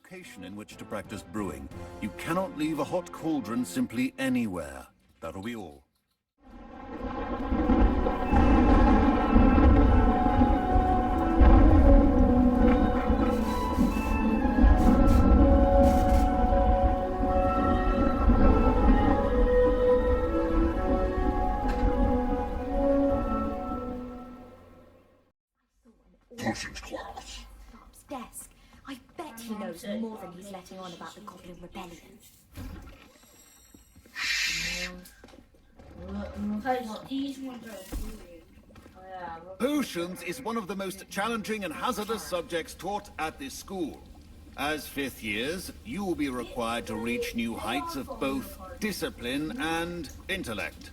location in which to practice brewing. You cannot leave a hot cauldron simply anywhere. That'll be all. Potions class. Sharp's desk. I bet he knows more than he's letting on about the Goblin Rebellion. Potions is one of the most challenging and hazardous subjects taught at this school. As fifth years, you will be required to reach new heights of both discipline and intellect.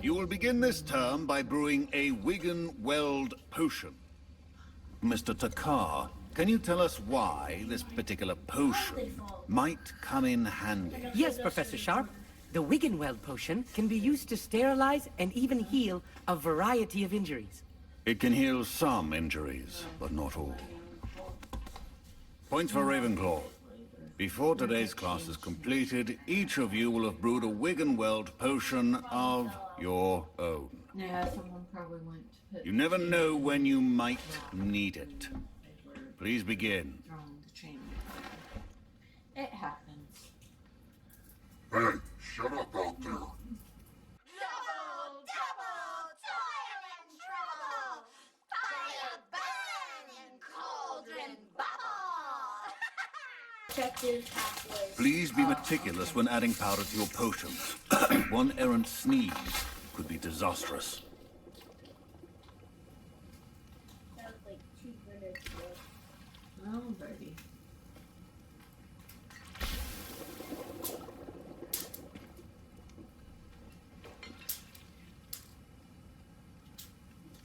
You will begin this term by brewing a Wigan Weld potion. Mr. Takar, can you tell us why this particular potion might come in handy? Yes, Professor Sharp. The Wiggenweld potion can be used to sterilize and even heal a variety of injuries. It can heal some injuries, but not all. Points for Ravenclaw. Before today's class is completed, each of you will have brewed a Wiggenweld potion of your own. Yeah, someone probably went to put You never know when you might need it. Please begin. drawing the chain. It happens. Hey, shut up out there. Double, toil and trouble. Fire burn and cauldron bubble. Objective halfway. Please be meticulous when adding powder to your potions. One errant sneeze could be disastrous. That was like 2 minutes ago. Oh, baby.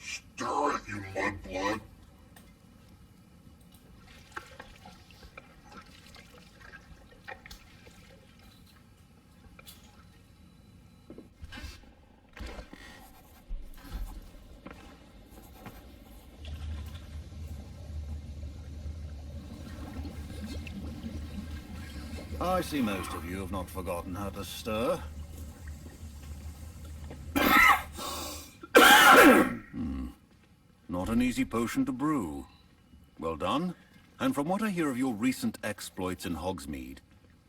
Stir it, you mudblood. I see most of you have not forgotten how to stir. Not an easy potion to brew. Well done. And from what I hear of your recent exploits in Hogsmeade,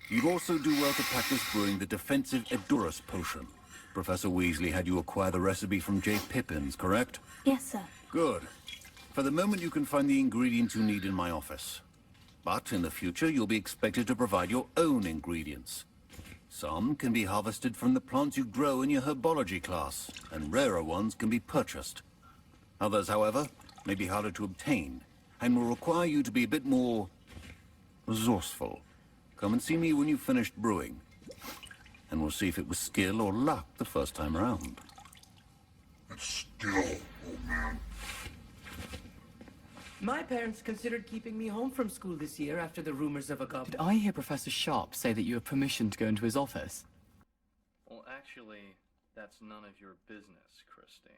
you'd also do well to practice brewing the defensive Edurus potion. Professor Weasley had you acquire the recipe from J. Pippin's, correct? Yes, sir. Good. For the moment, you can find the ingredients you need in my office. But in the future, you'll be expected to provide your own ingredients. Some can be harvested from the plants you grow in your herbology class, and rarer ones can be purchased. Others, however, may be harder to obtain, and will require you to be a bit more resourceful. Come and see me when you've finished brewing, and we'll see if it was skill or luck the first time around. It's still, old man. My parents considered keeping me home from school this year after the rumors of a goblin. Did I hear Professor Sharp say that you have permission to go into his office? Well, actually, that's none of your business, Christy.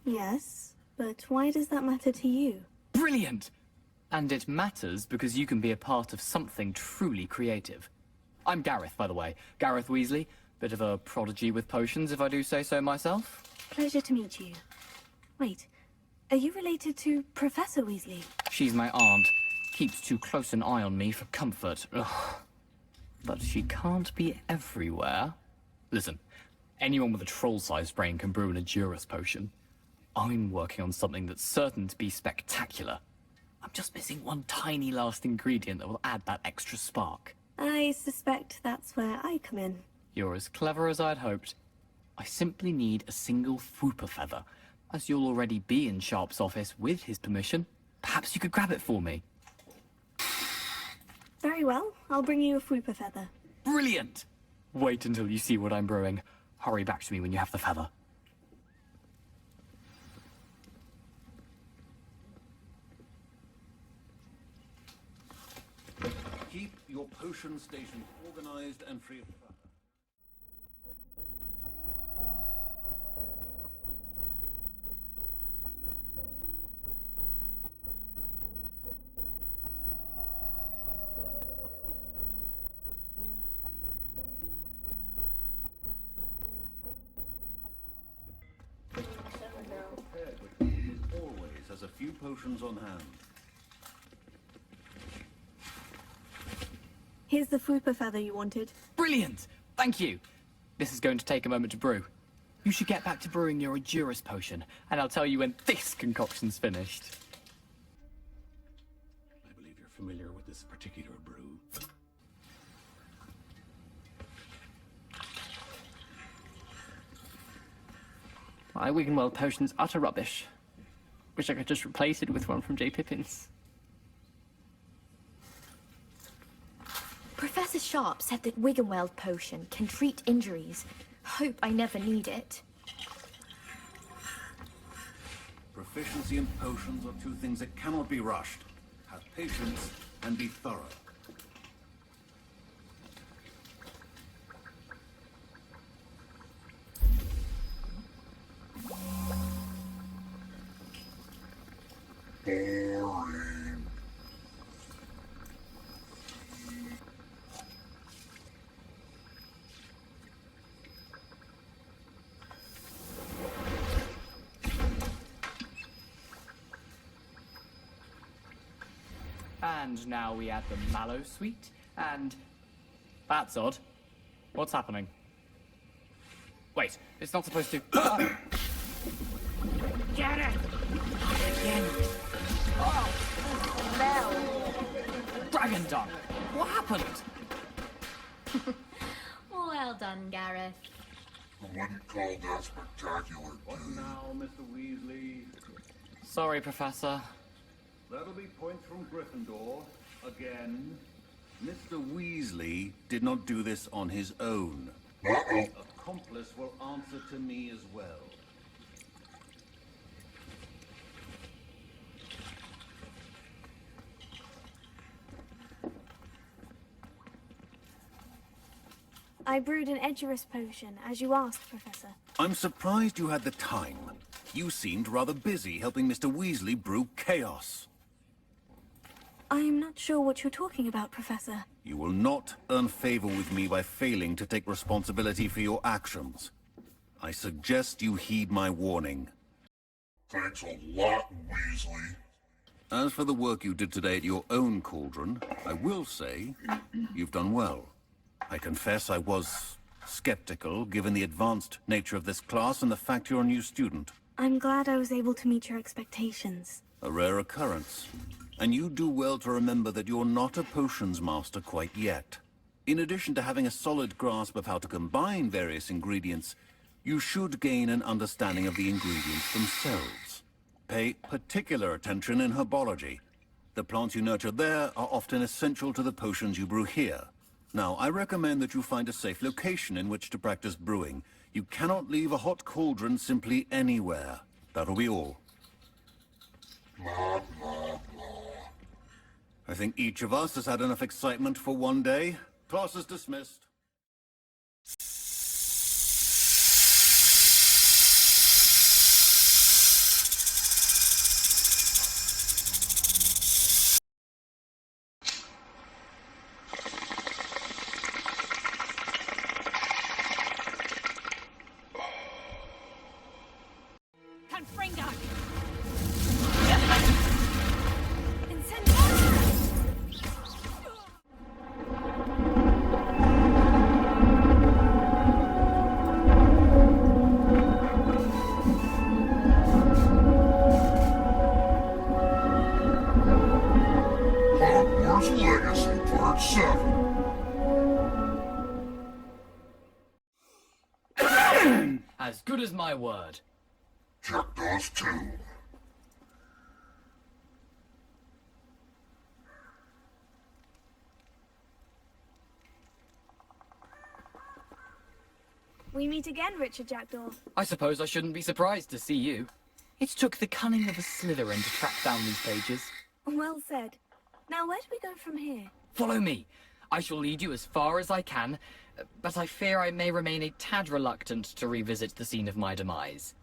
Yes, but why does that matter to you? Brilliant! And it matters because you can be a part of something truly creative. I'm Gareth, by the way. Gareth Weasley. Bit of a prodigy with potions, if I do say so myself. Pleasure to meet you. Wait, are you related to Professor Weasley? She's my aunt. Keeps too close an eye on me for comfort. Ugh. But she can't be everywhere. Listen, anyone with a troll-sized brain can brew an Edurus potion. I'm working on something that's certain to be spectacular. I'm just missing one tiny last ingredient that will add that extra spark. I suspect that's where I come in. You're as clever as I'd hoped. I simply need a single Fwooper feather. As you'll already be in Sharp's office with his permission, perhaps you could grab it for me. Very well, I'll bring you a Fwooper feather. Brilliant! Wait until you see what I'm brewing. Hurry back to me when you have the feather. Keep your potion station organized and free of clutter. few potions on hand. Here's the Fupa feather you wanted. Brilliant! Thank you. This is going to take a moment to brew. You should get back to brewing your Endurus potion, and I'll tell you when this concoction's finished. I believe you're familiar with this particular brew. My Wiggenweld potion's utter rubbish. Wish I could just replace it with one from J. Pippin's. Professor Sharp said that Wiggenweld potion can treat injuries. Hope I never need it. Proficiency in potions are two things that cannot be rushed. Have patience and be thorough. Boring. And now we add the mallow sweet, and... That's odd. What's happening? Wait, it's not supposed to... Get it! Again! Oh! Dragon Dung! What happened? Well done, Gareth. I wouldn't call that spectacular, What dude. now, Mr. Weasley? Sorry, Professor. That'll be points from Gryffindor. Again. Mr. Weasley did not do this on his own. Uh-oh. Accomplice will answer to me as well. I brewed an Edurus potion, as you asked, Professor. I'm surprised you had the time. You seemed rather busy helping Mr. Weasley brew chaos. I'm not sure what you're talking about, Professor. You will not earn favor with me by failing to take responsibility for your actions. I suggest you heed my warning. Thanks a lot, Weasley. As for the work you did today at your own cauldron, I will say you've done well. I confess I was skeptical, given the advanced nature of this class and the fact you're a new student. I'm glad I was able to meet your expectations. A rare occurrence. And you do well to remember that you're not a potions master quite yet. In addition to having a solid grasp of how to combine various ingredients, you should gain an understanding of the ingredients themselves. Pay particular attention in herbology. The plants you nurture there are often essential to the potions you brew here. Now, I recommend that you find a safe location in which to practice brewing. You cannot leave a hot cauldron simply anywhere. That'll be all. Blah, blah, blah. I think each of us has had enough excitement for one day. Class is dismissed. Hogwarts Legacy, Part 7. As good as my word. Check those two. We meet again, Richard Jackdaw. I suppose I shouldn't be surprised to see you. It took the cunning of a Slytherin to track down these pages. Well said. Now, where do we go from here? Follow me. I shall lead you as far as I can, but I fear I may remain a tad reluctant to revisit the scene of my demise.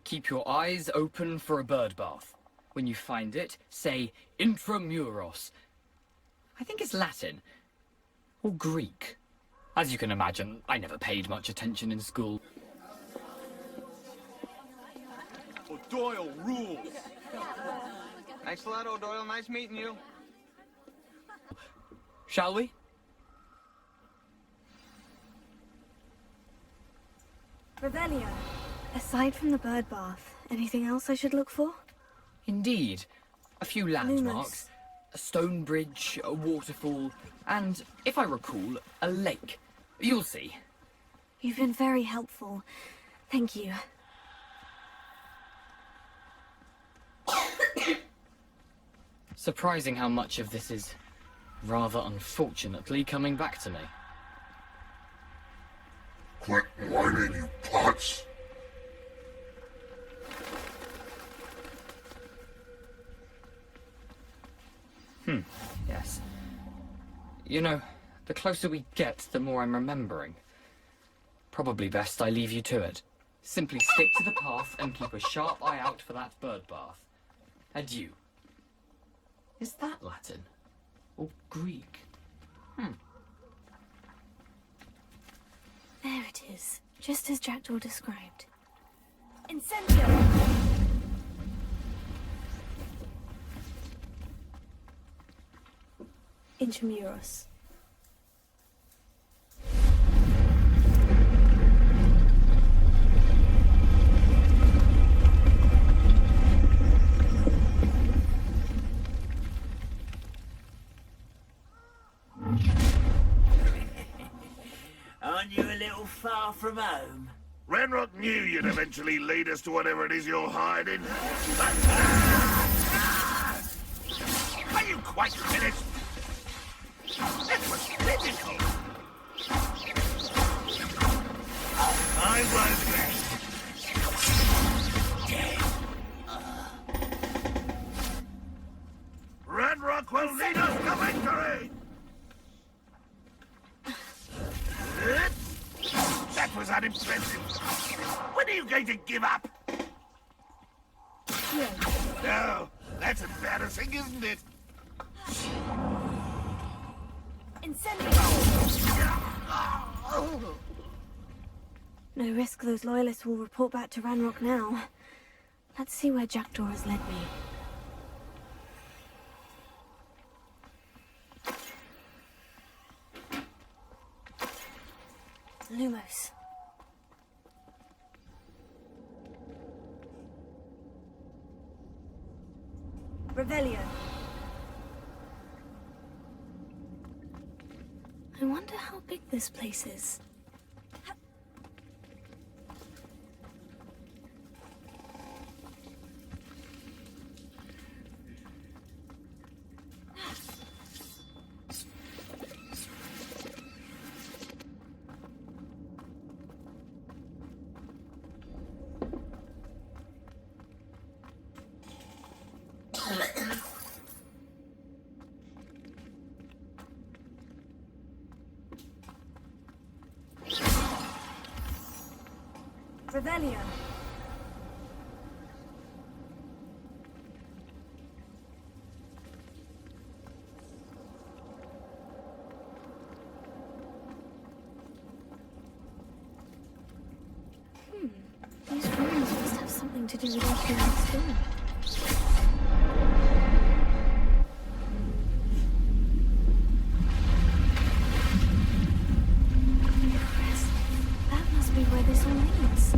Keep your eyes open for a bird bath. When you find it, say intramuros. I think it's Latin. Or Greek. As you can imagine, I never paid much attention in school. Doyle rules! Thanks a lot, O'Doyle. Nice meeting you. Shall we? Revelio. Aside from the bird bath, anything else I should look for? Indeed. A few landmarks. A stone bridge, a waterfall, and, if I recall, a lake. You'll see. You've been very helpful. Thank you. Surprising how much of this is, rather unfortunately, coming back to me. Quit whining, you putz. Yes. You know, the closer we get, the more I'm remembering. Probably best I leave you to it. Simply stick to the path and keep a sharp eye out for that bird bath. Adieu. Is that Latin? Or Greek? There it is, just as Jackdaw described. Incendio! Intramuros. Aren't you a little far from home? Ranrock knew you'd eventually lead us to whatever it is you're hiding. Are you quite finished? That was critical. I won't rest. Ranrock will lead us to victory! That was unimpressive. When are you going to give up? No, that's embarrassing, isn't it? No risk those loyalists will report back to Ranrock now. Let's see where Jackdaw has led me. Lumos. Revelio. I wonder how big this place is. Revelio. These ruins must have something to do with everything next door. That must be where this all leads.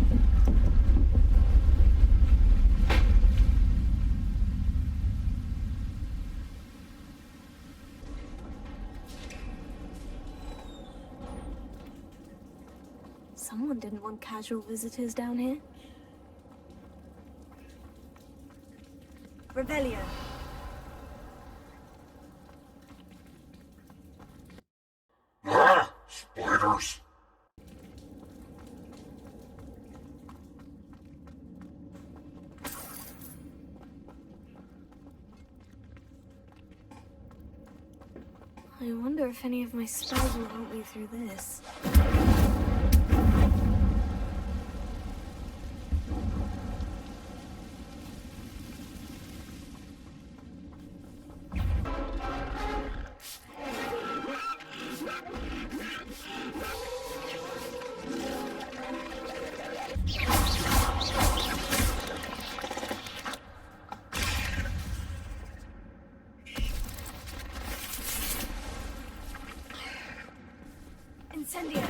Someone didn't want casual visitors down here. Revelio. Ah, spiders. I wonder if any of my spells will help me through this. Incendio!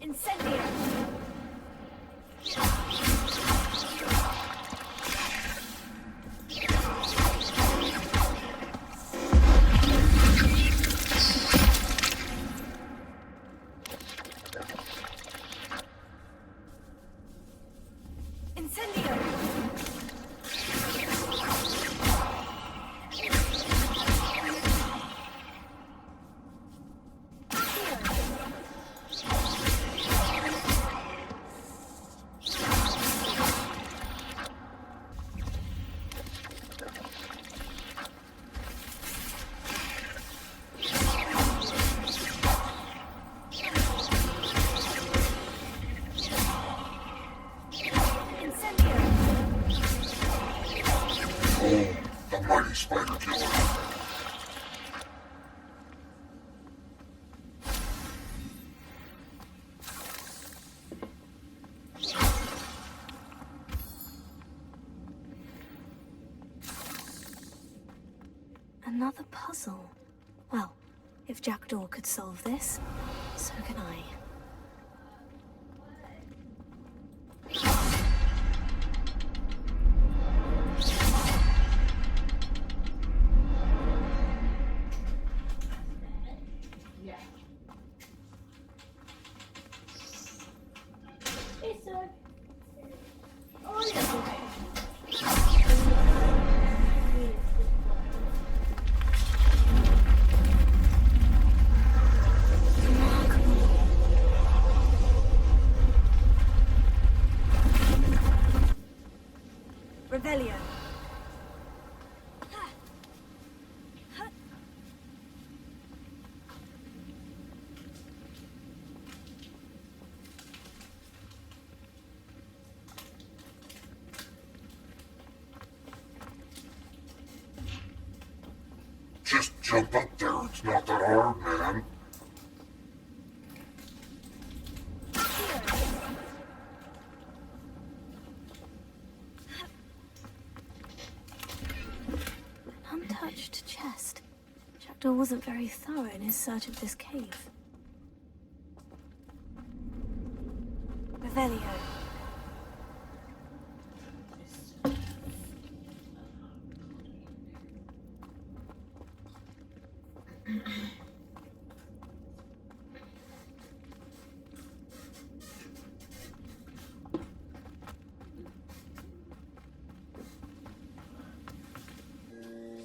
Incendio! Incendio! The mighty spider killer. Another puzzle. Well, if Jackdaw could solve this, so can I. Yeah. Hey, sir. Oh, yeah. Revelio. Just jump up there. It's not that hard, man. An untouched chest. Jackdaw wasn't very thorough in his search of this cave. Revelio.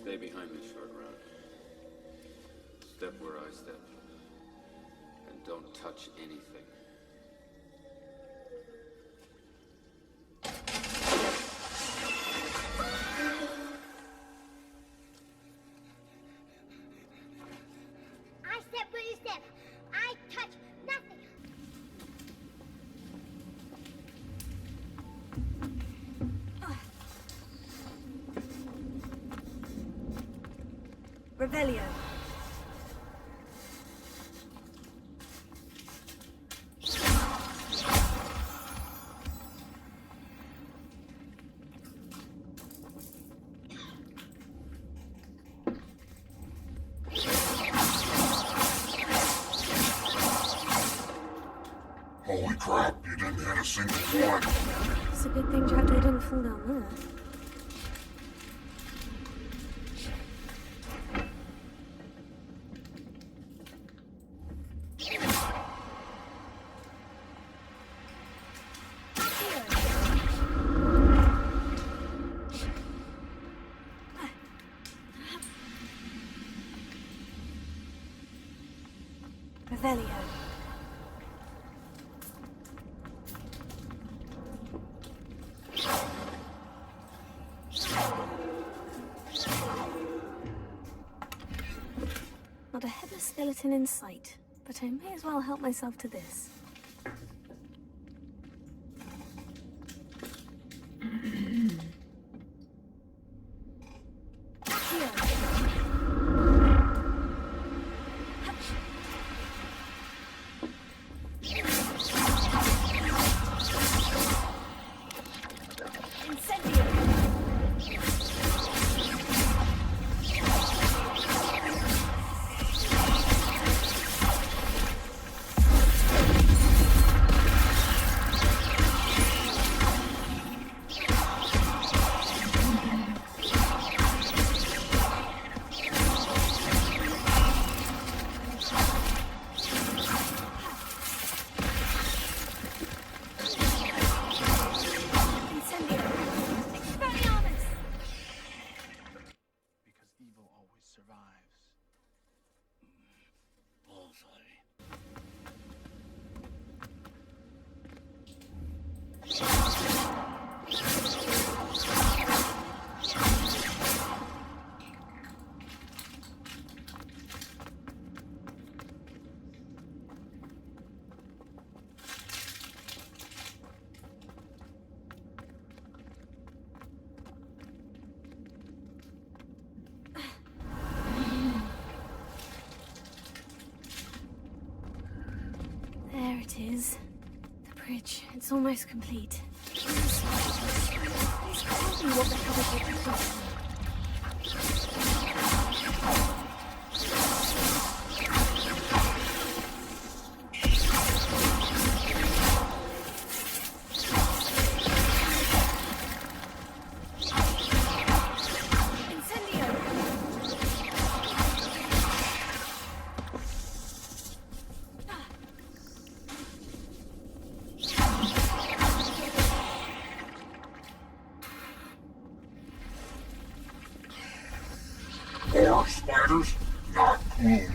Stay behind me, short round. Step where I step. And don't touch anything. I step where you step. I touch nothing. Revelio. Holy crap, you didn't hit a single one. It's a good thing Jackdaw didn't fall down there. Revelio. Not a headless skeleton in sight, but I may as well help myself to this. Here. survives. Bullseye. There it is. The bridge. It's almost complete. Please tell me what the hell is it doing? More spiders? Not cool, man.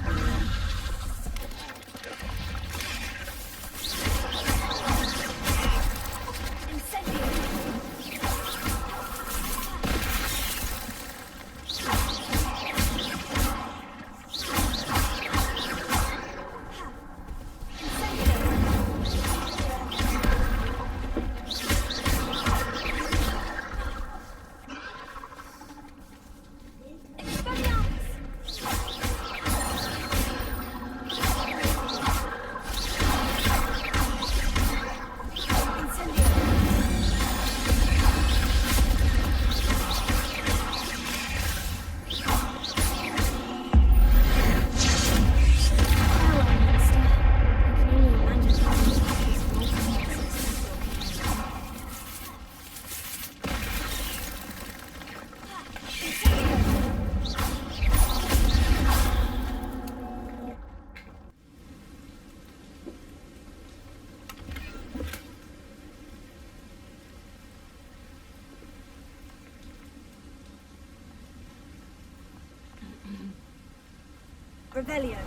Revelio.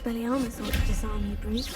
Expelliarmus ought to disarm you, brute.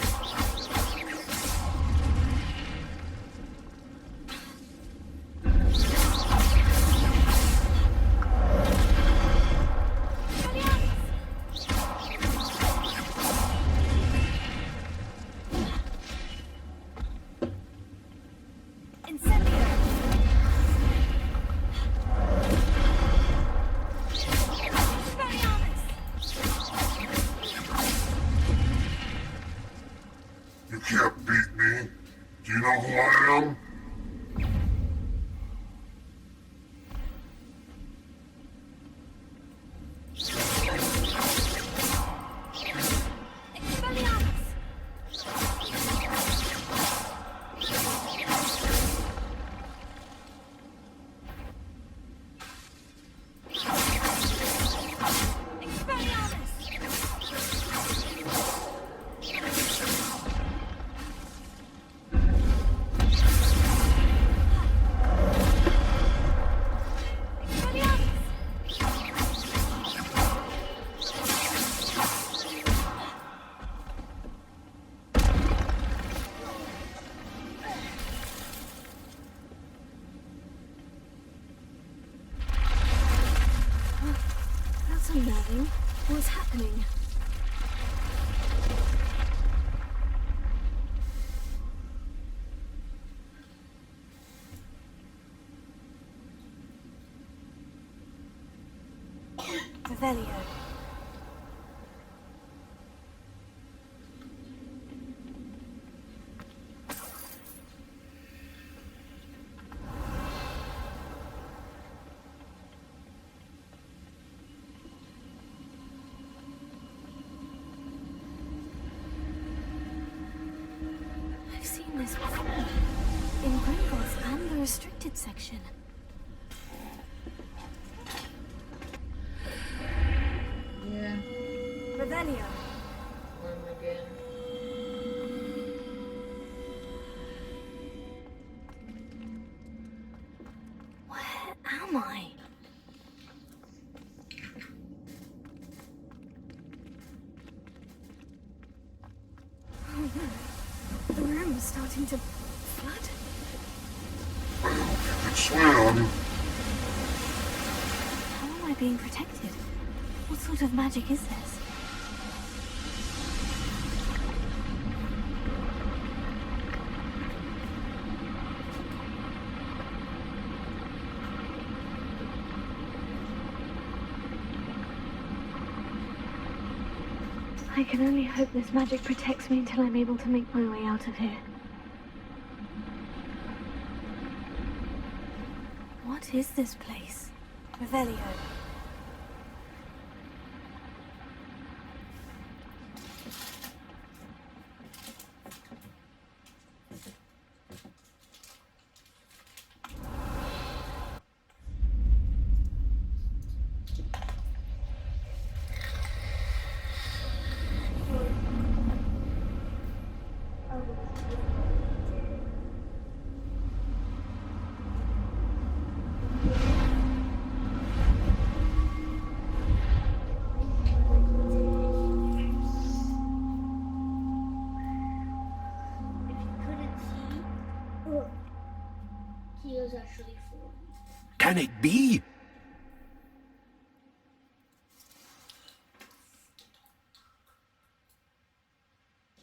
You can't beat me. Do you know who I am? moving. What's happening? Revelio. I've seen this before. In Gringotts and the restricted section. Yeah. Revelio. Worm again. Where am I? Oh no. The room is starting to flood. How am I being protected? What sort of magic is this? I can only hope this magic protects me until I'm able to make my way out of here. What is this place? Revelio. Kyo's actually falling. Can it be?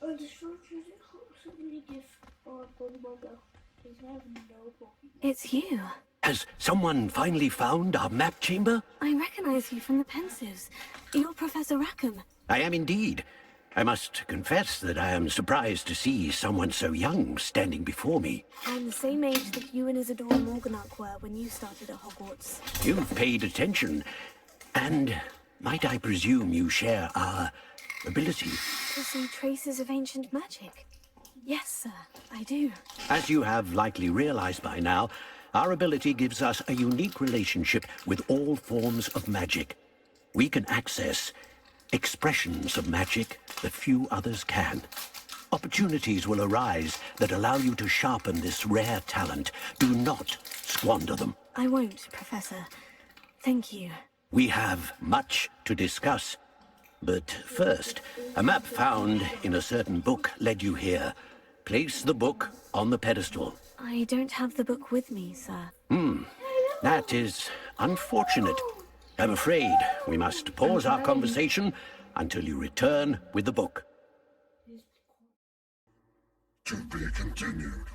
And the structures it possibly give our mother is have no problem. It's you. Has someone finally found our map chamber? I recognize you from the Pensives. You're Professor Rackham. I am indeed. I must confess that I am surprised to see someone so young standing before me. I'm the same age that you and Isadora Morganach were when you started at Hogwarts. You've paid attention. And might I presume you share our ability? To see traces of ancient magic. Yes, sir, I do. As you have likely realized by now, our ability gives us a unique relationship with all forms of magic. We can access expressions of magic that few others can. Opportunities will arise that allow you to sharpen this rare talent. Do not squander them. I won't, Professor. Thank you. We have much to discuss. But first, a map found in a certain book led you here. Place the book on the pedestal. I don't have the book with me, sir. That is unfortunate. I'm afraid we must pause our conversation until you return with the book. To be continued.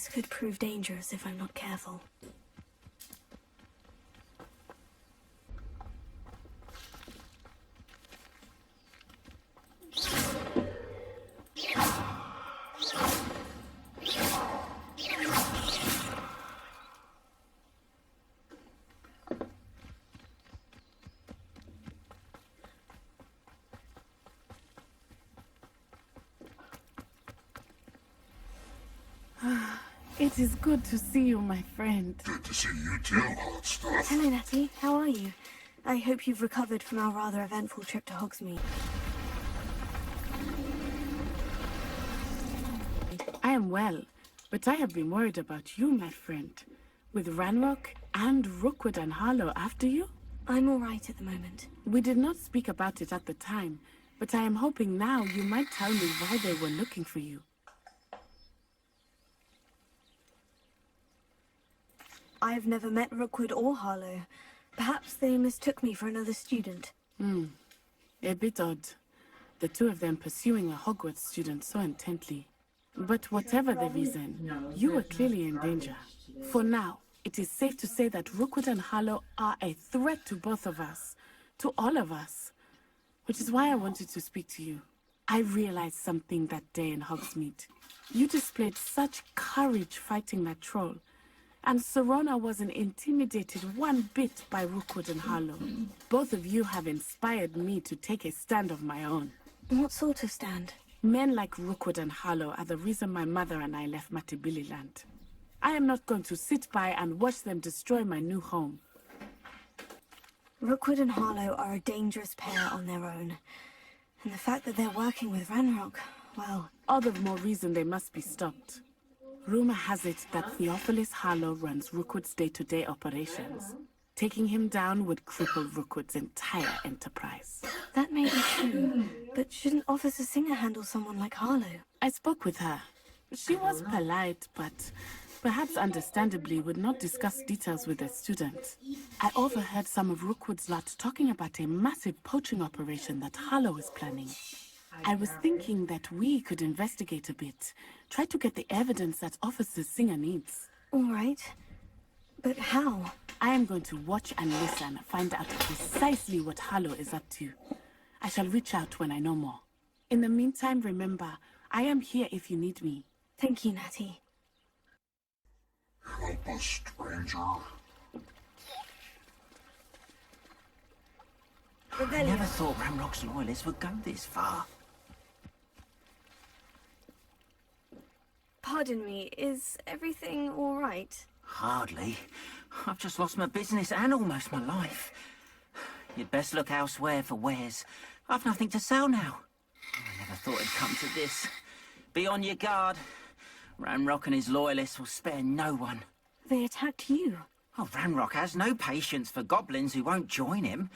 This could prove dangerous if I'm not careful. It is good to see you, my friend. Good to see you too, hot stuff. Hello, Natty. How are you? I hope you've recovered from our rather eventful trip to Hogsmeade. I am well, but I have been worried about you, my friend. With Ranrock and Rookwood and Harlow after you? I'm all right at the moment. We did not speak about it at the time, but I am hoping now you might tell me why they were looking for you. I've never met Rookwood or Harlow. Perhaps they mistook me for another student. A bit odd. The two of them pursuing a Hogwarts student so intently. But whatever the reason, you were clearly in danger. For now, it is safe to say that Rookwood and Harlow are a threat to both of us. To all of us. Which is why I wanted to speak to you. I realized something that day in Hogsmeade. You displayed such courage fighting that troll. And Serona wasn't intimidated one bit by Rookwood and Harlow. Both of you have inspired me to take a stand of my own. What sort of stand? Men like Rookwood and Harlow are the reason my mother and I left Matabeleland. I am not going to sit by and watch them destroy my new home. Rookwood and Harlow are a dangerous pair on their own. And the fact that they're working with Ranrock, well... all the more reason they must be stopped. Rumor has it that Theophilus Harlow runs Rookwood's day-to-day operations. Taking him down would cripple Rookwood's entire enterprise. That may be true, but shouldn't Officer Singer handle someone like Harlow? I spoke with her. She was polite, but perhaps understandably would not discuss details with a student. I overheard some of Rookwood's lot talking about a massive poaching operation that Harlow is planning. I was thinking that we could investigate a bit. Try to get the evidence that Officer Singer needs. All right. But how? I am going to watch and listen, find out precisely what Harlow is up to. I shall reach out when I know more. In the meantime, remember, I am here if you need me. Thank you, Natty. Help us, stranger. I never thought Ranrock's loyalists would go this far. Pardon me, is everything all right? Hardly. I've just lost my business and almost my life. You'd best look elsewhere for wares. I've nothing to sell now. I never thought it'd come to this. Be on your guard. Ranrock and his loyalists will spare no one. They attacked you. Oh, Ranrock has no patience for goblins who won't join him.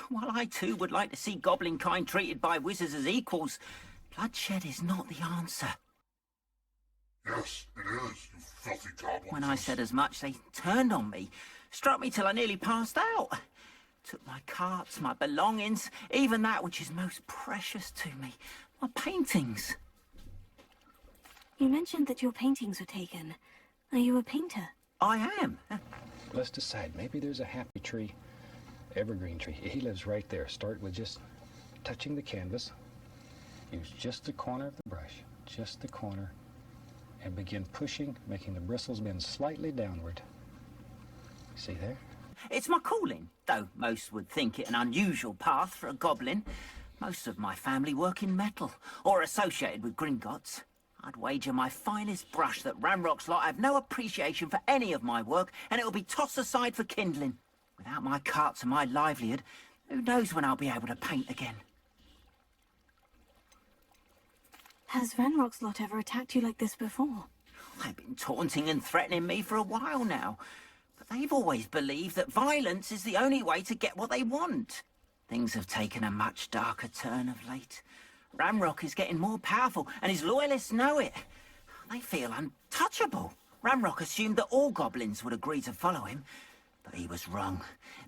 While I too would like to see goblin kind treated by wizards as equals, bloodshed is not the answer. Yes, it is, you filthy goblins. When I said as much, they turned on me, struck me till I nearly passed out. Took my carts, my belongings, even that which is most precious to me, my paintings. You mentioned that your paintings were taken. Are you a painter? I am. Let's decide. Maybe there's a happy tree, evergreen tree. He lives right there. Start with just touching the canvas. Use just the corner of the brush, just the corner, and begin pushing, making the bristles bend slightly downward. See there? It's my calling, though most would think it an unusual path for a goblin. Most of my family work in metal, or associated with Gringotts. I'd wager my finest brush that Ranrock's lot have no appreciation for any of my work, and it'll be tossed aside for kindling. Without my carts and my livelihood, who knows when I'll be able to paint again. Has Ranrock's lot ever attacked you like this before? They've been taunting and threatening me for a while now. But they've always believed that violence is the only way to get what they want. Things have taken a much darker turn of late. Ranrock is getting more powerful, and his loyalists know it. They feel untouchable. Ranrock assumed that all goblins would agree to follow him, but he was wrong.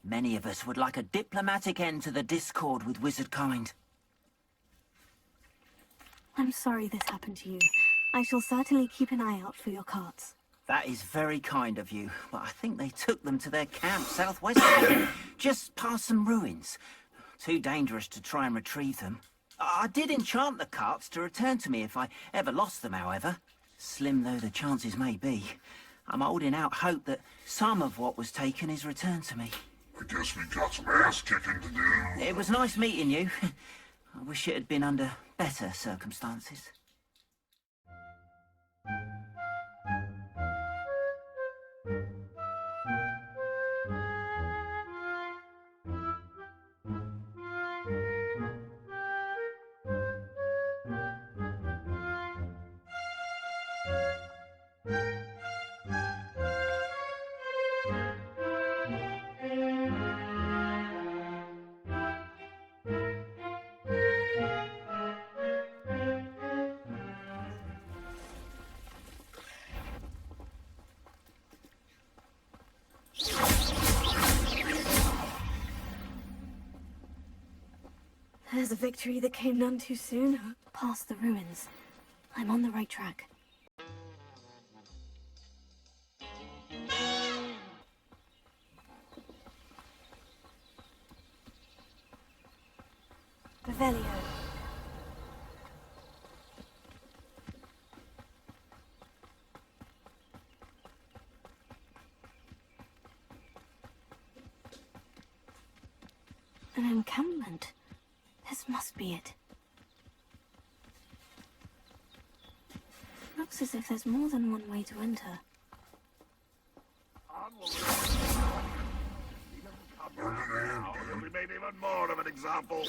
Many of us would like a diplomatic end to the discord with wizard kind. I'm sorry this happened to you. I shall certainly keep an eye out for your carts. That is very kind of you, but I think they took them to their camp southwest of here, just past some ruins. Too dangerous to try and retrieve them. I did enchant the carts to return to me if I ever lost them, however. Slim though the chances may be, I'm holding out hope that some of what was taken is returned to me. I guess we got some ass kicking to do. It was nice meeting you. I wish it had been under better circumstances. There's a victory that came none too soon. Past the ruins. I'm on the right track. Revelio. An encampment. This must be it. Looks as if there's more than one way to enter. You'll be made even more of an example.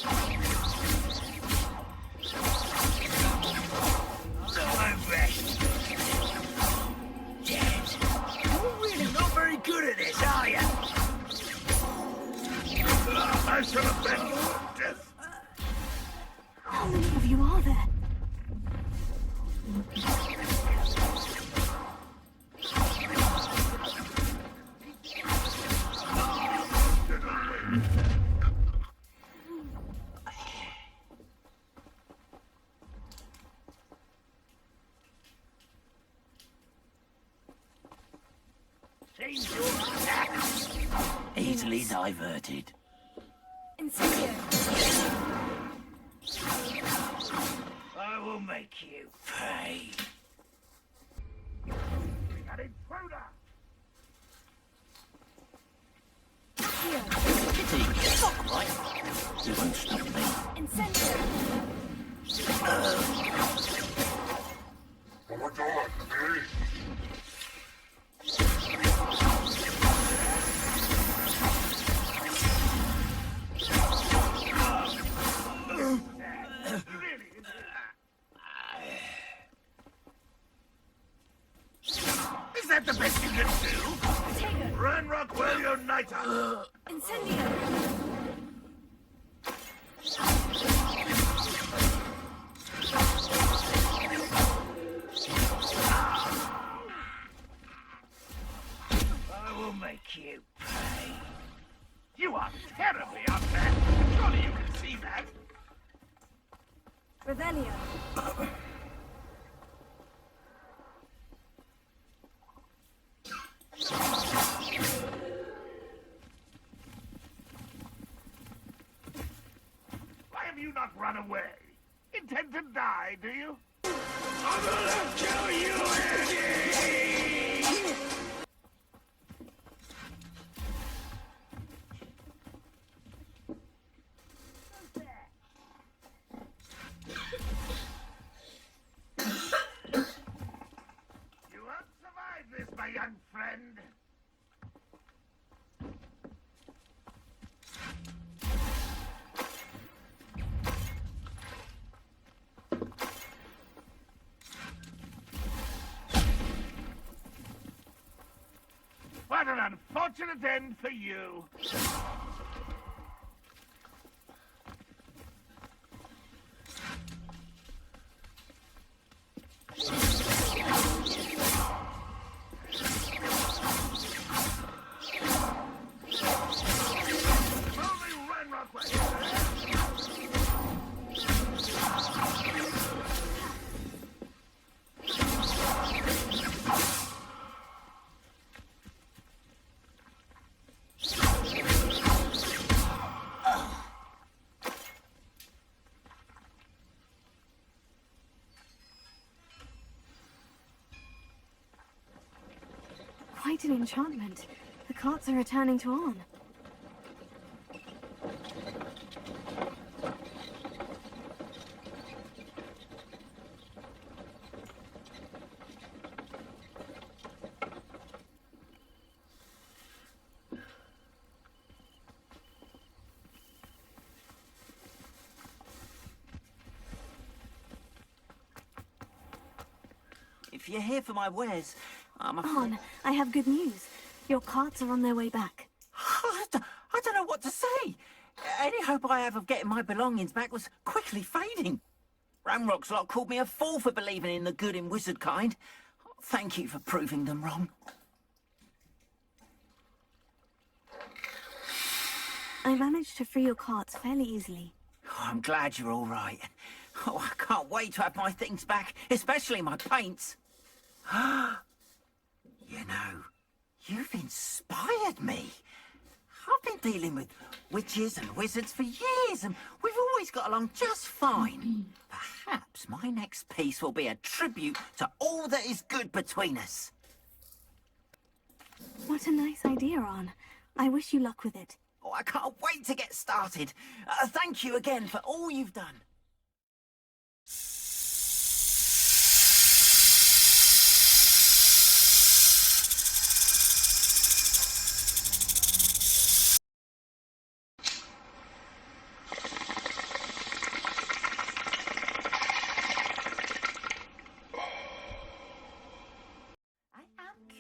I'm rest. James, you're really not very good at this, are you? I should have been death. How many of you are there? Easily diverted. Incendio. I will make you pay. An intruder! Pity. Fuck right. You won't stop me. Incendio. Oh my god, hey! Is that the best you can do? Run, Rockwell, uniter! Incendio. I will make you pay. You are terribly unfair. Surely you can see that. Revelio. Why have you not run away? Intend to die, do you? I'm gonna kill you, Eddie! You won't survive this, my young friend. What an unfortunate end for you. quite an enchantment. The carts are returning to Arn. If you're here for my wares, I'm afraid... Arn, I have good news. Your carts are on their way back. I don't know what to say. Any hope I have of getting my belongings back was quickly fading. Ramrock's lot called me a fool for believing in the good in wizard kind. Thank you for proving them wrong. I managed to free your carts fairly easily. Oh, I'm glad you're all right. Oh, I can't wait to have my things back, especially my paints. You know, you've inspired me. I've been dealing with witches and wizards for years, and we've always got along just fine. Perhaps my next piece will be a tribute to all that is good between us. What a nice idea, Arn. I wish you luck with it. Oh, I can't wait to get started. Thank you again for all you've done.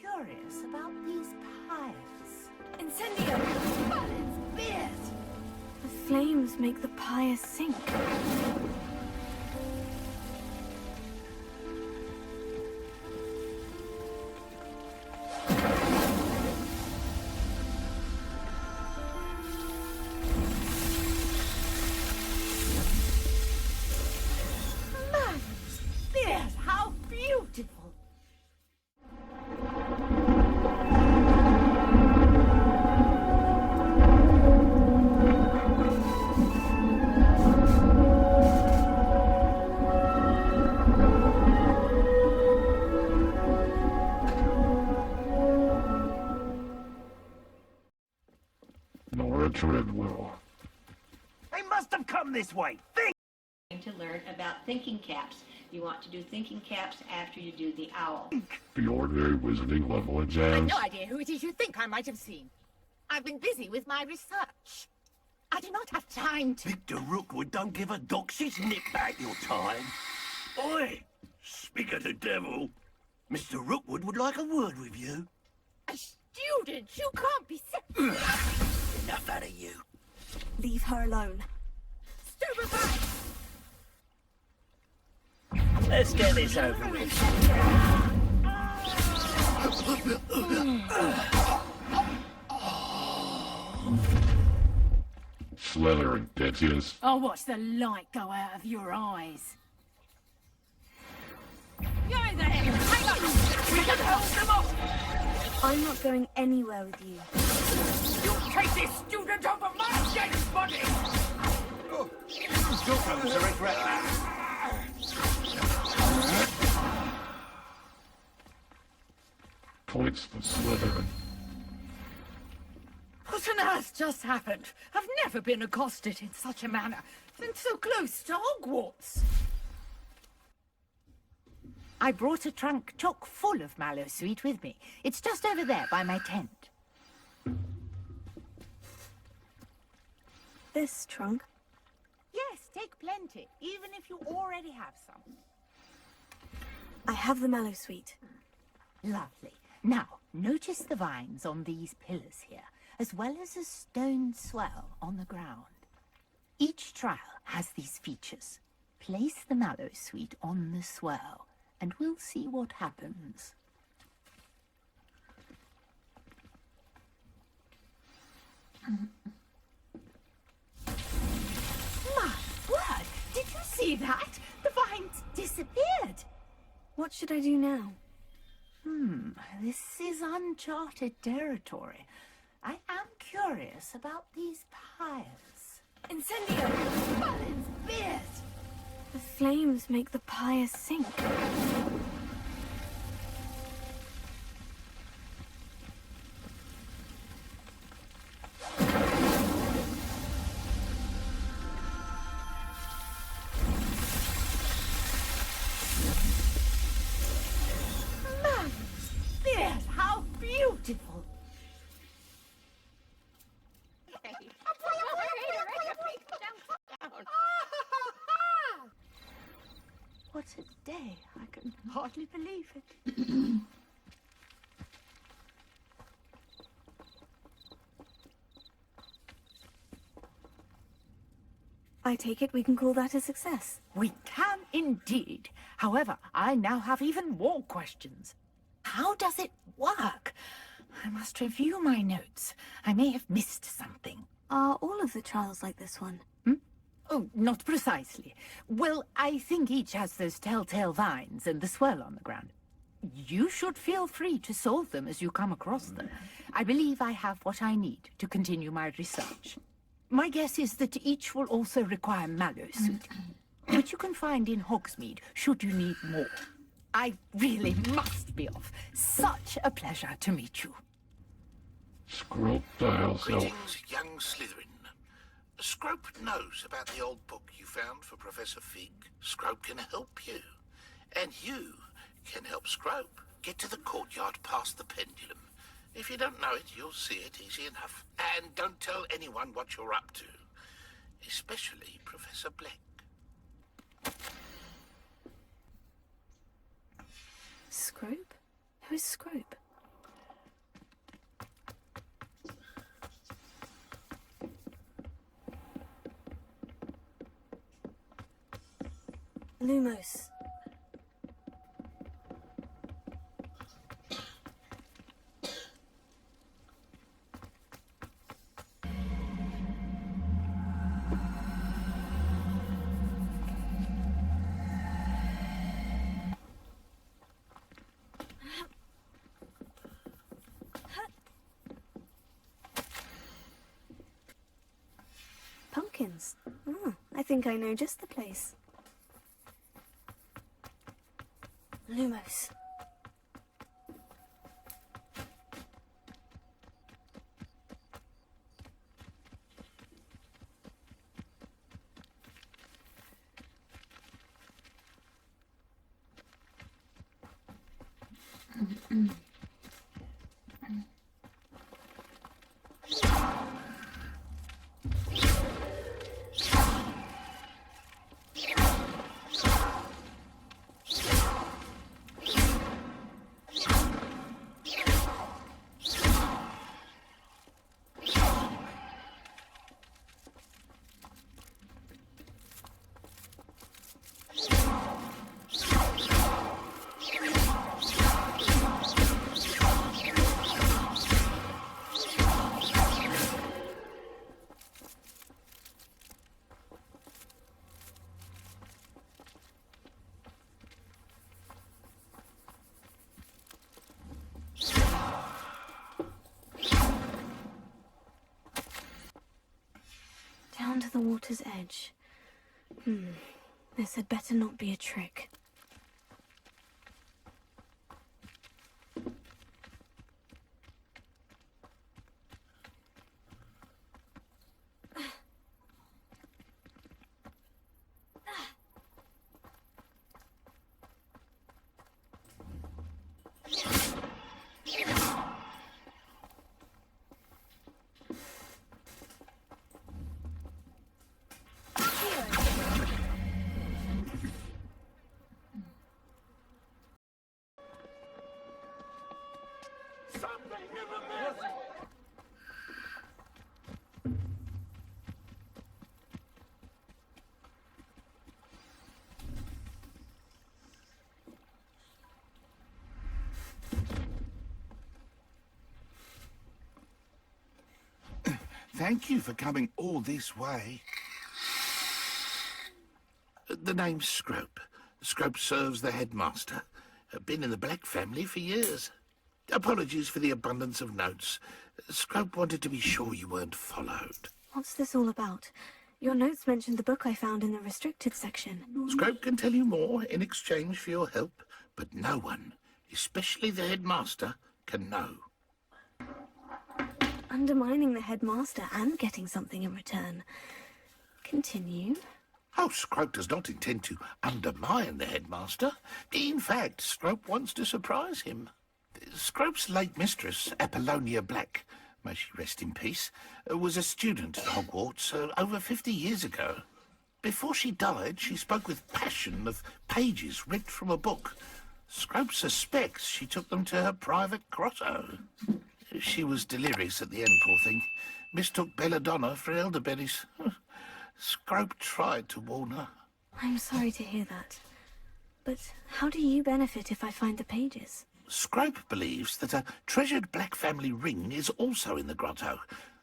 Curious about these pyres. Incendio! Balin's beard! The flames make the pyre sink. Balin's beard! How beautiful! Treadwell. They must have come this way. Think! To learn about thinking caps. You want to do thinking caps after you do the owl. The ordinary wizarding level exams. I've no idea who it is you think I might have seen. I've been busy with my research. I do not have time to... Victor Rookwood don't give a doxy's nip back your time. Oi! Speak of the devil. Mr. Rookwood would like a word with you. A student? You can't be... Enough out of you. Leave her alone. Stupefy! Let's get this over with. Slithering bitches. I'll watch the light go out of your eyes. You're there! Hang on! We can hold them off! I'm not going anywhere with you. You take this student over my dead body! Oh, you're going to regret that. Points for Slytherin. What on earth just happened? I've never been accosted in such a manner, and so close to Hogwarts. I brought a trunk chock full of mallowsweet with me. It's just over there by my tent. This trunk? Yes, take plenty, even if you already have some. I have the mallowsweet. Lovely. Now, notice the vines on these pillars here, as well as a stone swell on the ground. Each trial has these features. Place the mallowsweet on the swell, and we'll see what happens. My word! Did you see that? The vines disappeared! What should I do now? This is uncharted territory. I am curious about these pyres. Incendio! Balin's beard! The flames make the pyre sink. say. I can hardly believe it. I take it we can call that a success. We can indeed. However, I now have even more questions. How does it work? I must review my notes. I may have missed something. Are all of the trials like this one? Oh, not precisely. Well, I think each has those telltale vines and the swirl on the ground. You should feel free to solve them as you come across them. I believe I have what I need to continue my research. My guess is that each will also require mallow suit, which you can find in Hogsmeade, should you need more. I really must be off. Such a pleasure to meet you. Greetings, young Slytherin. Scrope knows about the old book you found for Professor Fig. Scrope can help you. And you can help Scrope get to the courtyard past the pendulum. If you don't know it, you'll see it easy enough. And don't tell anyone what you're up to. Especially Professor Black. Scrope? Who is Scrope? Lumos. Pumpkins. Oh, I think I know just the place. Lumos. Down to the water's edge. This had better not be a trick. Thank you for coming all this way. The name's Scrope. Scrope serves the headmaster. Been in the Black family for years. Apologies for the abundance of notes. Scrope wanted to be sure you weren't followed. What's this all about? Your notes mentioned the book I found in the restricted section. Scrope can tell you more in exchange for your help, but no one, especially the headmaster, can know. Undermining the headmaster and getting something in return. Continue. Oh, Scrope does not intend to undermine the headmaster. In fact, Scrope wants to surprise him. Scrope's late mistress, Apollonia Black, may she rest in peace, was a student at Hogwarts over 50 years ago. Before she died, she spoke with passion of pages ripped from a book. Scrope suspects she took them to her private grotto. She was delirious at the end, poor thing. Mistook belladonna for elderberries. Scrope tried to warn her. I'm sorry to hear that. But how do you benefit if I find the pages? Scrope believes that a treasured black family ring is also in the grotto.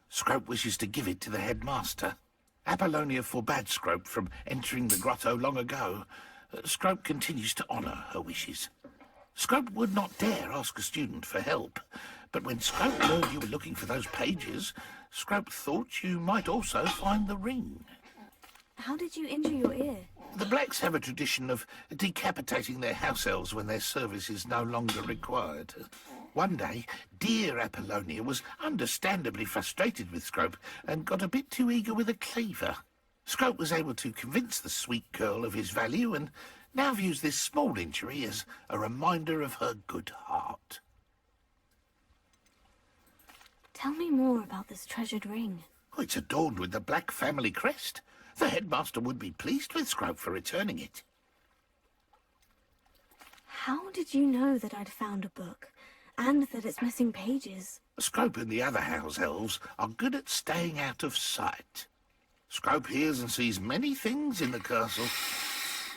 Scrope wishes to give it to the headmaster. Apollonia forbade Scrope from entering the grotto long ago. Scrope continues to honour her wishes. Scrope would not dare ask a student for help, but when Scrope learned you were looking for those pages, Scrope thought you might also find the ring. How did you injure your ear? The Blacks have a tradition of decapitating their house elves when their service is no longer required. One day, dear Apollonia was understandably frustrated with Scrope and got a bit too eager with a cleaver. Scrope was able to convince the sweet girl of his value and now views this small injury as a reminder of her good heart. Tell me more about this treasured ring. Oh, it's adorned with the Black family crest. The headmaster would be pleased with Scrope for returning it. How did you know that I'd found a book, and that it's missing pages? Scrope and the other house elves are good at staying out of sight. Scrope hears and sees many things in the castle.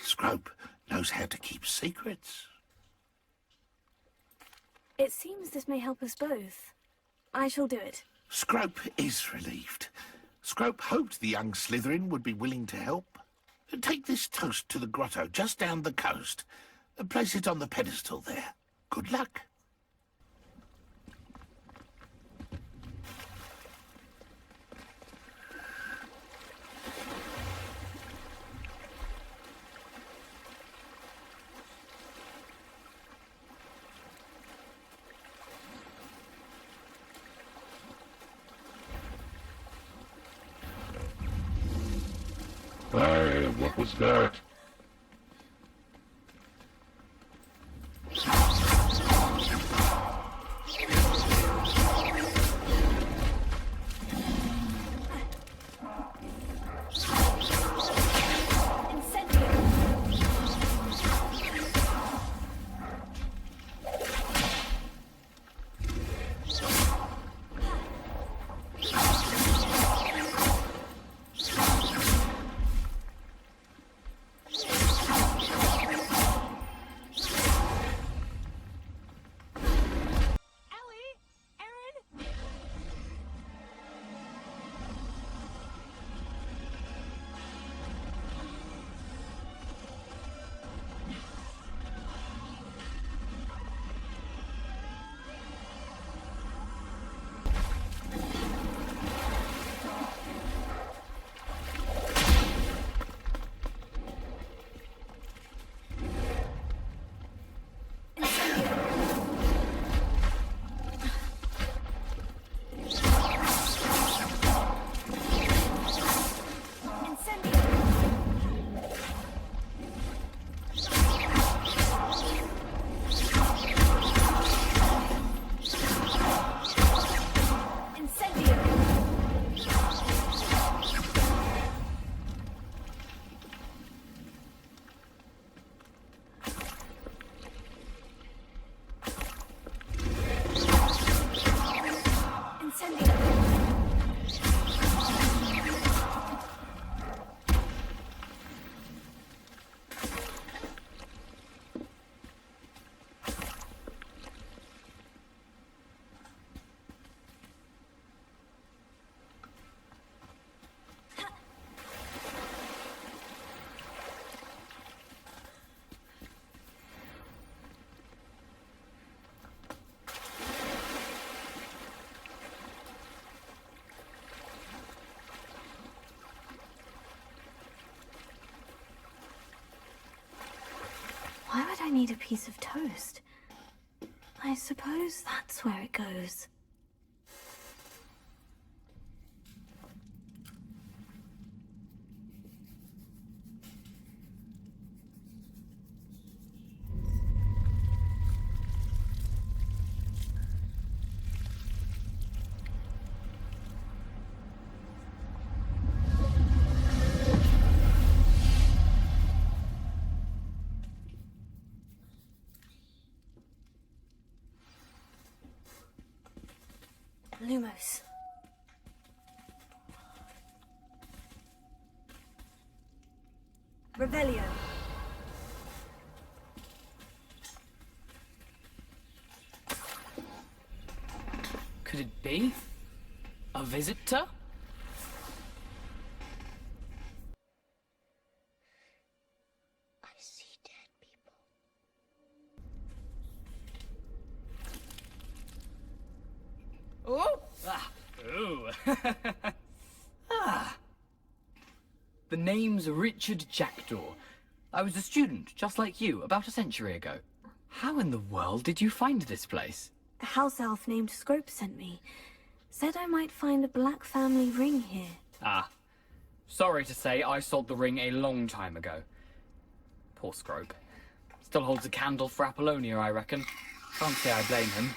Scrope knows how to keep secrets. It seems this may help us both. I shall do it. Scrope is relieved. Scrope hoped the young Slytherin would be willing to help. Take this toast to the grotto just down the coast. Place it on the pedestal there. Good luck. Hey, what was that? Why would I need a piece of toast? I suppose that's where it goes. Lumos. Revelio. Could it be? A visitor? I see dead people. Oh! Ah. Ooh. Ah. The name's Richard Jackdaw. I was a student, just like you, about a century ago. How in the world did you find this place? A house elf named Scrope sent me. Said I might find a black family ring here. Ah. Sorry to say, I sold the ring a long time ago. Poor Scrope. Still holds a candle for Apollonia, I reckon. Can't say I blame him.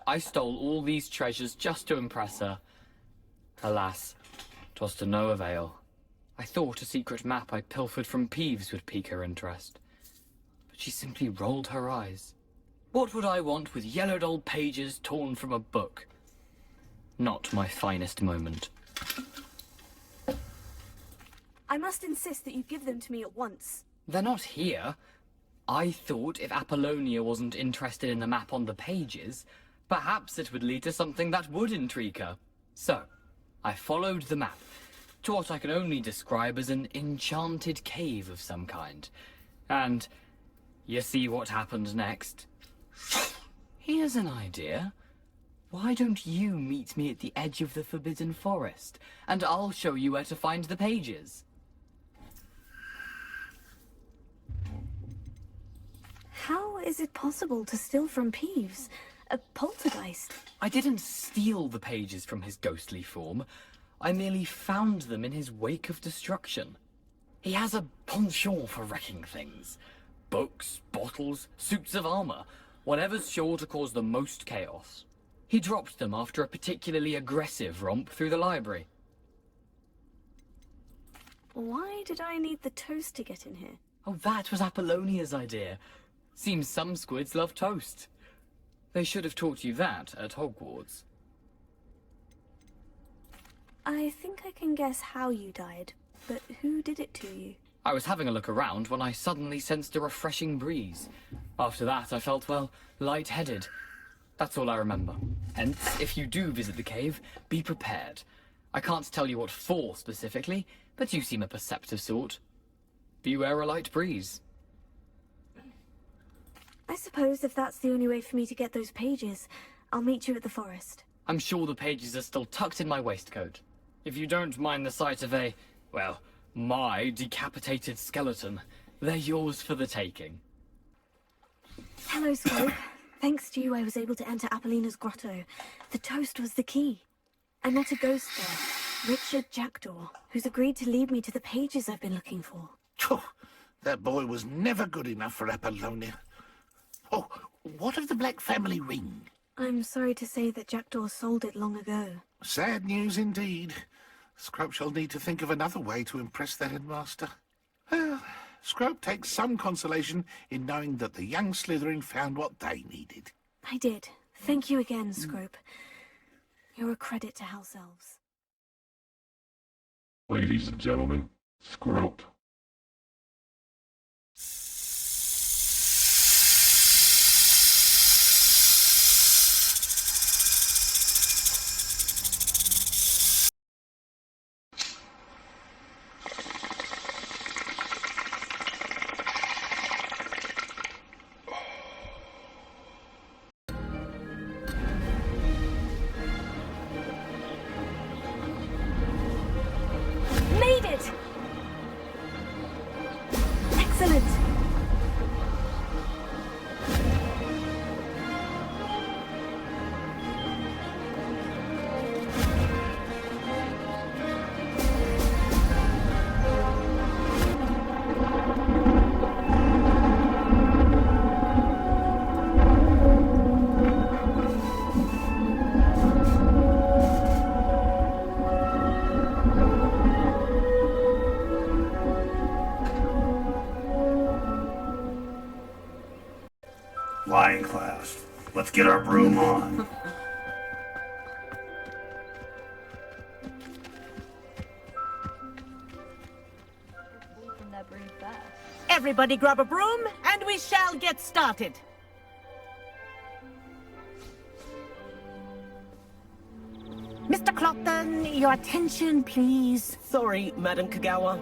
I stole all these treasures just to impress her. Alas, 'twas to no avail. I thought a secret map I pilfered from Peeves would pique her interest. But she simply rolled her eyes. What would I want with yellowed old pages torn from a book? Not my finest moment. I must insist that you give them to me at once. They're not here. I thought if Apollonia wasn't interested in the map on the pages, perhaps it would lead to something that would intrigue her. So, I followed the map to what I can only describe as an enchanted cave of some kind. And you see what happened next? Here's an idea. Why don't you meet me at the edge of the Forbidden Forest, and I'll show you where to find the pages. How is it possible to steal from Peeves? A poltergeist? I didn't steal the pages from his ghostly form. I merely found them in his wake of destruction. He has a penchant for wrecking things. Books, bottles, suits of armor, whatever's sure to cause the most chaos. He dropped them after a particularly aggressive romp through the library. Why did I need the toast to get in here? Oh, that was Apollonia's idea. Seems some squids love toast. They should have taught you that at Hogwarts. I think I can guess how you died, but who did it to you? I was having a look around when I suddenly sensed a refreshing breeze. After that, I felt, well, lightheaded. That's all I remember. Hence, if you do visit the cave, be prepared. I can't tell you what for specifically, but you seem a perceptive sort. Beware a light breeze. I suppose if that's the only way for me to get those pages, I'll meet you at the forest. I'm sure the pages are still tucked in my waistcoat. If you don't mind the sight of a, well, my decapitated skeleton, they're yours for the taking. Hello, Scrope. Thanks to you, I was able to enter Apollina's grotto. The toast was the key. I met a ghost there, Richard Jackdaw, who's agreed to lead me to the pages I've been looking for. That boy was never good enough for Apollonia. Oh, what of the Black family ring? I'm sorry to say that Jackdaw sold it long ago. Sad news indeed. Scrope shall need to think of another way to impress the headmaster. Well, Scrope takes some consolation in knowing that the young Slytherin found what they needed. I did. Thank you again, Scrope. You're a credit to House Elves. Ladies and gentlemen, Scrope. Made it! Excellent! Lying class. Let's get our broom on. Everybody grab a broom, and we shall get started. Mr. Clopton, your attention, please. Sorry, Madam Kagawa.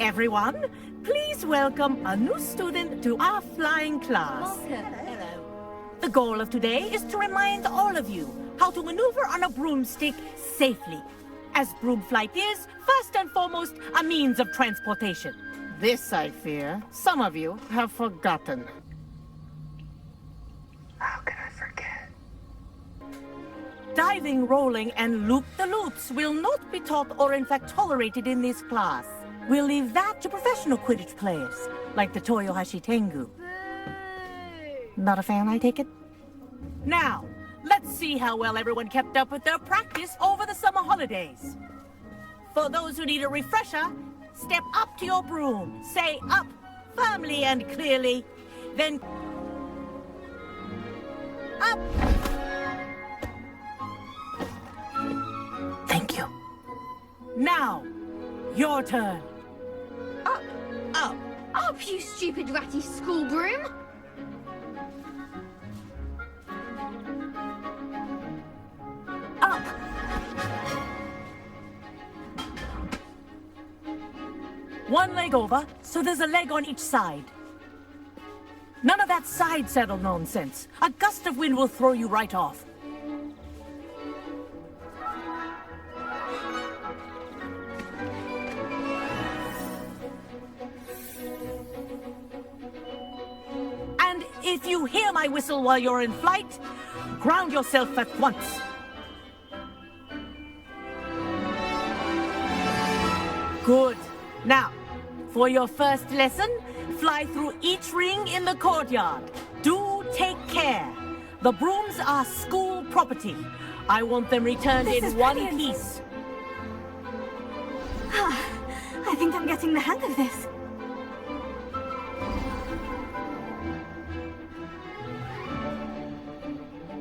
Everyone, please welcome a new student to our flying class. Hello. The goal of today is to remind all of you how to maneuver on a broomstick safely, as broom flight is, first and foremost, a means of transportation. This, I fear, some of you have forgotten. How can I forget? Diving, rolling, and loop-the-loops will not be taught or in fact tolerated in this class. We'll leave that to professional Quidditch players, like the Toyohashi Tengu. Not a fan, I take it? Now, let's see how well everyone kept up with their practice over the summer holidays. For those who need a refresher, step up to your broom, say up firmly and clearly, then up. Thank you. Now, your turn. Up! Up, you stupid ratty school broom! Up. One leg over, so there's a leg on each side. None of that side saddle nonsense. A gust of wind will throw you right off. And if you hear my whistle while you're in flight, ground yourself at once. Good. Now, for your first lesson, fly through each ring in the courtyard. Do take care. The brooms are school property. I want them returned in one piece. I think I'm getting the hang of this.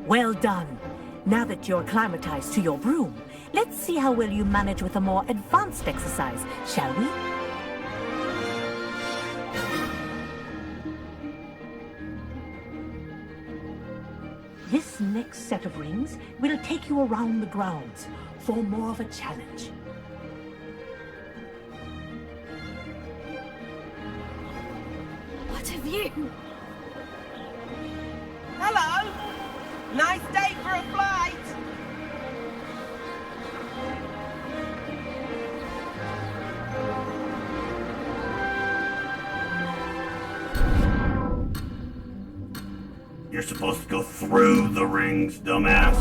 Well done. Now that you're acclimatized to your broom, let's see how well you manage with a more advanced exercise, shall we? This next set of rings will take you around the grounds for more of a challenge. What a view! Hello! Nice day for a flight! You're supposed to go through the rings, dumbass.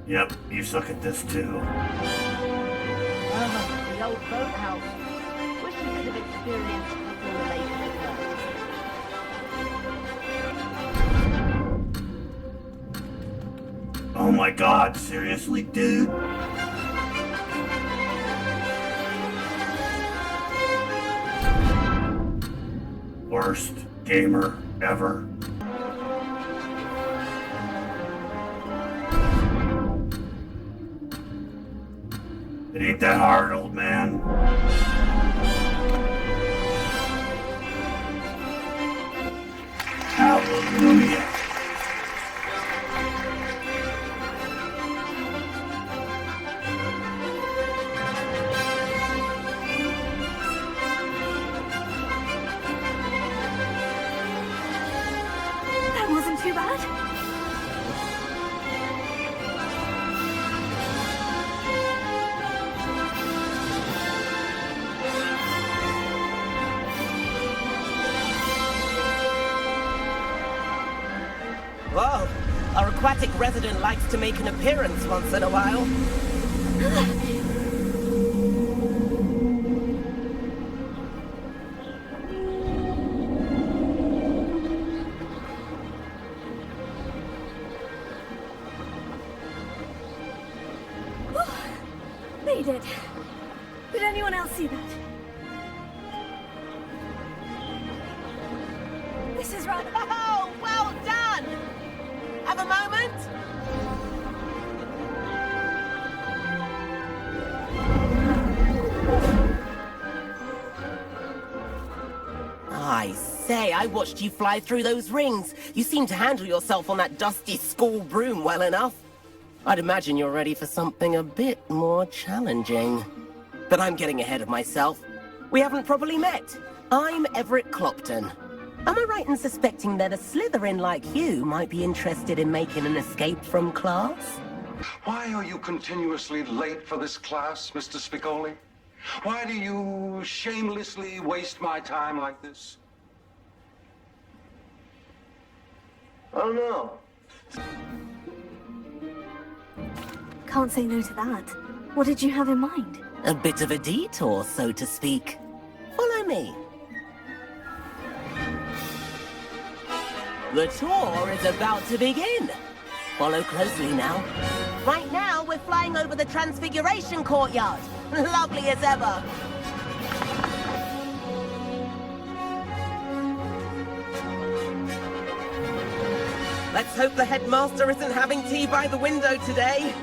Yep, you suck at this too. The old boathouse. Wish you could have experienced before they closed. Oh my god, seriously, dude? Worst gamer ever. It ain't that hard, old man. Hallelujah. That wasn't too bad. Whoa, our aquatic resident likes to make an appearance once in a while. Made it. Did anyone else see that? This is rather... Oh, well done! Have a moment? I watched you fly through those rings. You seem to handle yourself on that dusty school broom well enough. I'd imagine you're ready for something a bit more challenging. But I'm getting ahead of myself. We haven't properly met. I'm Everett Clopton. Am I right in suspecting that a Slytherin like you might be interested in making an escape from class? Why are you continuously late for this class, Mr. Spicoli? Why do you shamelessly waste my time like this? Oh, no. Can't say no to that. What did you have in mind? A bit of a detour, so to speak. Follow me. The tour is about to begin. Follow closely now. Right now, we're flying over the Transfiguration Courtyard. Lovely as ever. Let's hope the headmaster isn't having tea by the window today.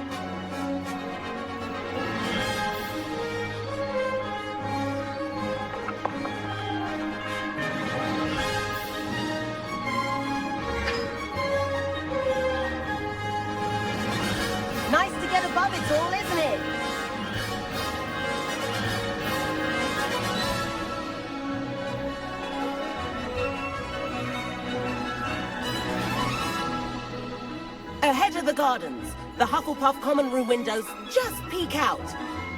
Nice to get above it all, isn't it? Ahead of the gardens, the Hufflepuff common room windows just peek out.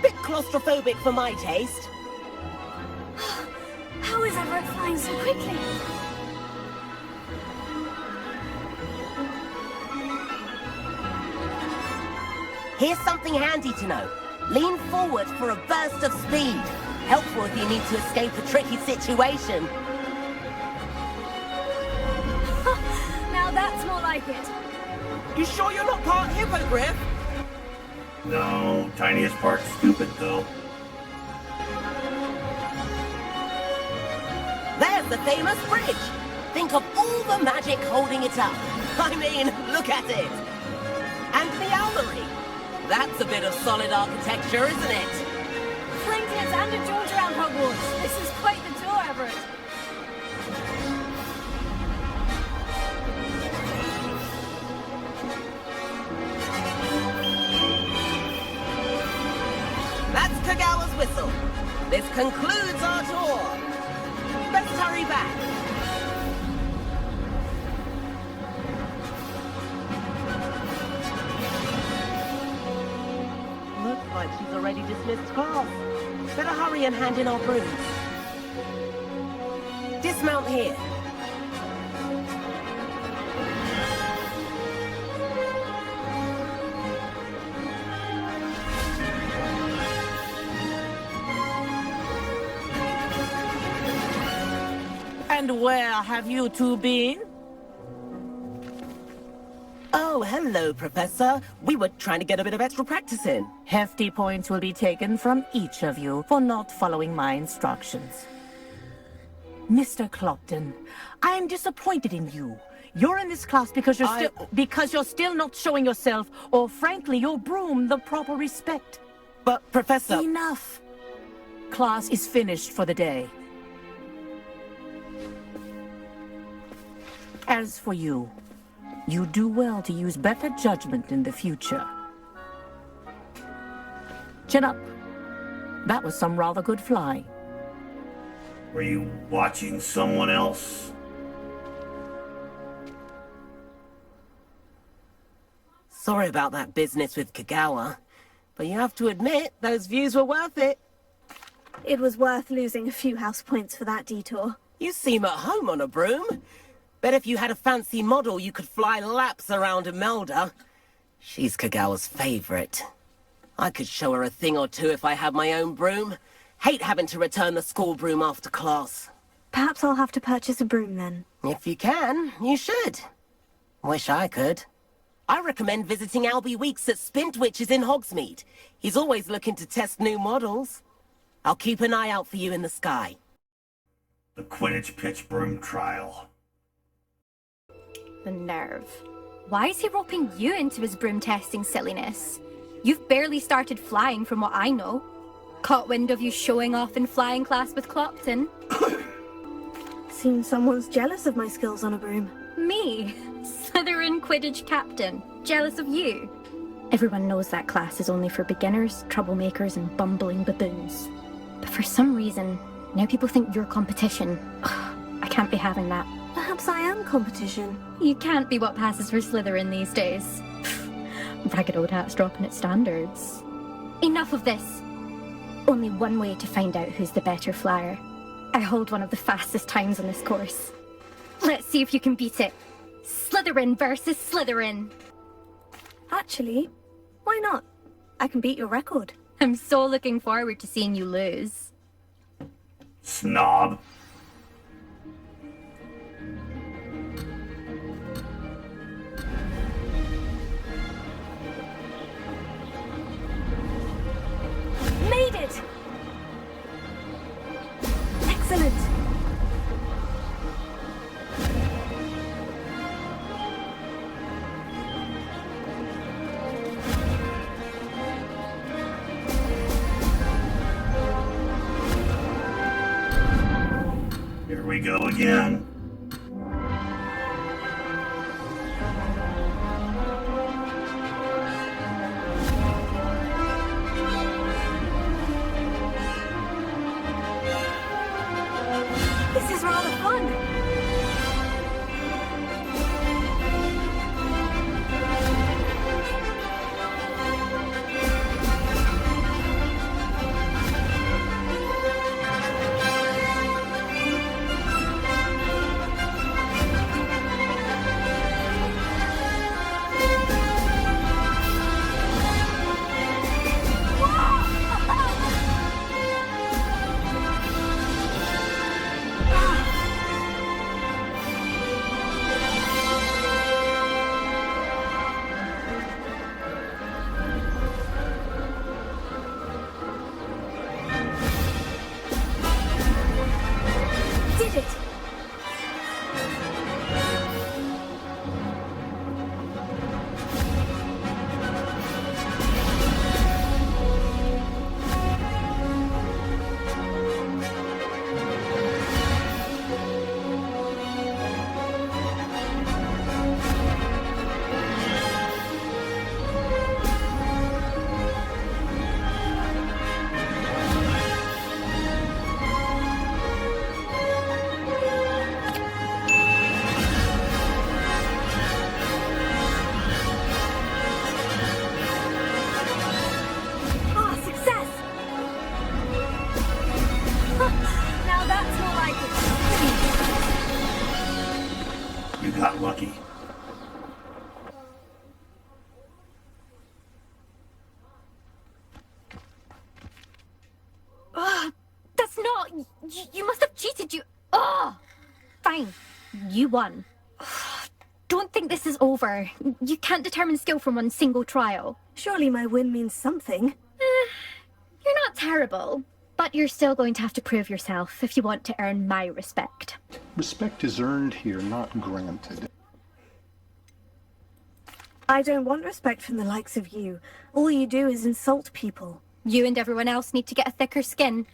Bit claustrophobic for my taste. How is Everett flying so quickly? Here's something handy to know. Lean forward for a burst of speed. Helpful if you need to escape a tricky situation. Now that's more like it. You sure you're not part hippogriff? No, tiniest part stupid, though. There's the famous bridge. Think of all the magic holding it up. I mean, look at it. And the owlery. That's a bit of solid architecture, isn't it? Plaintiffs and a jaunt around Hogwarts. This is quite the tour, Everett. That's Kagawa's whistle. This concludes our tour. Let's hurry back. Looks like she's already dismissed class. Better hurry and hand in our brooms. Dismount here. And where have you two been? Oh, hello, Professor. We were trying to get a bit of extra practice in. Hefty points will be taken from each of you for not following my instructions. Mr. Clopton, I am disappointed in you. You're in this class because you're still not showing yourself, or frankly, your broom the proper respect. But, Professor... Enough. Class is finished for the day. As for you, you do well to use better judgment in the future. Chin up. That was some rather good flying. Were you watching someone else? Sorry about that business with Kagawa, but you have to admit, those views were worth it. It was worth losing a few house points for that detour. You seem at home on a broom. Bet if you had a fancy model, you could fly laps around Imelda. She's Kagawa's favorite. I could show her a thing or two if I had my own broom. Hate having to return the school broom after class. Perhaps I'll have to purchase a broom then. If you can, you should. Wish I could. I recommend visiting Albie Weeks at Spintwitches in Hogsmeade. He's always looking to test new models. I'll keep an eye out for you in the sky. The Quidditch pitch broom trial. The nerve. Why is he roping you into his broom testing silliness? You've barely started flying from what I know. Caught wind of you showing off in flying class with Clopton. Seems someone's jealous of my skills on a broom. Me? Slytherin Quidditch captain. Jealous of you? Everyone knows that class is only for beginners, troublemakers, and bumbling baboons. But for some reason, now people think you're competition. Ugh, I can't be having that. Perhaps I am competition. You can't be what passes for Slytherin these days. Ragged old hat's dropping its standards. Enough of this. Only one way to find out who's the better flyer. I hold one of the fastest times on this course. Let's see if you can beat it. Slytherin versus Slytherin. Actually, why not? I can beat your record. I'm so looking forward to seeing you lose. Snob. Made it! Excellent! Here we go again. This is rather fun! Did it! Ah, success! Now that's more like it. You got lucky. Ugh, that's not... You must have cheated, you... Ugh! Fine. You won. Ugh, don't think this is over. You can't determine skill from one single trial. Surely my win means something. You're not terrible, but you're still going to have to prove yourself if you want to earn my respect. Respect is earned here, not granted. I don't want respect from the likes of you. All you do is insult people. You and everyone else need to get a thicker skin.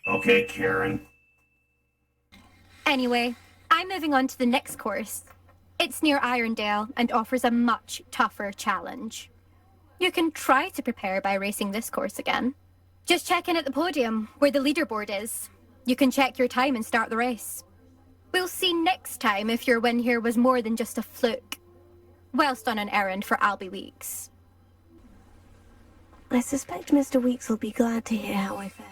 Okay, Karen. Anyway, I'm moving on to the next course. It's near Irondale and offers a much tougher challenge. You can try to prepare by racing this course again. Just check in at the podium, where the leaderboard is. You can check your time and start the race. We'll see next time if your win here was more than just a fluke. Whilst on an errand for Albie Weeks. I suspect Mr. Weeks will be glad to hear how I fared.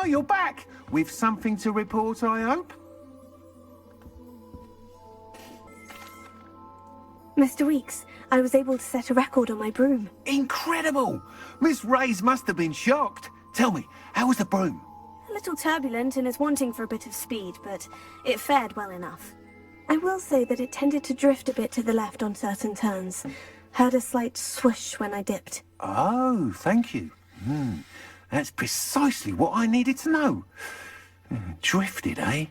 you're back. With something to report, I hope? Mr. Weeks, I was able to set a record on my broom. Incredible! Miss Reyes must have been shocked. Tell me, how was the broom? A little turbulent and is wanting for a bit of speed, but it fared well enough. I will say that it tended to drift a bit to the left on certain turns. Heard a slight swoosh when I dipped. Oh, thank you. That's precisely what I needed to know. Drifted, eh?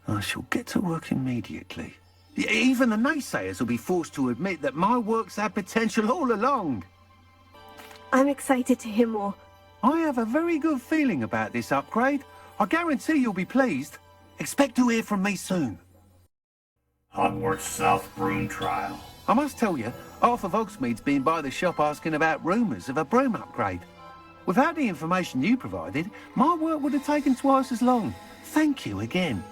I shall get to work immediately. Even the naysayers will be forced to admit that my work's had potential all along. I'm excited to hear more. I have a very good feeling about this upgrade. I guarantee you'll be pleased. Expect to hear from me soon. Hogwarts South Broom Trial. I must tell you, half of Hogsmeade's been by the shop asking about rumours of a broom upgrade. Without the information you provided, my work would have taken twice as long. Thank you again.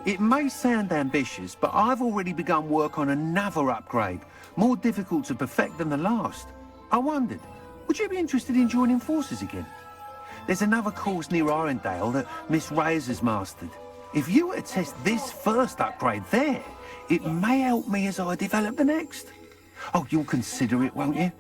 It may sound ambitious, but I've already begun work on another upgrade, more difficult to perfect than the last. I wondered, would you be interested in joining forces again? There's another course near Irondale that Miss Reyes has mastered. If you were to test this first upgrade there, it may help me as I develop the next. Oh, you'll consider it, won't you?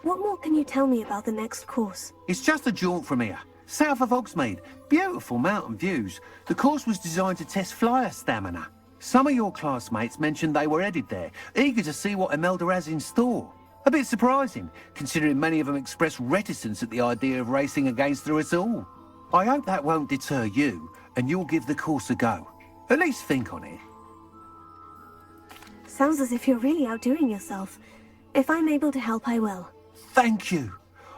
What more can you tell me about the next course? It's just a jaunt from here, south of Hogsmeade. Beautiful mountain views. The course was designed to test flyer stamina. Some of your classmates mentioned they were headed there, eager to see what Imelda has in store. A bit surprising, considering many of them expressed reticence at the idea of racing against her at all. I hope that won't deter you, and you'll give the course a go. At least think on it. Sounds as if you're really outdoing yourself. If I'm able to help, I will. Thank you.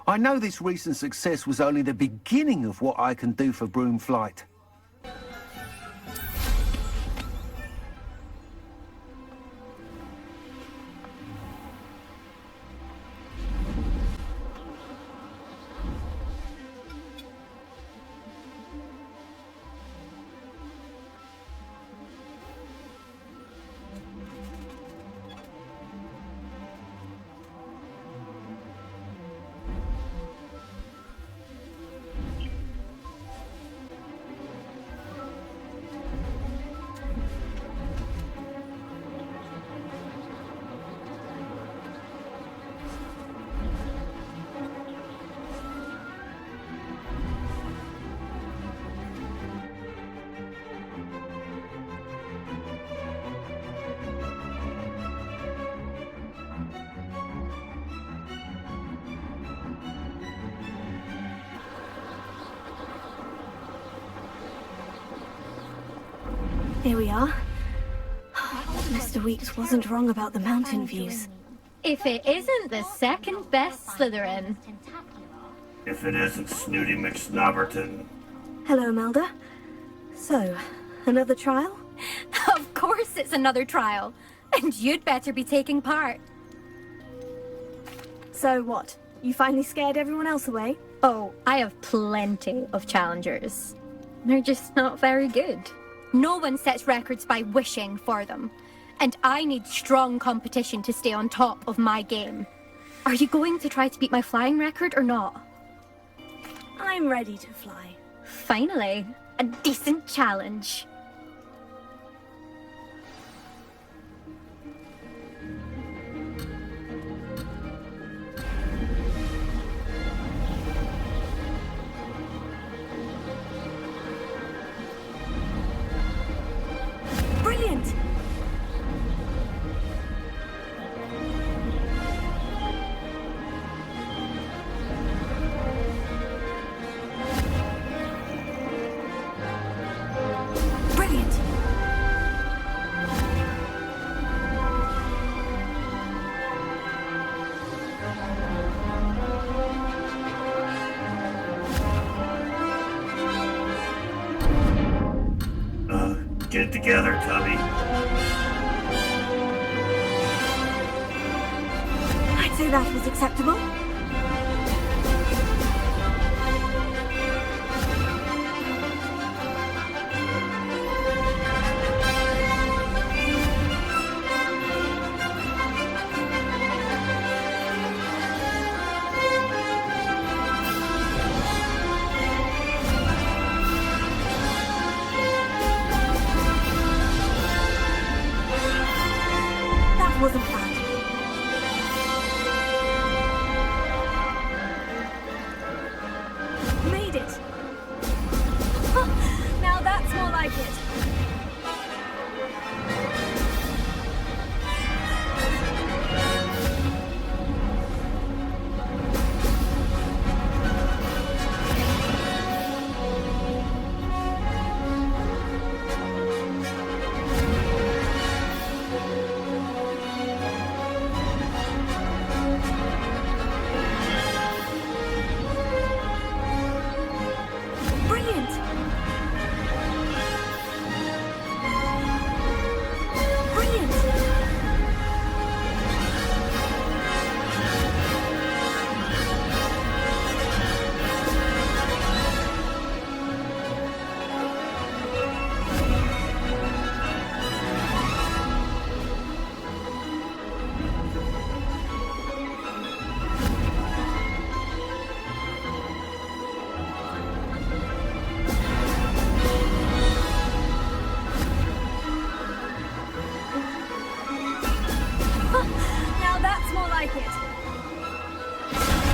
I know this recent success was only the beginning of what I can do for Broom Flight. Here we are. Mr. Weeks wasn't wrong about the mountain views. If it isn't the second best Slytherin. If it isn't Snooty McSnobberton. Hello, Imelda. So, another trial? Of course it's another trial. And you'd better be taking part. So what? You finally scared everyone else away? Oh, I have plenty of challengers. They're just not very good. No one sets records by wishing for them. And I need strong competition to stay on top of my game. Are you going to try to beat my flying record or not? I'm ready to fly. Finally, a decent challenge. Brilliant! Brilliant! Get it together, Tubby. I'd say that was acceptable. wasn't bad. Made it! Now that's more like it. Now that's more like it.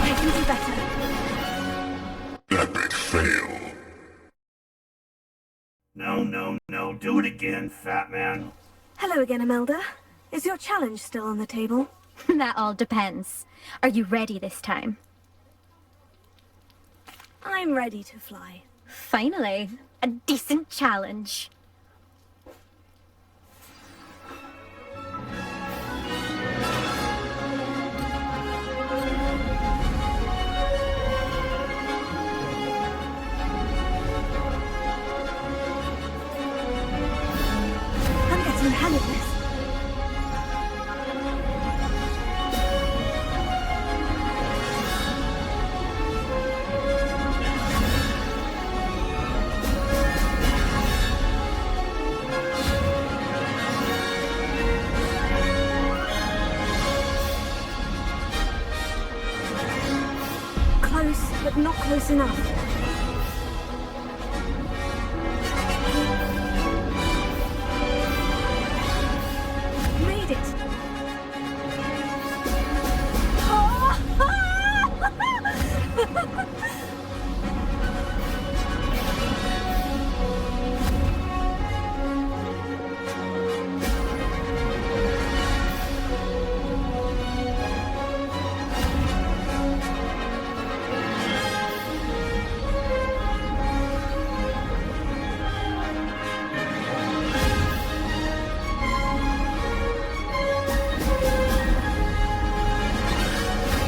I can do better. Epic fail. No, do it again, fat man. Hello again, Imelda. Is your challenge still on the table? That all depends. Are you ready this time? I'm ready to fly. Finally, a decent challenge. I'm getting the hang of this. Close, but not close enough. Made it.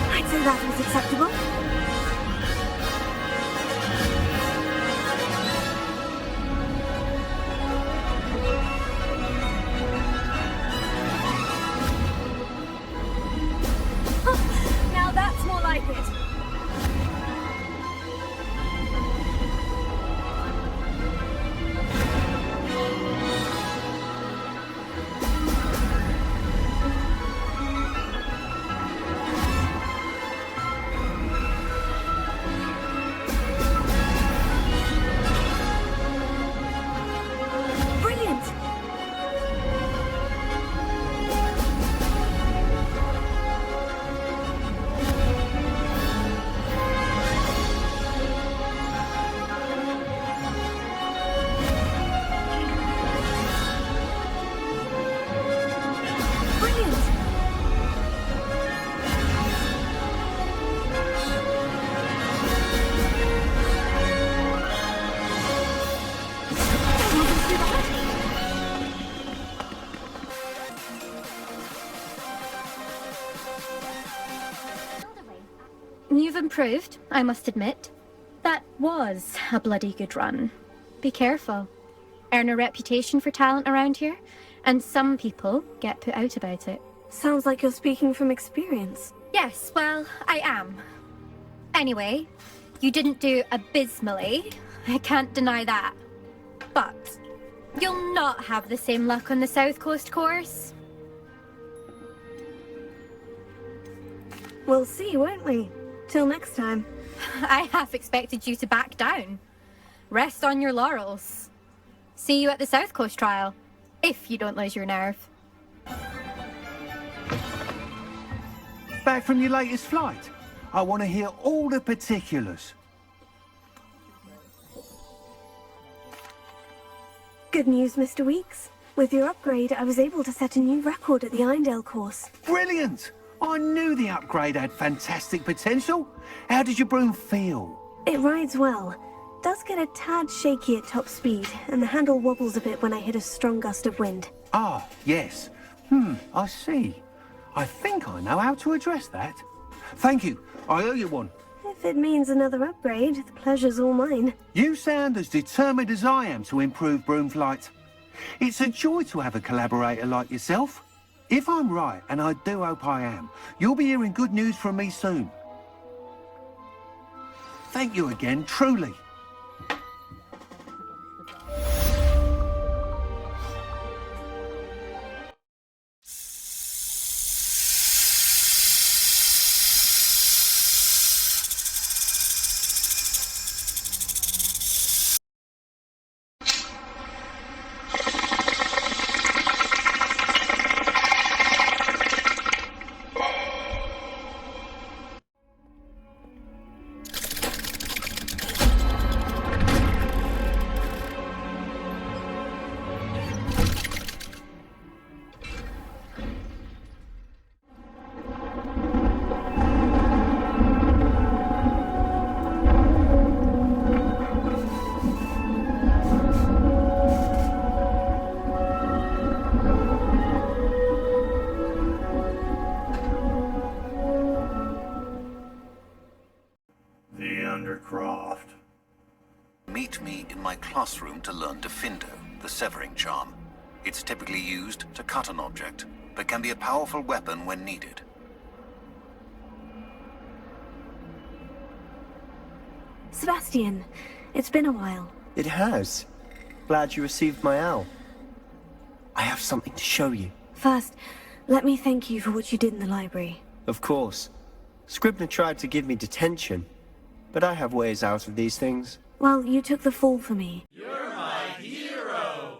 I'd say that was acceptable. Now that's more like it. Brilliant! Brilliant! That wasn't too bad. You've improved, I must admit. That was a bloody good run. Be careful. Earn a reputation for talent around here, and some people get put out about it. Sounds like you're speaking from experience. Yes, well, I am. Anyway, you didn't do abysmally. I can't deny that. But you'll not have the same luck on the South Coast course. We'll see, won't we? Till next time. I half expected you to back down. Rest on your laurels. See you at the South Coast trial, if you don't lose your nerve. Back from your latest flight? I want to hear all the particulars. Good news, Mr. Weeks. With your upgrade, I was able to set a new record at the Irondale course. Brilliant! I knew the upgrade had fantastic potential. How did your broom feel? It rides well. Does get a tad shaky at top speed, and the handle wobbles a bit when I hit a strong gust of wind. Ah, yes. I see. I think I know how to address that. Thank you. I owe you one. If it means another upgrade, the pleasure's all mine. You sound as determined as I am to improve broom flight. It's a joy to have a collaborator like yourself. If I'm right, and I do hope I am, you'll be hearing good news from me soon. Thank you again, truly. Meet me in my classroom to learn Defindo, the severing charm. It's typically used to cut an object, but can be a powerful weapon when needed. Sebastian, it's been a while. It has. Glad you received my owl. I have something to show you. First, let me thank you for what you did in the library. Of course. Scribner tried to give me detention, but I have ways out of these things. Well, you took the fall for me. You're my hero!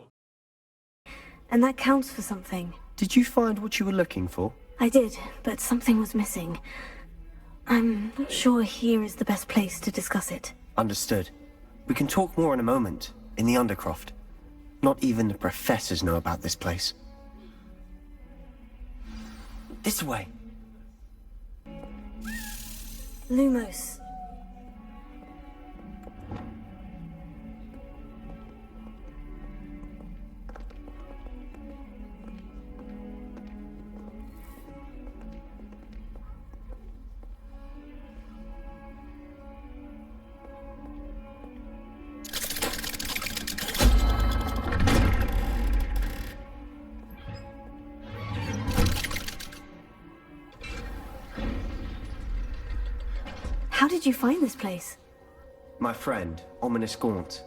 And that counts for something. Did you find what you were looking for? I did, but something was missing. I'm not sure here is the best place to discuss it. Understood. We can talk more in a moment, in the Undercroft. Not even the professors know about this place. This way. Lumos. How did you find this place? My friend, Ominous Gaunt.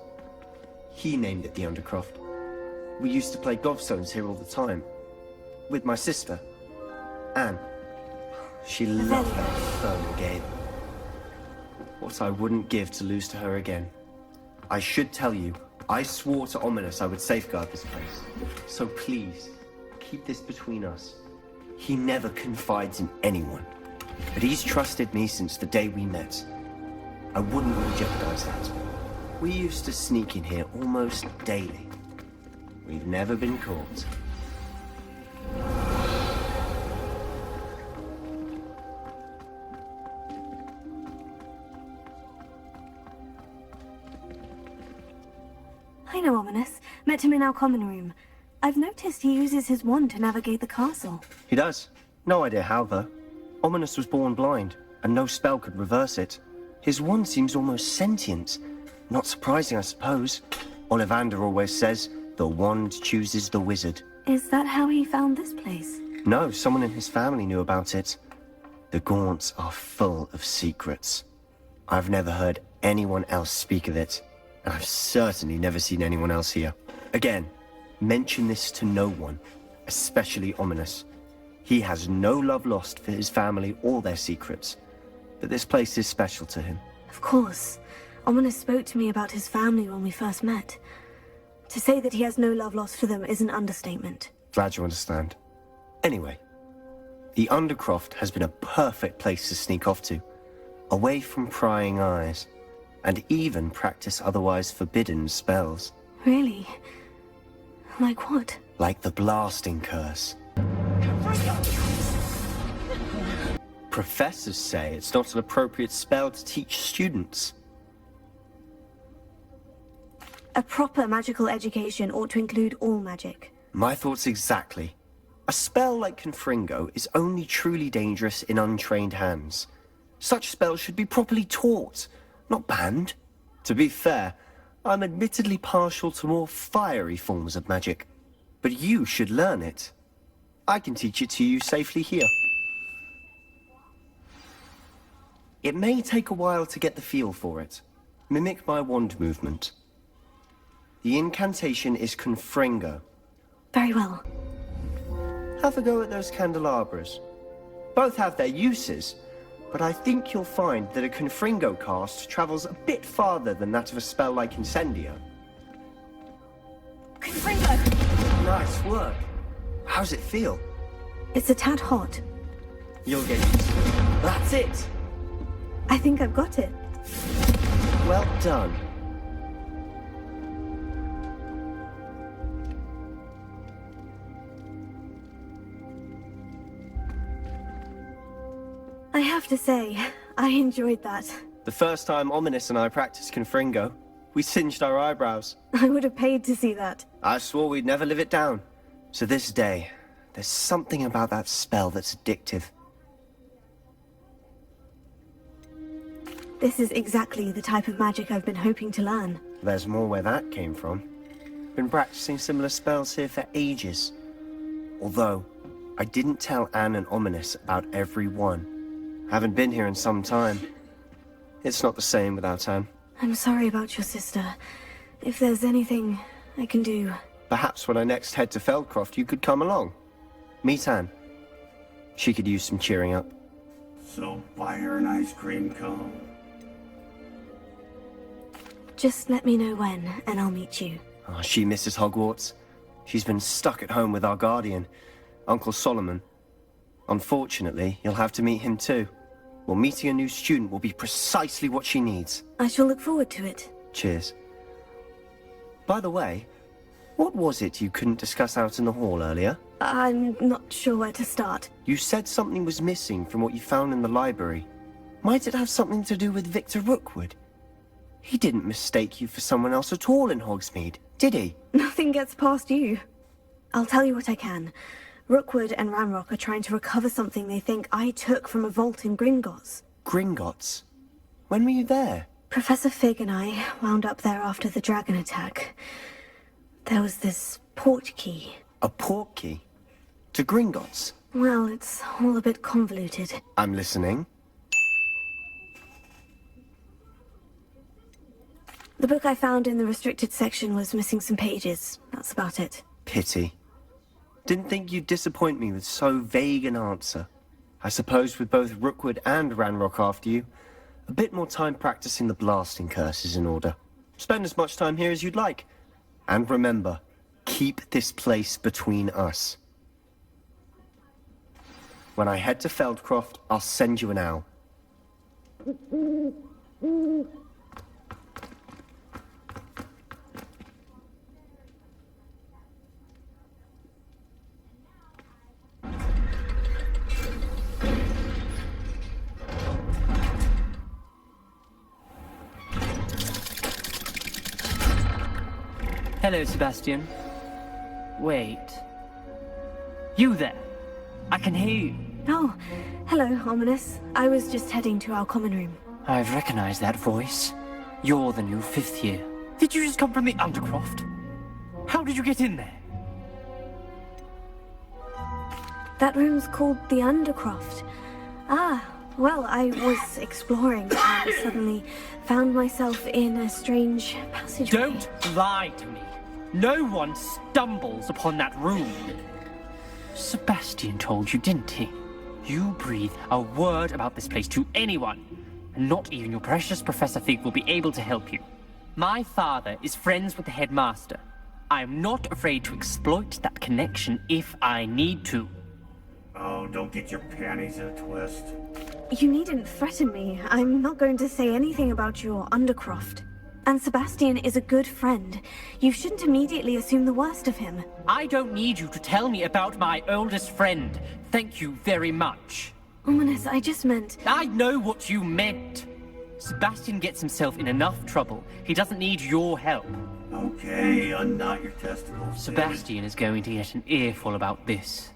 He named it the Undercroft. We used to play gobstones here all the time. With my sister, Anne. She loved that infernal game. What I wouldn't give to lose to her again. I should tell you, I swore to Ominous I would safeguard this place. So please, keep this between us. He never confides in anyone. But he's trusted me since the day we met. I wouldn't want to jeopardize that. We used to sneak in here almost daily. We've never been caught. I know Ominous. Met him in our common room. I've noticed he uses his wand to navigate the castle. He does. No idea how, though. Ominous was born blind, and no spell could reverse it. His wand seems almost sentient. Not surprising, I suppose. Ollivander always says, the wand chooses the wizard. Is that how he found this place? No, someone in his family knew about it. The Gaunts are full of secrets. I've never heard anyone else speak of it, and I've certainly never seen anyone else here. Again, mention this to no one, especially Ominous. He has no love lost for his family or their secrets, but this place is special to him. Of course. Ominous spoke to me about his family when we first met. To say that he has no love lost for them is an understatement. Glad you understand. Anyway, The Undercroft has been a perfect place to sneak off to, away from prying eyes, and even practice otherwise forbidden spells. Really? Like what? Like the blasting curse. Professors say it's not an appropriate spell to teach students. A proper magical education ought to include all magic. My thoughts exactly. A spell like Confringo is only truly dangerous in untrained hands. Such spells should be properly taught, not banned. To be fair, I'm admittedly partial to more fiery forms of magic. But you should learn it. I can teach it to you safely here. It may take a while to get the feel for it. Mimic my wand movement. The incantation is Confringo. Very well. Have a go at those candelabras. Both have their uses, but I think you'll find that a Confringo cast travels a bit farther than that of a spell like Incendio. Confringo! Nice work. How's it feel? It's a tad hot. You'll get used to it. That's it! I think I've got it. Well done. I have to say, I enjoyed that. The first time Ominous and I practiced Confringo, we singed our eyebrows. I would have paid to see that. I swore we'd never live it down. To this day, there's something about that spell that's addictive. This is exactly the type of magic I've been hoping to learn. There's more where that came from. Been practicing similar spells here for ages. Although, I didn't tell Anne and Ominous about every one. Haven't been here in some time. It's not the same without Anne. I'm sorry about your sister. If there's anything I can do... Perhaps when I next head to Feldcroft, you could come along. Meet Anne. She could use some cheering up. So fire and ice cream cone. Just let me know when, and I'll meet you. Oh, she misses Hogwarts. She's been stuck at home with our guardian, Uncle Solomon. Unfortunately, you'll have to meet him too. Well, meeting a new student will be precisely what she needs. I shall look forward to it. Cheers. By the way, what was it you couldn't discuss out in the hall earlier? I'm not sure where to start. You said something was missing from what you found in the library. Might it have something to do with Victor Rookwood? He didn't mistake you for someone else at all in Hogsmeade, did he? Nothing gets past you. I'll tell you what I can. Rookwood and Ranrock are trying to recover something they think I took from a vault in Gringotts. Gringotts? When were you there? Professor Fig and I wound up there after the dragon attack. There was this port key. A port key? To Gringotts? Well, it's all a bit convoluted. I'm listening. The book I found in the restricted section was missing some pages. That's about it. Pity. Didn't think you'd disappoint me with so vague an answer. I suppose with both Rookwood and Ranrock after you, a bit more time practicing the blasting curse is in order. Spend as much time here as you'd like. And remember, keep this place between us. When I head to Feldcroft, I'll send you an owl. Hello, Sebastian. Wait. You there? I can hear you. Oh, hello, Ominous. I was just heading to our common room. I've recognized that voice. You're the new 5th year. Did you just come from the Undercroft? How did you get in there? That room's called the Undercroft. Ah, well, I was exploring and suddenly found myself in a strange passageway. Don't lie to me. No one stumbles upon that room. Sebastian told you, didn't he? You breathe a word about this place to anyone, and not even your precious Professor Fig will be able to help you. My father is friends with the headmaster. I am not afraid to exploit that connection if I need to. Oh don't get your panties in a twist. You needn't threaten me. I'm not going to say anything about your Undercroft. And Sebastian is a good friend. You shouldn't immediately assume the worst of him. I don't need you to tell me about my oldest friend. Thank you very much. Ominous, I just meant... I know what you meant. Sebastian gets himself in enough trouble. He doesn't need your help. Okay, unknot your testicles. Sebastian is going to get an earful about this.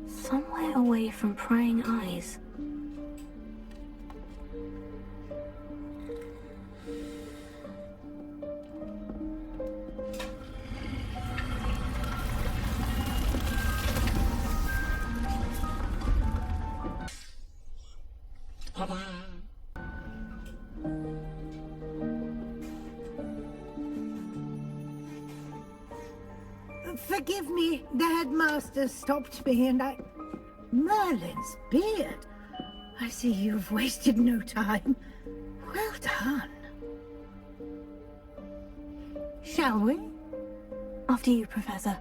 Somewhere away from prying eyes. Forgive me, the headmaster stopped me and I... Merlin's beard. I see you've wasted no time. Well done. Shall we? After you, Professor.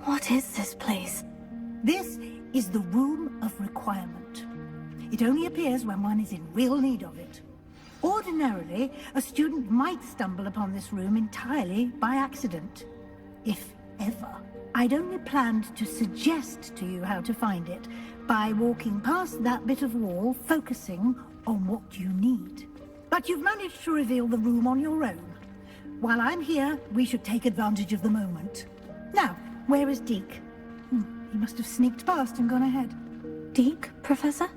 What is this place? This is the Room of Requirement. It only appears when one is in real need of it. Ordinarily, a student might stumble upon this room entirely by accident. If ever. I'd only planned to suggest to you how to find it by walking past that bit of wall, focusing on what you need. But you've managed to reveal the room on your own. While I'm here, we should take advantage of the moment. Now, where is Deke? He must have sneaked past and gone ahead. Deke, Professor?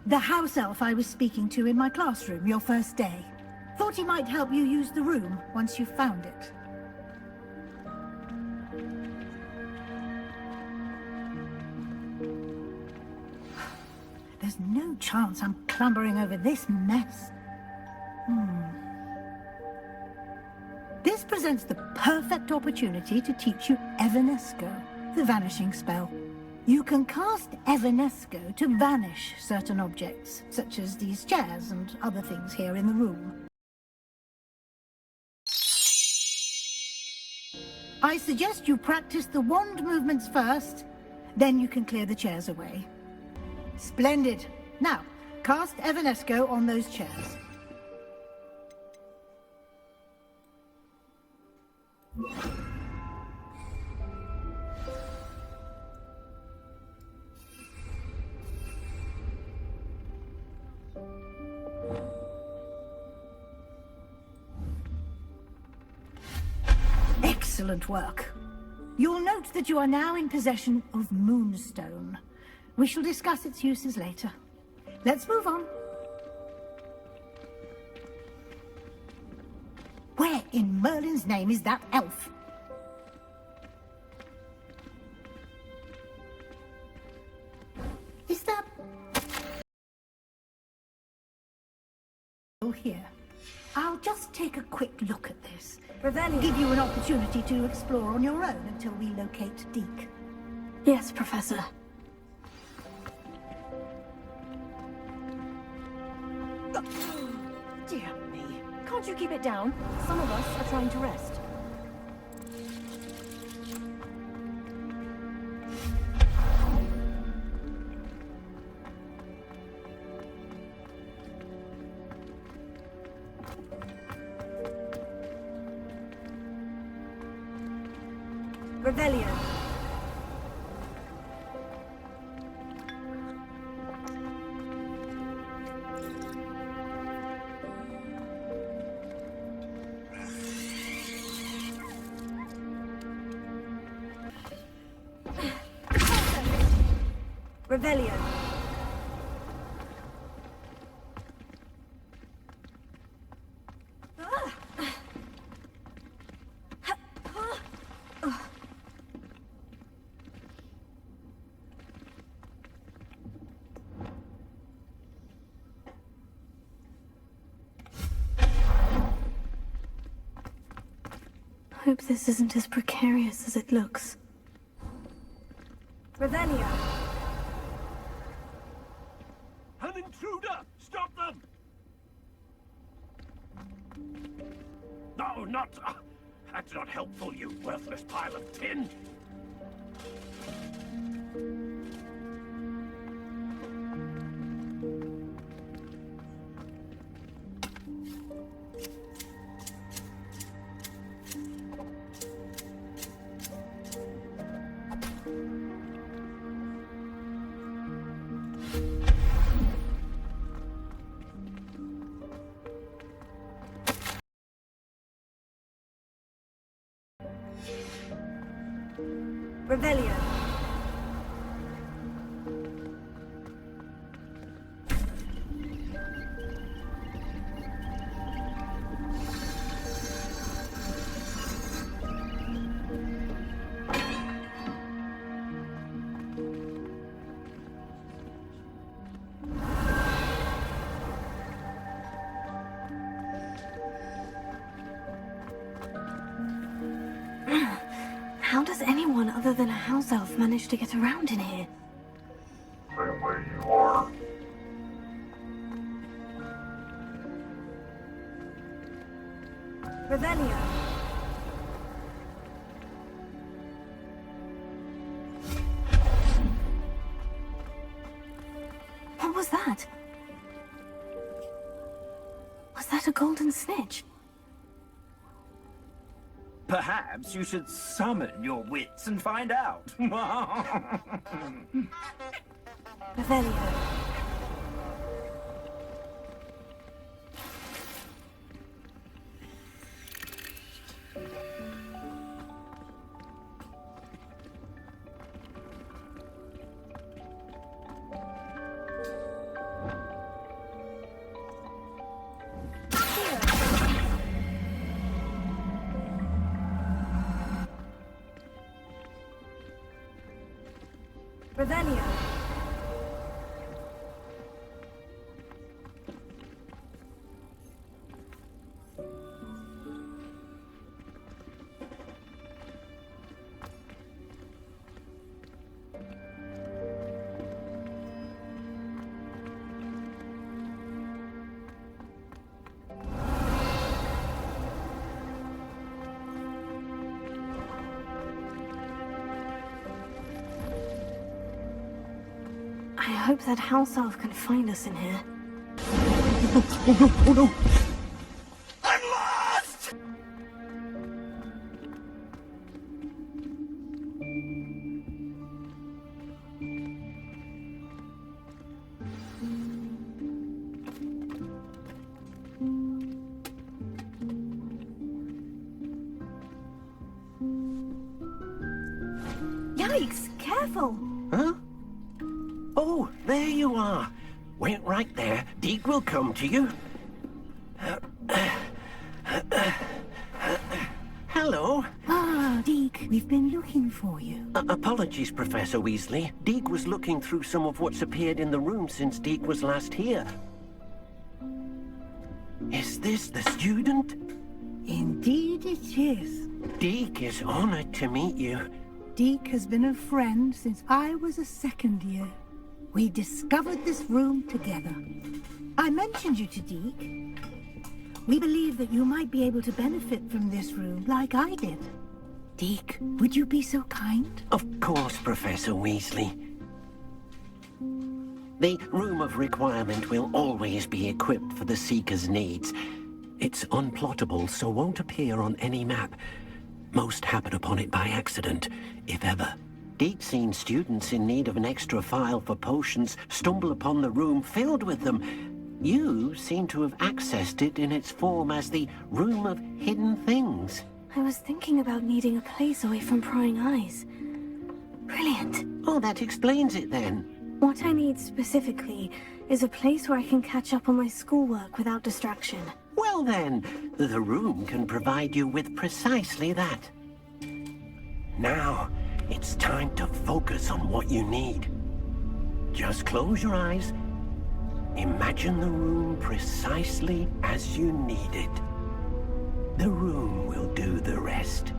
The house elf I was speaking to in my classroom your first day. Thought he might help you use the room once you found it. There's no chance I'm clambering over this mess. This presents the perfect opportunity to teach you Evanesco, the vanishing spell. You can cast Evanesco to vanish certain objects, such as these chairs and other things here in the room. I suggest you practice the wand movements first, then you can clear the chairs away. Splendid. Now, cast Evanesco on those chairs. Excellent work. You'll note that you are now in possession of Moonstone. We shall discuss its uses later. Let's move on. Where in Merlin's name is that elf? Is that... Oh, here. I'll just take a quick look at this. Revelio. Give you an opportunity to explore on your own until we locate Deke. Yes, Professor. Dear me. Can't you keep it down? Some of us are trying to rest. Revelio. Revelio. Hope this isn't as precarious as it looks. Revelio. An intruder! Stop them! No, not... that's not helpful, you worthless pile of tin! Revelio. How does anyone other than a house elf manage to get around in here? Same way you are. Revelio. What was that? Was that a golden snitch? Perhaps you should summon your wits and find out. Revelio. Revelio. I hope that house elf can find us in here. Oh no, oh no! I'm lost! Yikes! Careful! Huh? Oh, there you are. Wait right there. Deke will come to you. Hello. Ah, Deke, we've been looking for you. Apologies, Professor Weasley. Deke was looking through some of what's appeared in the room since Deke was last here. Is this the student? Indeed it is. Deke is honored to meet you. Deke has been a friend since I was a second year. We discovered this room together. I mentioned you to Deke. We believe that you might be able to benefit from this room like I did. Deke, would you be so kind? Of course, Professor Weasley. The Room of Requirement will always be equipped for the Seeker's needs. It's unplottable, so won't appear on any map. Most happen upon it by accident, if ever. Deke's seen students in need of an extra file for potions stumble upon the room filled with them. You seem to have accessed it in its form as the Room of Hidden Things. I was thinking about needing a place away from prying eyes. Brilliant. Oh, that explains it then. What I need specifically is a place where I can catch up on my schoolwork without distraction. Well then, the room can provide you with precisely that. Now, it's time to focus on what you need. Just close your eyes. Imagine the room precisely as you need it. The room will do the rest.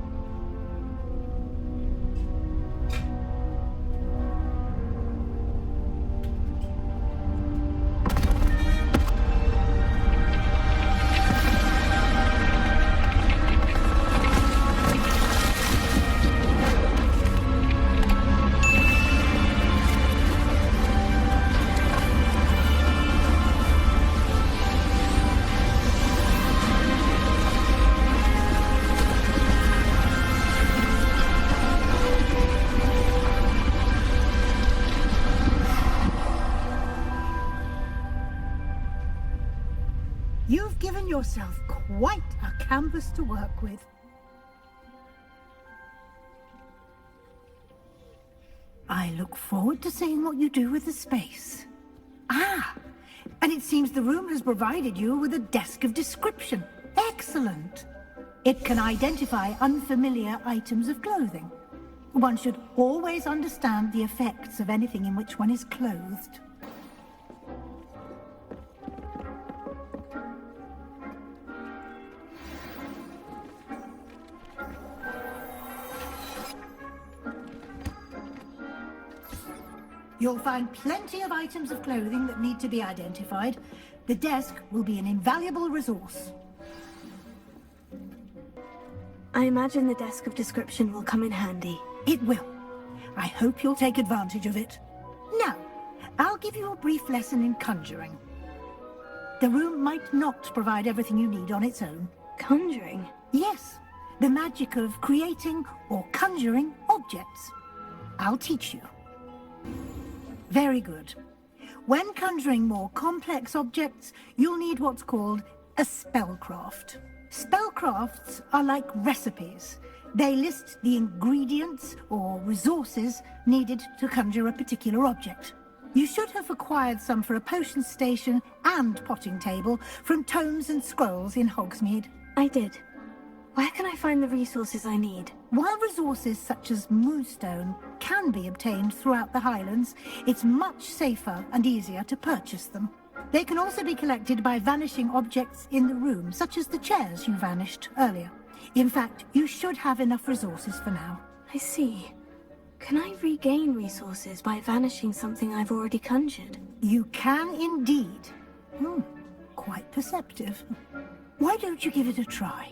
You've given yourself quite a canvas to work with. I look forward to seeing what you do with the space. Ah, and it seems the room has provided you with a desk of description. Excellent. It can identify unfamiliar items of clothing. One should always understand the effects of anything in which one is clothed. You'll find plenty of items of clothing that need to be identified. The desk will be an invaluable resource. I imagine the desk of description will come in handy. It will. I hope you'll take advantage of it. Now, I'll give you a brief lesson in conjuring. The room might not provide everything you need on its own. Conjuring? Yes, the magic of creating or conjuring objects. I'll teach you. Very good. When conjuring more complex objects, you'll need what's called a spellcraft. Spellcrafts are like recipes. They list the ingredients or resources needed to conjure a particular object. You should have acquired some for a potion station and potting table from tomes and scrolls in Hogsmeade. I did. Where can I find the resources I need? While resources such as moonstone can be obtained throughout the Highlands, it's much safer and easier to purchase them. They can also be collected by vanishing objects in the room, such as the chairs you vanished earlier. In fact, you should have enough resources for now. I see. Can I regain resources by vanishing something I've already conjured? You can indeed. Quite perceptive. Why don't you give it a try?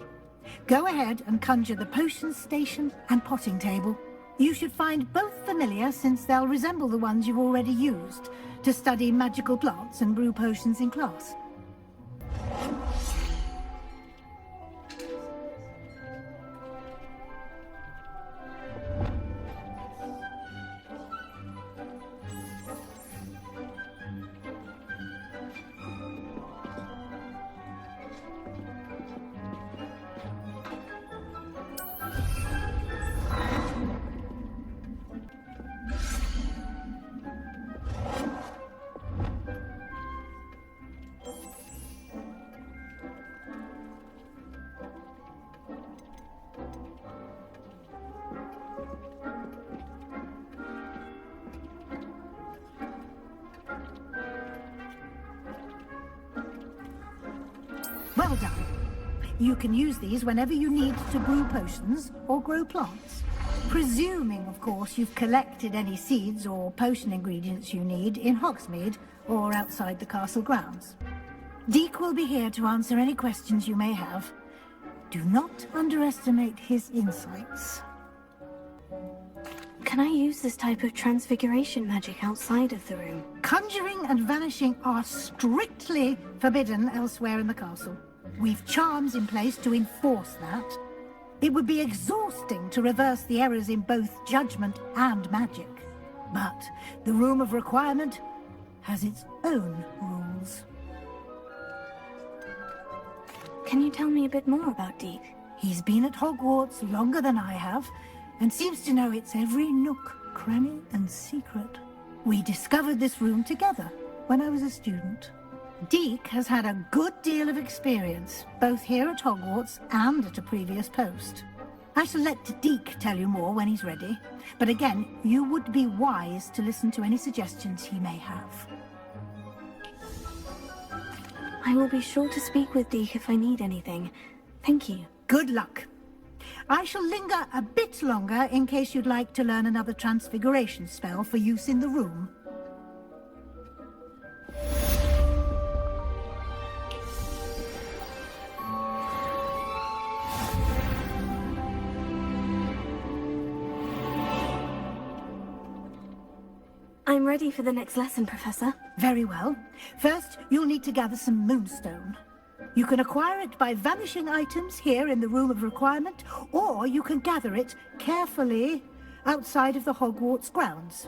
Go ahead and conjure the potion station and potting table. You should find both familiar, since they'll resemble the ones you've already used to study magical plants and brew potions in class. Well done. You can use these whenever you need to brew potions or grow plants. Presuming, of course, you've collected any seeds or potion ingredients you need in Hogsmeade or outside the castle grounds. Deek will be here to answer any questions you may have. Do not underestimate his insights. Can I use this type of transfiguration magic outside of the room? Conjuring and vanishing are strictly forbidden elsewhere in the castle. We've charms in place to enforce that. It would be exhausting to reverse the errors in both judgment and magic. But the Room of Requirement has its own rules. Can you tell me a bit more about Deek? He's been at Hogwarts longer than I have, and seems to know its every nook, cranny, and secret. We discovered this room together when I was a student. Deek has had a good deal of experience, both here at Hogwarts and at a previous post. I shall let Deek tell you more when he's ready, but again, you would be wise to listen to any suggestions he may have. I will be sure to speak with Deek if I need anything. Thank you. Good luck. I shall linger a bit longer in case you'd like to learn another transfiguration spell for use in the room. I'm ready for the next lesson, Professor. Very well. First, you'll need to gather some moonstone. You can acquire it by vanishing items here in the Room of Requirement, or you can gather it carefully outside of the Hogwarts grounds.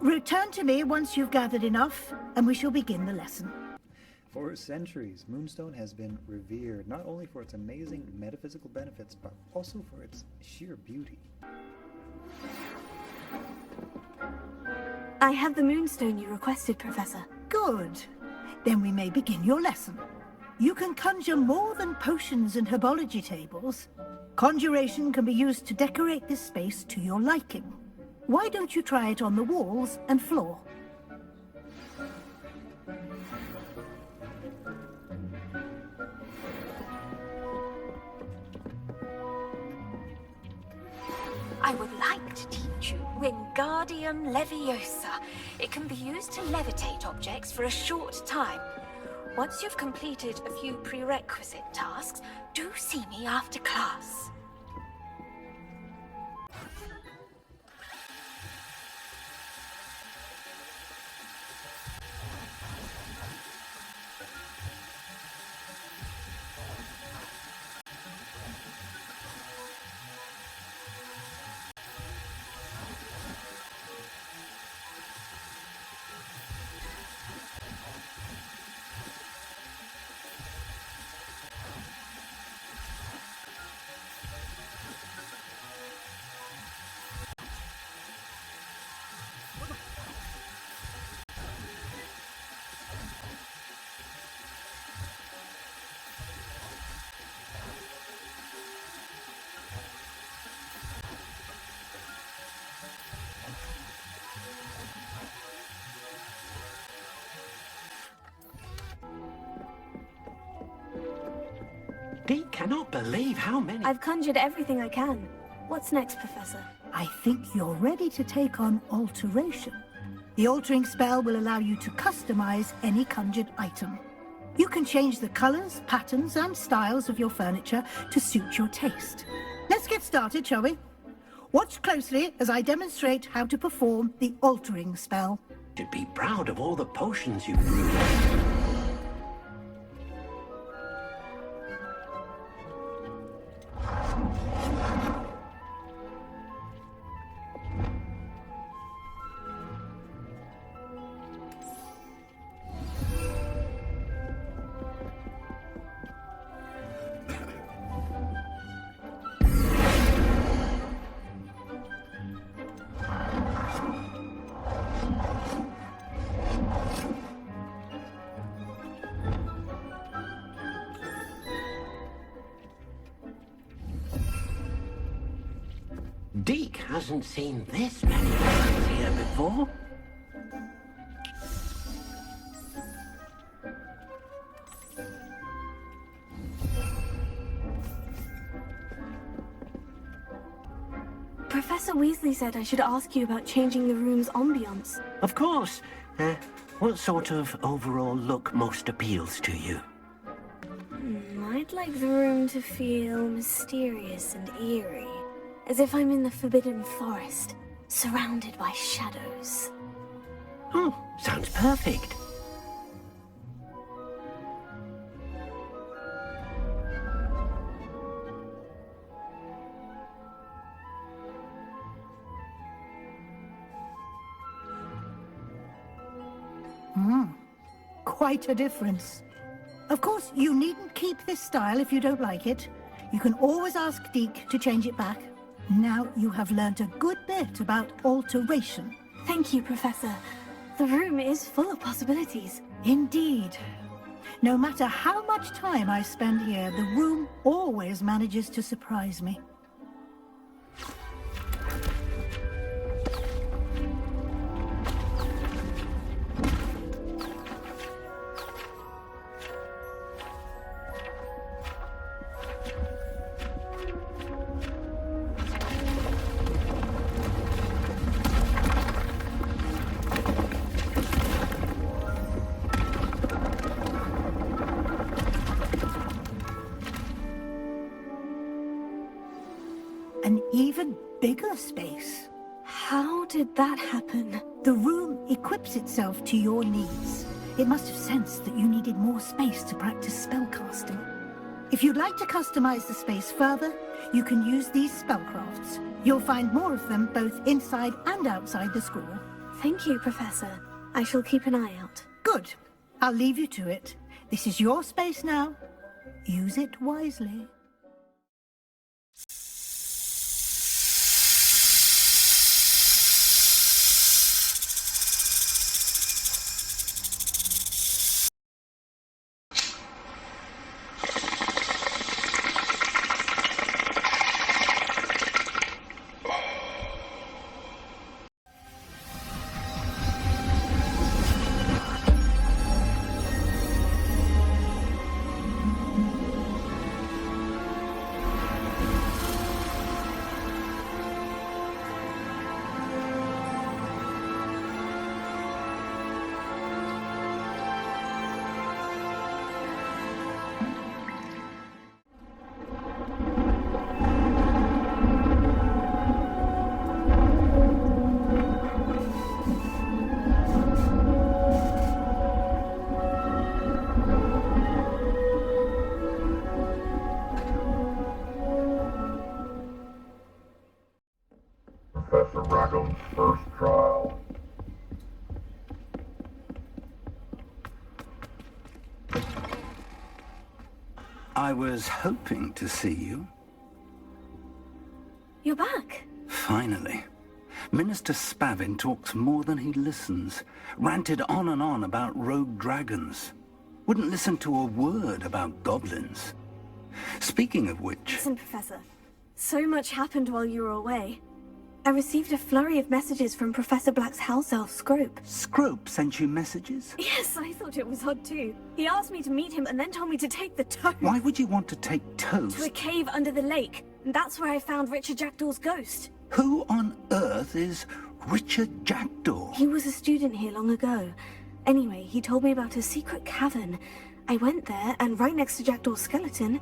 Return to me once you've gathered enough, and we shall begin the lesson. For centuries, moonstone has been revered not only for its amazing metaphysical benefits, but also for its sheer beauty. I have the moonstone you requested, Professor. Good. Then we may begin your lesson. You can conjure more than potions and herbology tables. Conjuration can be used to decorate this space to your liking. Why don't you try it on the walls and floor? I would like to teach you Wingardium Leviosa. It can be used to levitate objects for a short time. Once you've completed a few prerequisite tasks, do see me after class. Deek cannot believe how many... I've conjured everything I can. What's next, Professor? I think you're ready to take on alteration. The altering spell will allow you to customize any conjured item. You can change the colors, patterns, and styles of your furniture to suit your taste. Let's get started, shall we? Watch closely as I demonstrate how to perform the altering spell. Should be proud of all the potions you've brewed. Deek hasn't seen this many potions here before. Professor Weasley said I should ask you about changing the room's ambiance. Of course. What sort of overall look most appeals to you? I'd like the room to feel mysterious and eerie, as if I'm in the Forbidden Forest, surrounded by shadows. Oh, sounds perfect. Quite a difference. Of course, you needn't keep this style if you don't like it. You can always ask Deke to change it back. Now you have learnt a good bit about alteration. Thank you, Professor. The room is full of possibilities. Indeed. No matter how much time I spend here, the room always manages to surprise me. An even bigger space. How did that happen? The room equips itself to your needs. It must have sensed that you needed more space to practice spellcasting. If you'd like to customize the space further, you can use these spellcrafts. You'll find more of them both inside and outside the school. Thank you, Professor. I shall keep an eye out. Good. I'll leave you to it. This is your space now. Use it wisely. Professor Rackham's first trial. I was hoping to see you. You're back. Finally. Minister Spavin talks more than he listens. Ranted on and on about rogue dragons. Wouldn't listen to a word about goblins. Speaking of which... Listen, Professor. So much happened while you were away. I received a flurry of messages from Professor Black's house elf, Scrope. Scrope sent you messages? Yes, I thought it was odd too. He asked me to meet him and then told me to take the toast. Why would you want to take toast? To a cave under the lake. And that's where I found Richard Jackdaw's ghost. Who on earth is Richard Jackdaw? He was a student here long ago. Anyway, he told me about a secret cavern. I went there, and right next to Jackdaw's skeleton,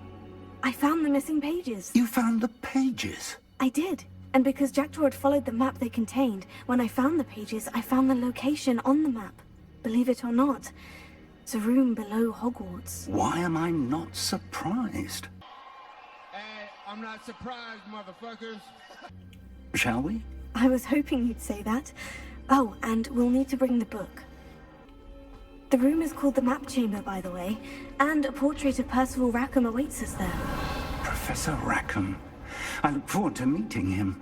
I found the missing pages. You found the pages? I did. And because Jackdaw had followed the map they contained, when I found the pages, I found the location on the map. Believe it or not, it's a room below Hogwarts. Why am I not surprised? Hey, I'm not surprised, motherfuckers. Shall we? I was hoping you'd say that. Oh, and we'll need to bring the book. The room is called the Map Chamber, by the way, and a portrait of Percival Rackham awaits us there. Professor Rackham. I look forward to meeting him.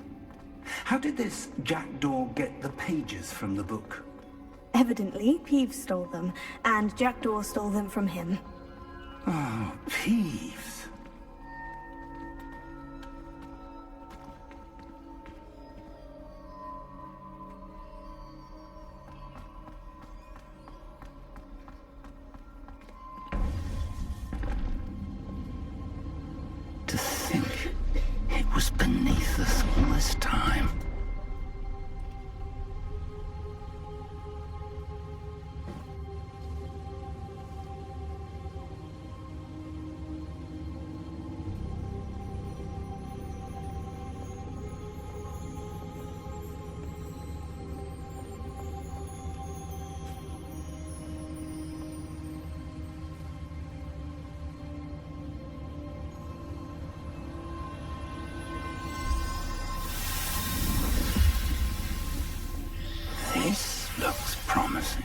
How did this Jackdaw get the pages from the book? Evidently, Peeves stole them, and Jackdaw stole them from him. Oh, Peeves. To think, it was beneath us all this time. This looks promising.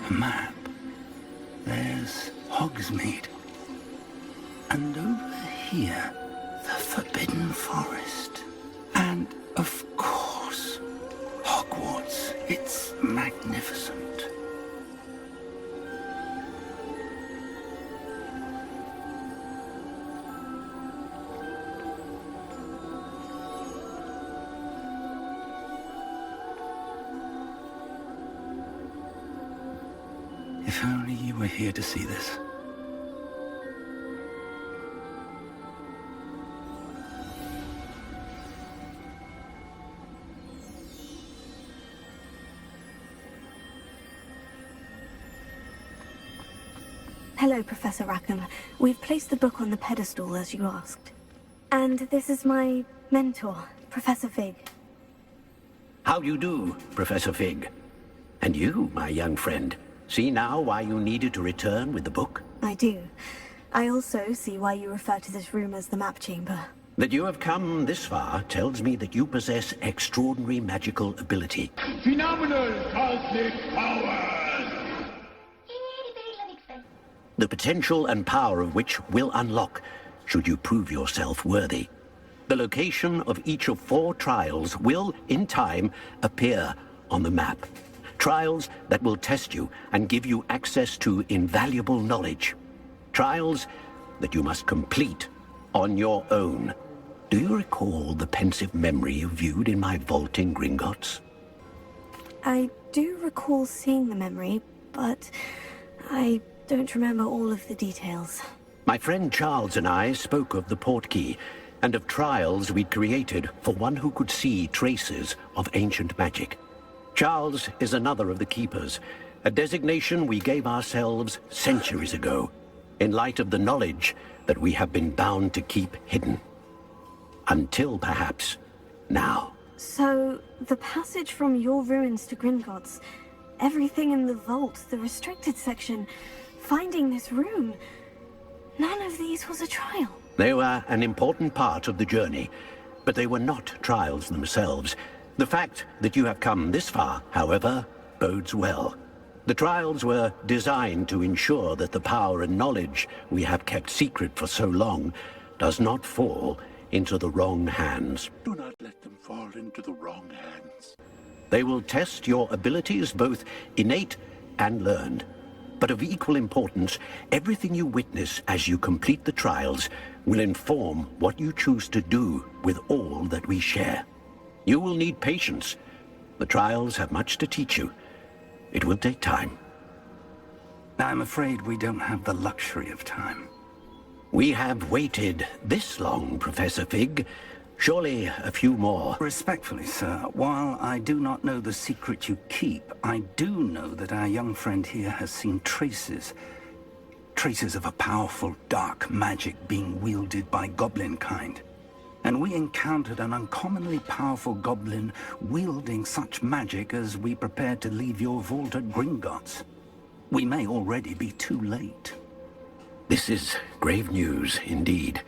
A map. There's Hogsmeade. And over here, the Forbidden Forest. And, of course, Hogwarts. It's magnificent. If only you were here to see this. Hello, Professor Rackham. We've placed the book on the pedestal as you asked. And this is my mentor, Professor Fig. How do you do, Professor Fig? And you, my young friend, see now why you needed to return with the book? I do. I also see why you refer to this room as the map chamber. That you have come this far tells me that you possess extraordinary magical ability. Phenomenal cosmic powers! The potential and power of which will unlock, should you prove yourself worthy. The location of each of 4 trials will, in time, appear on the map. Trials that will test you and give you access to invaluable knowledge. Trials that you must complete on your own. Do you recall the pensive memory you viewed in my vault in Gringotts? I do recall seeing the memory, but I don't remember all of the details. My friend Charles and I spoke of the portkey and of trials we'd created for one who could see traces of ancient magic. Charles is another of the Keepers, a designation we gave ourselves centuries ago, in light of the knowledge that we have been bound to keep hidden. Until, perhaps, now. So, the passage from your ruins to Gringotts, everything in the vault, the restricted section, finding this room, none of these was a trial. They were an important part of the journey, but they were not trials themselves. The fact that you have come this far, however, bodes well. The trials were designed to ensure that the power and knowledge we have kept secret for so long does not fall into the wrong hands. Do not let them fall into the wrong hands. They will test your abilities, both innate and learned. But of equal importance, everything you witness as you complete the trials will inform what you choose to do with all that we share. You will need patience. The trials have much to teach you. It will take time. I'm afraid we don't have the luxury of time. We have waited this long, Professor Fig. Surely a few more. Respectfully, sir, while I do not know the secret you keep, I do know that our young friend here has seen traces of a powerful dark magic being wielded by goblin kind. And we encountered an uncommonly powerful goblin wielding such magic as we prepared to leave your vault at Gringotts. We may already be too late. This is grave news, indeed.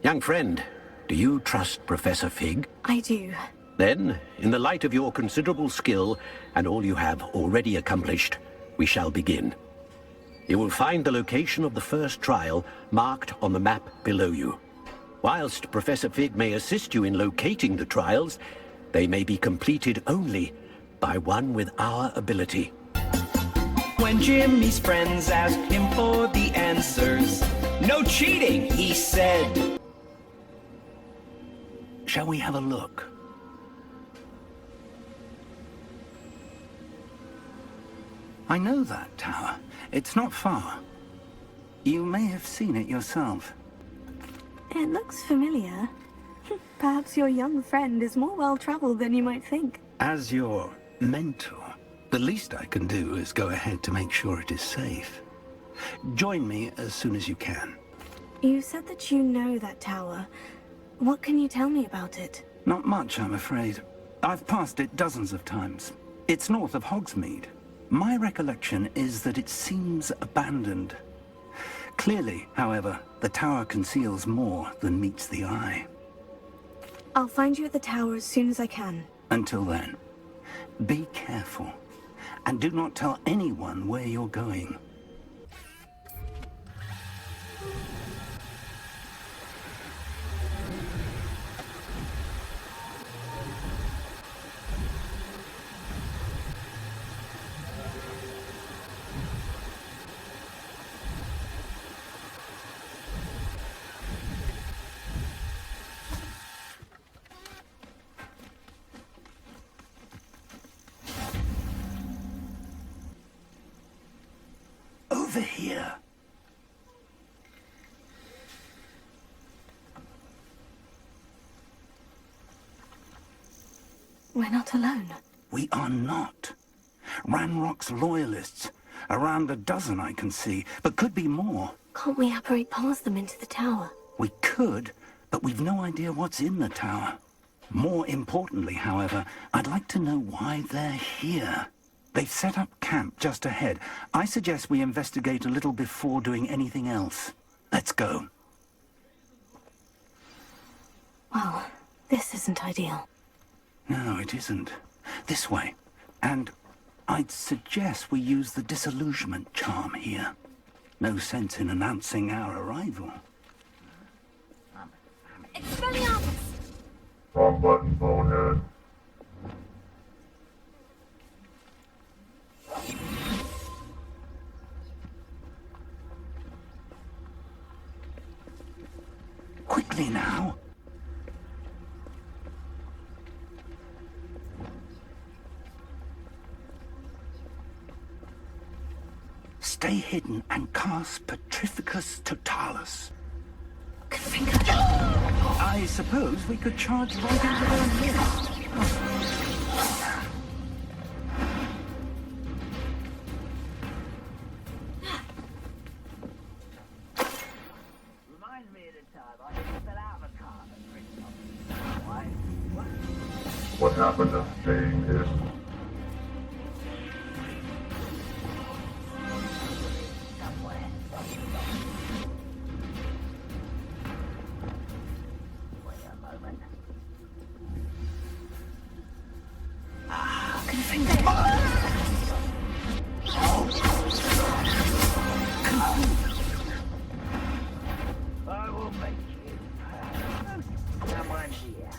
Young friend, do you trust Professor Fig? I do. Then, in the light of your considerable skill and all you have already accomplished, we shall begin. You will find the location of the first trial marked on the map below you. Whilst Professor Fig may assist you in locating the trials, they may be completed only by one with our ability. When Jimmy's friends asked him for the answers, no cheating, he said. Shall we have a look? I know that tower. It's not far. You may have seen it yourself. It looks familiar. Perhaps your young friend is more well-traveled than you might think. As your mentor, the least I can do is go ahead to make sure it is safe. Join me as soon as you can. You said that you know that tower. What can you tell me about it? Not much, I'm afraid. I've passed it dozens of times. It's north of Hogsmeade. My recollection is that it seems abandoned. Clearly, however, the tower conceals more than meets the eye. I'll find you at the tower as soon as I can. Until then, be careful, and do not tell anyone where you're going. Over here. We're not alone. We are not. Ranrock's loyalists. Around a dozen I can see, but could be more. Can't we apparate past them into the tower? We could, but we've no idea what's in the tower. More importantly, however, I'd like to know why they're here. They've set up camp just ahead. I suggest we investigate a little before doing anything else. Let's go. Well, this isn't ideal. No, it isn't. This way. And I'd suggest we use the disillusionment charm here. No sense in announcing our arrival. Expelliarmus! Wrong button, bonehead. Quickly now. Stay hidden and cast Petrificus Totalis. I suppose we could charge right into their midst. Reminds me of the time I fell out of a car and ripped off. What happened to staying hidden? I will make you. Someone here.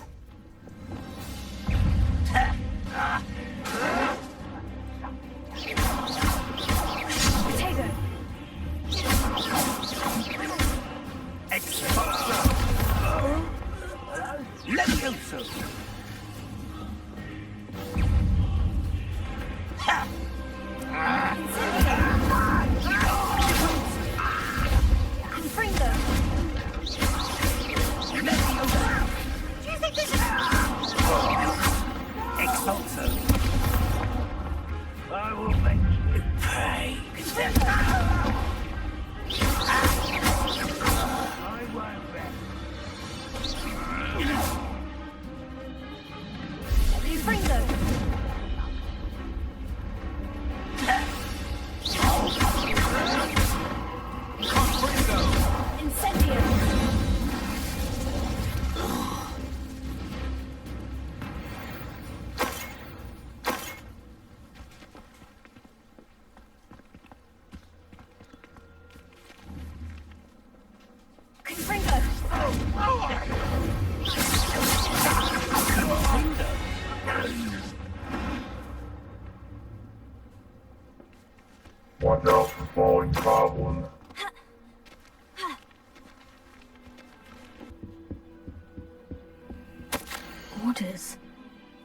Orders.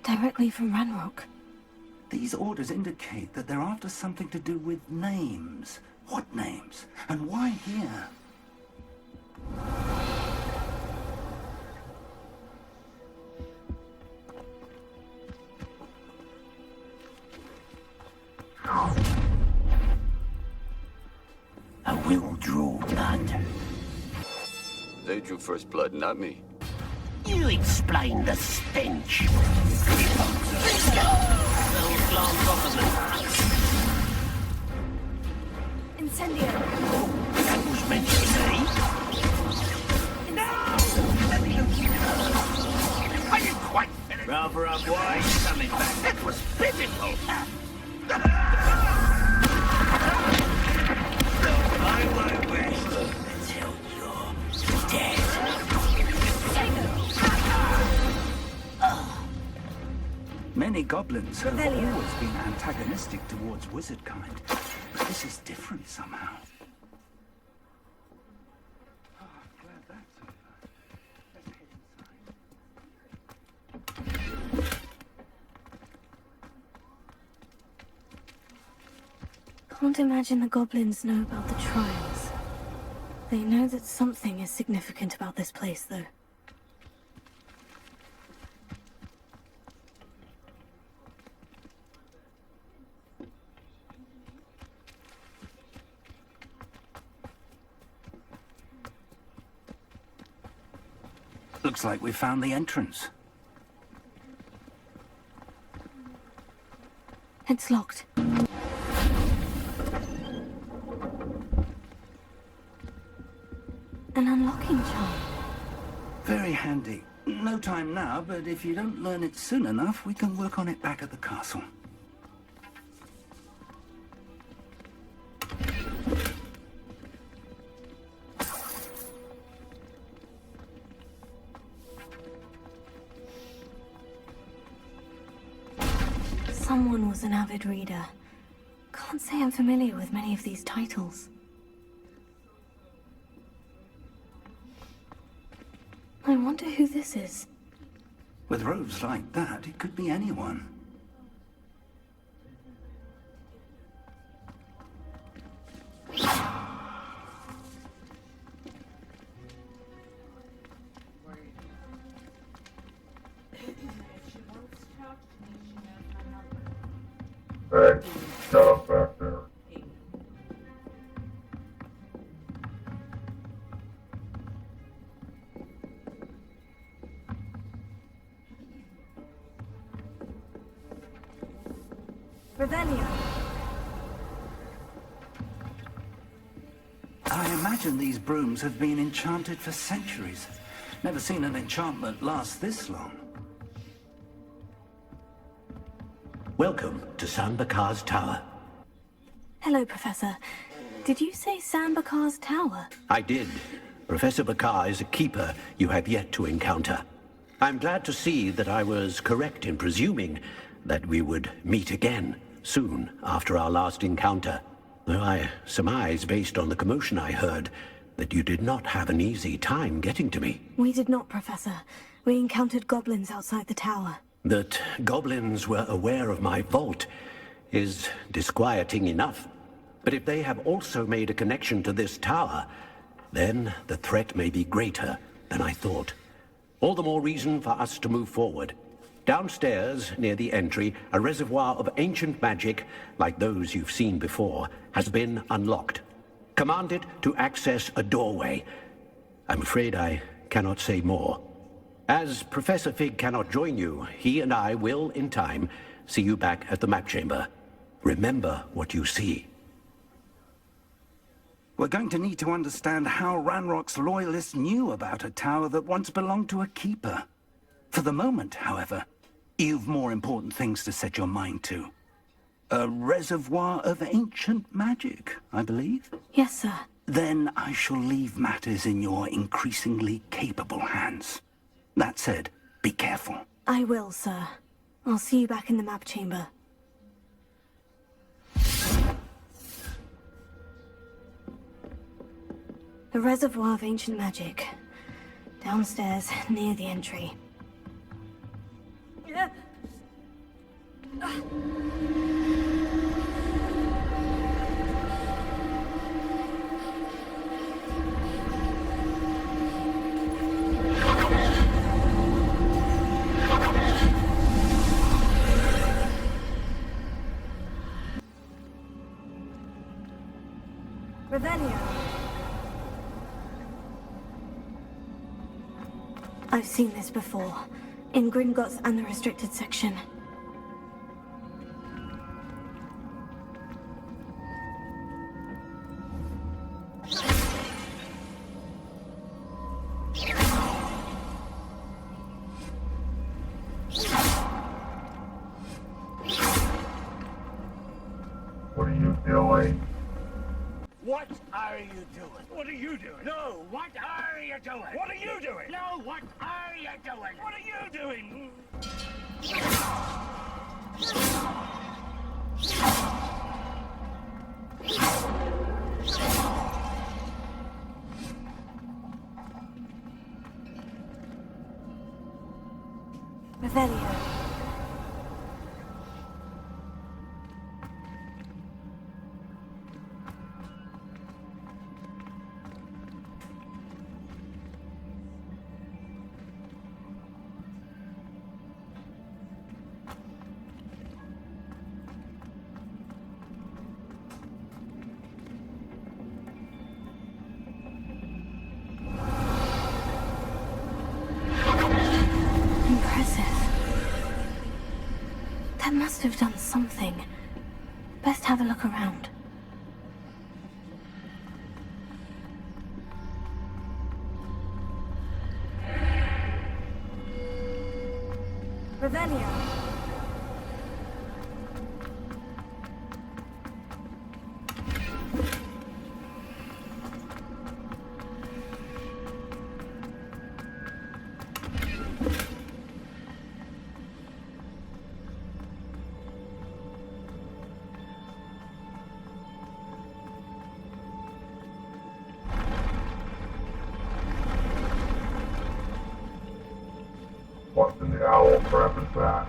Directly from Ranrock. These orders indicate that they're after something to do with names. What names? And why here? I will draw blood. They drew first blood, not me. You explain the stench. Incendio! That was meant for me. I didn't quite finish. Rather unwise coming back. That was pitiful. I won't rest until you're dead. Many goblins have Revelio. always been antagonistic towards wizard kind, but this is different somehow. Oh, I'm glad that's over. Let's head inside. Can't imagine the goblins know about the trials. They know that something is significant about this place, though. Looks like we found the entrance. It's locked. An unlocking charm. Very handy. No time now, but if you don't learn it soon enough, we can work on it back at the castle. Someone was an avid reader. Can't say I'm familiar with many of these titles. I wonder who this is. With robes like that, it could be anyone. Hey, shut up back there. Revelio. I imagine these brooms have been enchanted for centuries. Never seen an enchantment last this long. Welcome to Sambakar's Tower. Hello, Professor. Did you say Sambakar's Tower? I did. Professor Bakar is a keeper you have yet to encounter. I'm glad to see that I was correct in presuming that we would meet again soon after our last encounter. Though I surmise, based on the commotion I heard, that you did not have an easy time getting to me. We did not, Professor. We encountered goblins outside the tower. That goblins were aware of my vault is disquieting enough. But if they have also made a connection to this tower, then the threat may be greater than I thought. All the more reason for us to move forward. Downstairs, near the entry, a reservoir of ancient magic, like those you've seen before, has been unlocked. Commanded to access a doorway. I'm afraid I cannot say more. As Professor Fig cannot join you, he and I will, in time, see you back at the map chamber. Remember what you see. We're going to need to understand how Ranrock's loyalists knew about a tower that once belonged to a keeper. For the moment, however, you've more important things to set your mind to. A reservoir of ancient magic, I believe? Yes, sir. Then I shall leave matters in your increasingly capable hands. That said, be careful. I will, sir. I'll see you back in the map chamber. A reservoir of ancient magic. Downstairs, near the entry. here. Revelio. I've seen this before, in Gringotts and the restricted section. What are you doing? What are you doing? What are you doing? No, what are you doing? What are you doing? No, what are you doing? What are you doing? Revelio. That must have done something. Best have a look around. Revelio. What in the owl crap is that?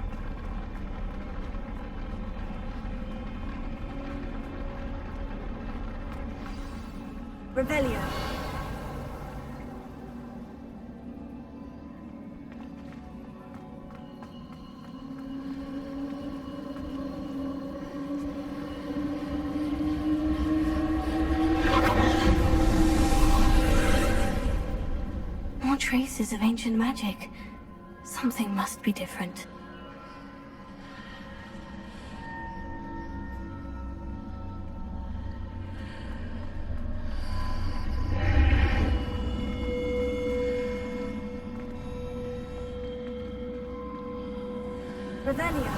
Revelio. More traces of ancient magic. Something must be different. Revelio.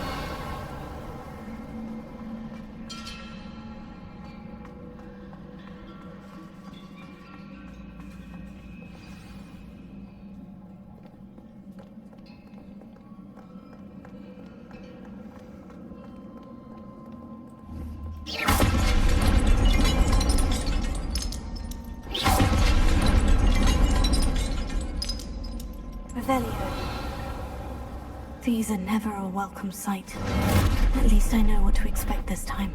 Revelio. These are never a welcome sight. At least I know what to expect this time.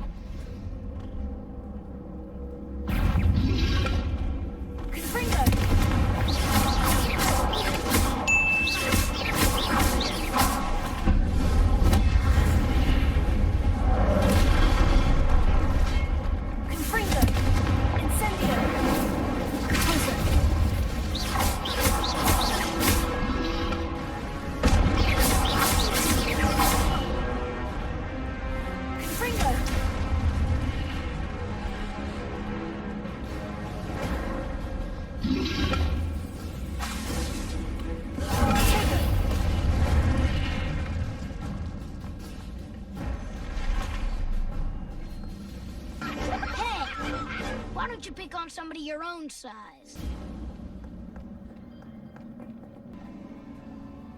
Why don't you pick on somebody your own size?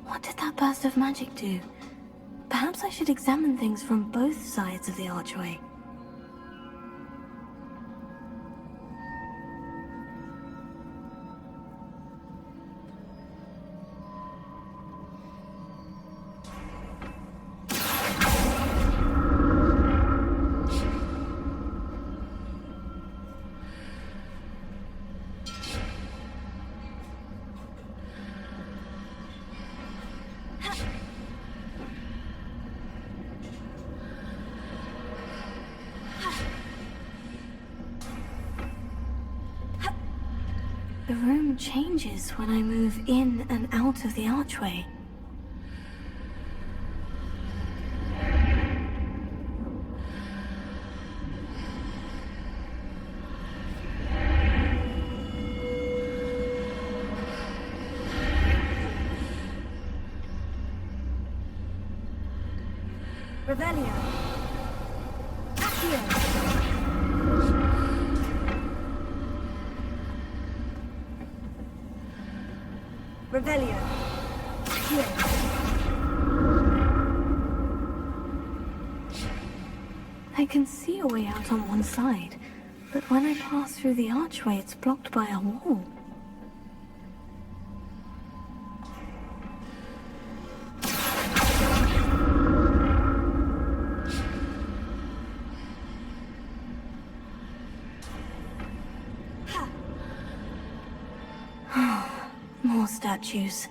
What did that burst of magic do? Perhaps I should examine things from both sides of the archway. The room changes when I move in and out of the archway. Revelio. Accio. Revelio. Accio. I can see a way out on one side, but when I pass through the archway, it's blocked by a wall. More statues.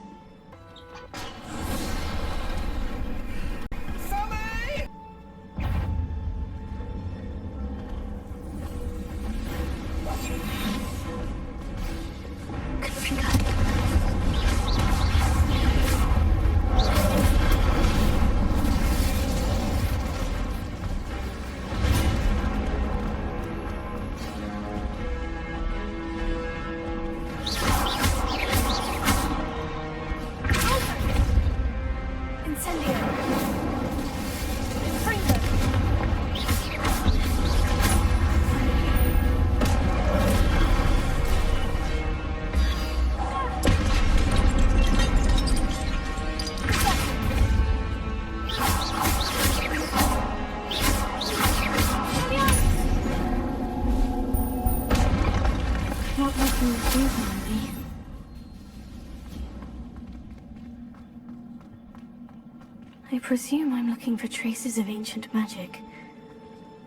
I presume I'm looking for traces of ancient magic.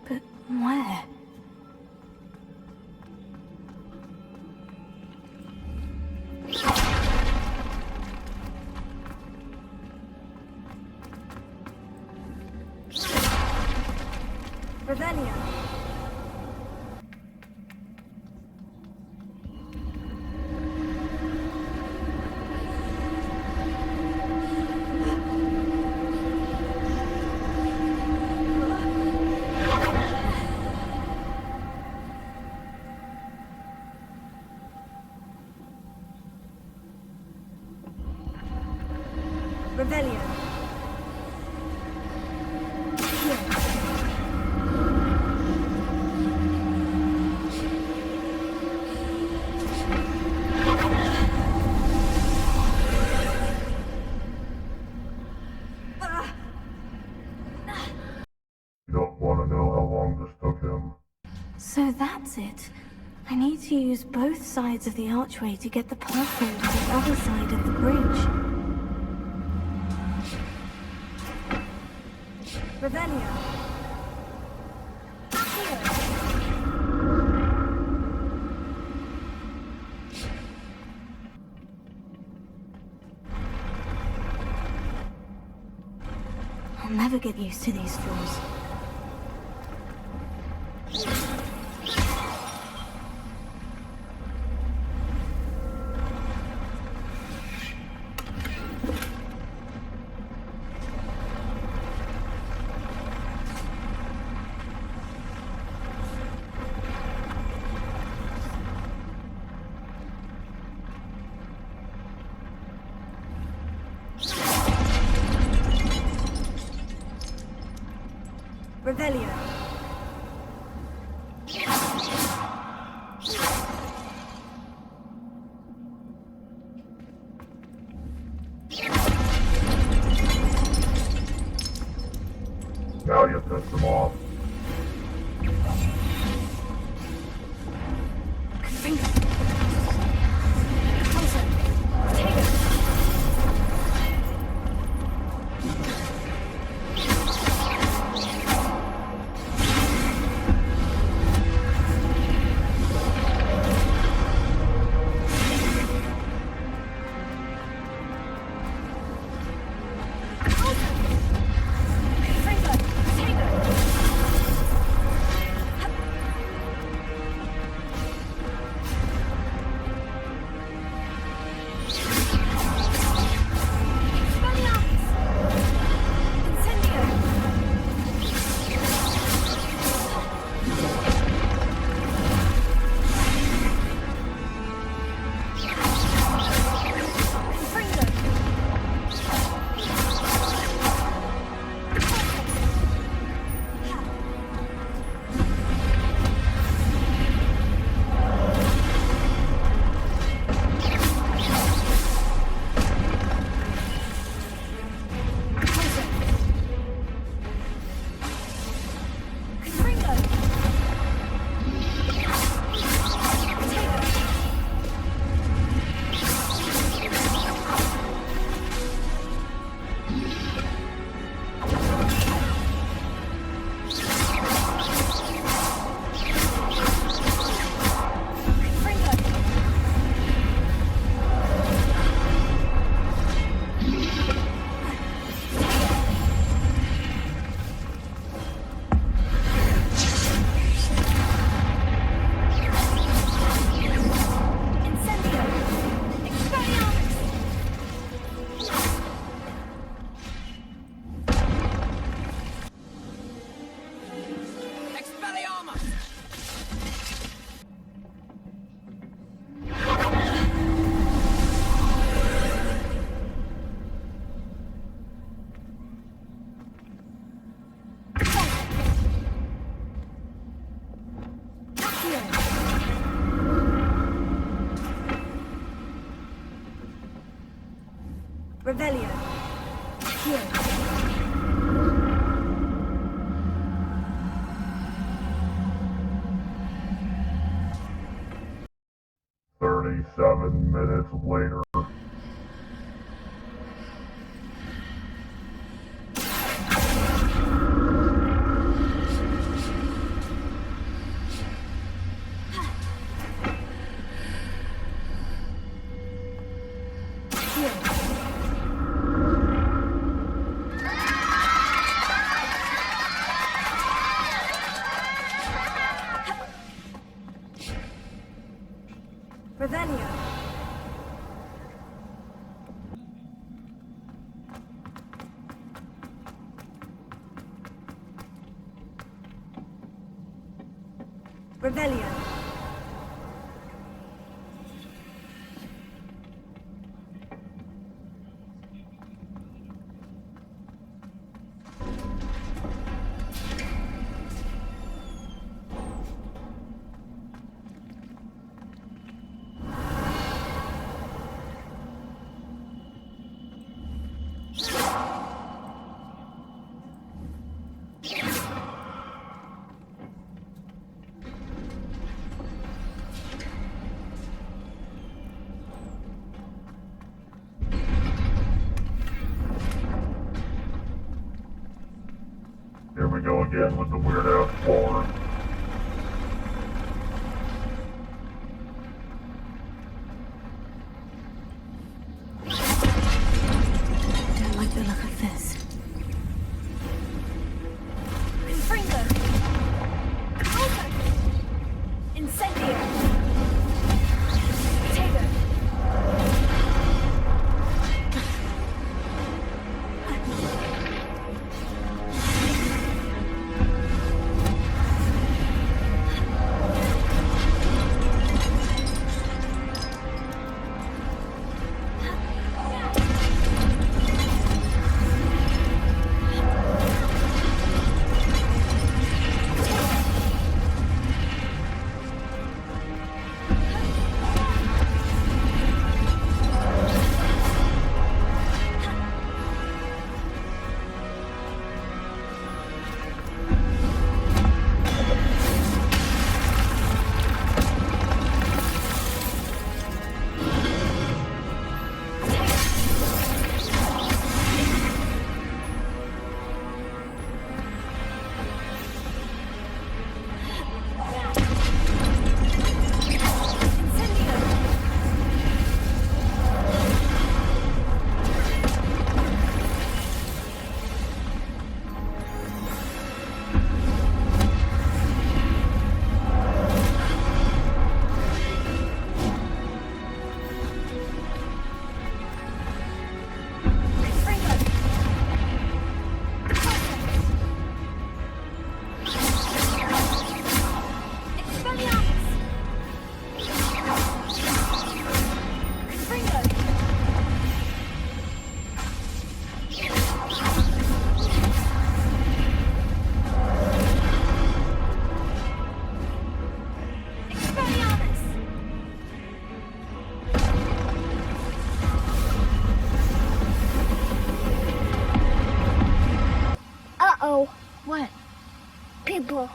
But where? Revelio. Revelio. You don't want to know how long this took him. So that's it. I need to use both sides of the archway to get the pathway to the other side of the bridge. Revelio. I'll never get used to these floors. Revelio. Now you pissed him off. Revelio. Here. 37 minutes later. Revelio. Revelio. Here we go again with the weird ass floor. Don't like the look of this. Confringo. Alpha. Incendio. Tego. Uh-oh. What? People.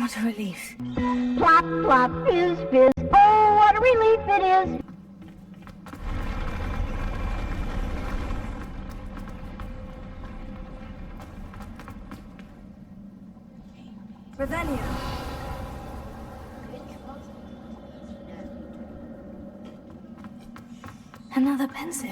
What a relief. Plop, plop, fizz, fizz. Oh, what a relief it is. Revelio. Another pensive.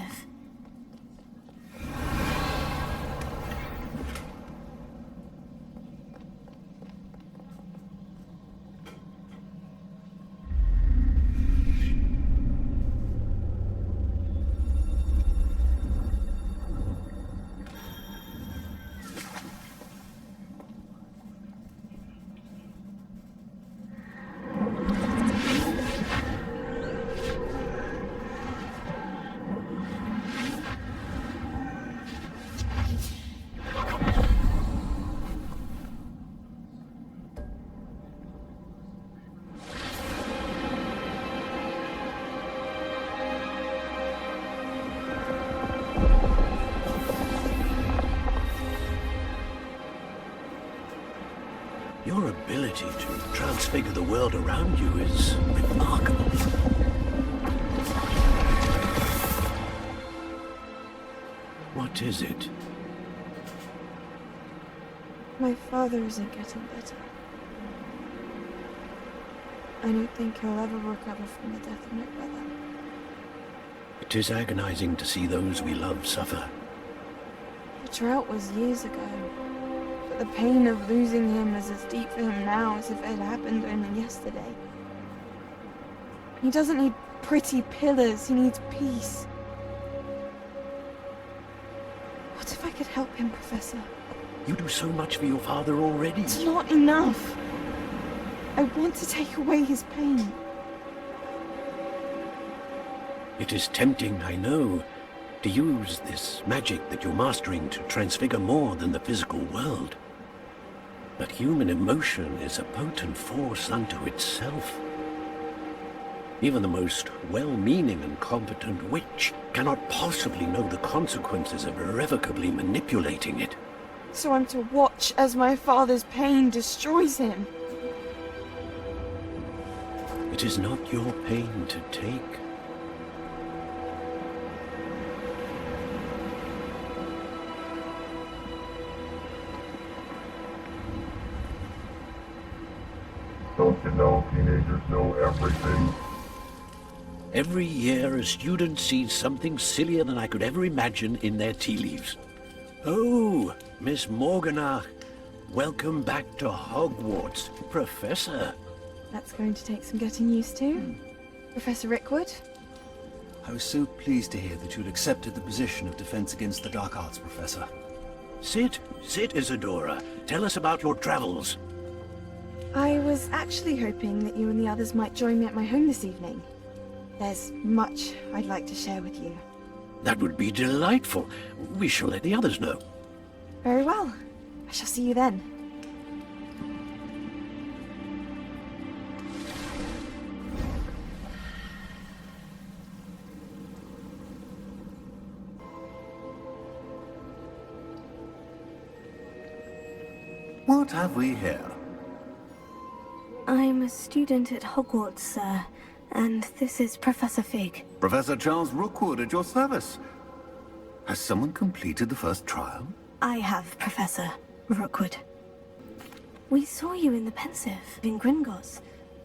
Your ability to transfigure the world around you is remarkable. What is it? My father isn't getting better. I don't think he'll ever recover from the death of my brother. It is agonizing to see those we love suffer. The drought was years ago, but the pain of losing him is as deep for him now as if it had happened only yesterday. He doesn't need pretty pillars, he needs peace. What if I could help him, Professor? You do so much for your father already. It's not enough. I want to take away his pain. It is tempting, I know, to use this magic that you're mastering to transfigure more than the physical world. But human emotion is a potent force unto itself. Even the most well-meaning and competent witch cannot possibly know the consequences of irrevocably manipulating it. So I'm to watch as my father's pain destroys him. It is not your pain to take. Don't you know teenagers know everything? Every year, a student sees something sillier than I could ever imagine in their tea leaves. Oh, Miss Morganach, welcome back to Hogwarts, Professor. That's going to take some getting used to. Professor Rickwood? I was so pleased to hear that you'd accepted the position of Defense Against the Dark Arts, Professor. Sit, Isadora. Tell us about your travels. I was actually hoping that you and the others might join me at my home this evening. There's much I'd like to share with you. That would be delightful. We shall let the others know. Very well. I shall see you then. What have we here? I'm a student at Hogwarts, sir, and this is Professor Fig. Professor Charles Rookwood at your service. Has someone completed the first trial? I have, Professor Rookwood. We saw you in the Pensive in Gringotts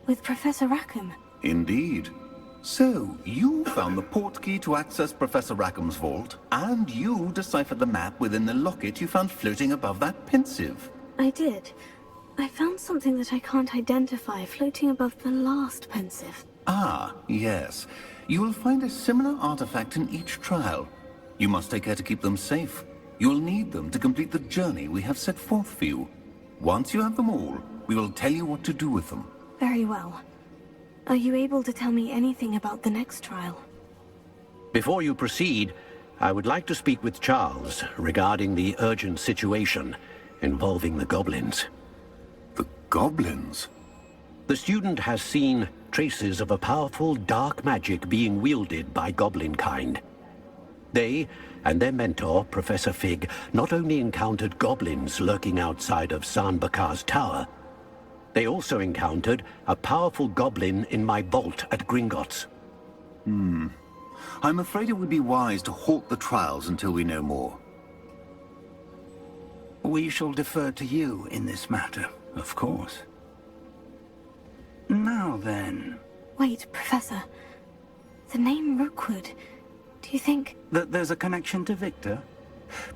with Professor Rackham. Indeed. So, you found the portkey to access Professor Rackham's vault, and you deciphered the map within the locket you found floating above that Pensive. I did. I found something that I can't identify floating above the last Pensive. Ah, yes. You will find a similar artifact in each trial. You must take care to keep them safe. You will need them to complete the journey we have set forth for you. Once you have them all, we will tell you what to do with them. Very well. Are you able to tell me anything about the next trial? Before you proceed, I would like to speak with Charles regarding the urgent situation involving the goblins. The goblins? The student has seen traces of a powerful dark magic being wielded by goblin kind. They and their mentor, Professor Fig, not only encountered goblins lurking outside of San Bakar's tower, They also encountered a powerful goblin in my vault at Gringotts. I'm afraid it would be wise to halt the trials until we know more. We shall defer to you in this matter, of course. Now then... Wait, Professor. The name Rookwood. Do you think... That there's a connection to Victor?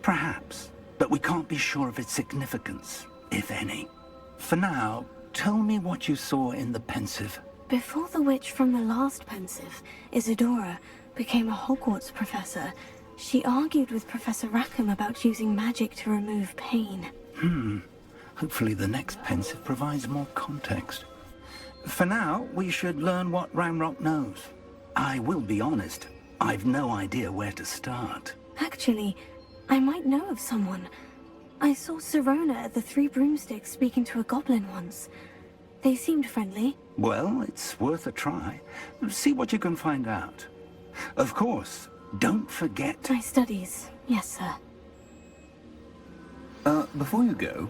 Perhaps, but we can't be sure of its significance, if any. For now, tell me what you saw in the Pensive. Before the witch from the last Pensive, Isadora, became a Hogwarts professor, she argued with Professor Rackham about using magic to remove pain. Hopefully the next Pensive provides more context. For now, we should learn what Ranrock knows. I will be honest, I've no idea where to start. Actually, I might know of someone. I saw Sirona at the Three Broomsticks speaking to a goblin once. They seemed friendly. Well, it's worth a try. See what you can find out. Of course, don't forget... My studies, yes, sir. Before you go...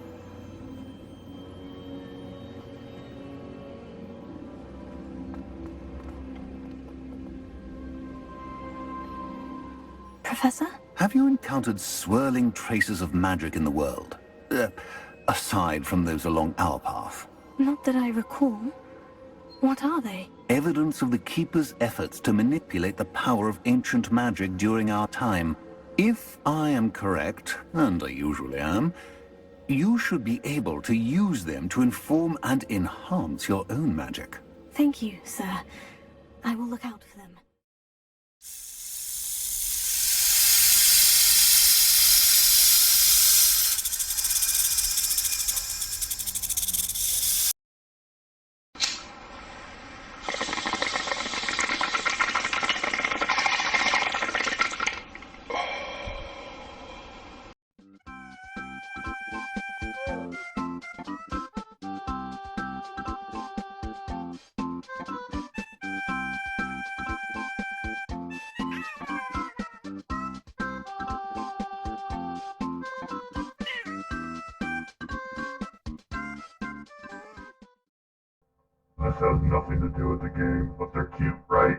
Professor? Have you encountered swirling traces of magic in the world? Aside from those along our path? Not that I recall. What are they? Evidence of the Keeper's efforts to manipulate the power of ancient magic during our time. If I am correct, and I usually am, you should be able to use them to inform and enhance your own magic. Thank you, sir. I will look out for them. This has nothing to do with the game, but they're cute, right?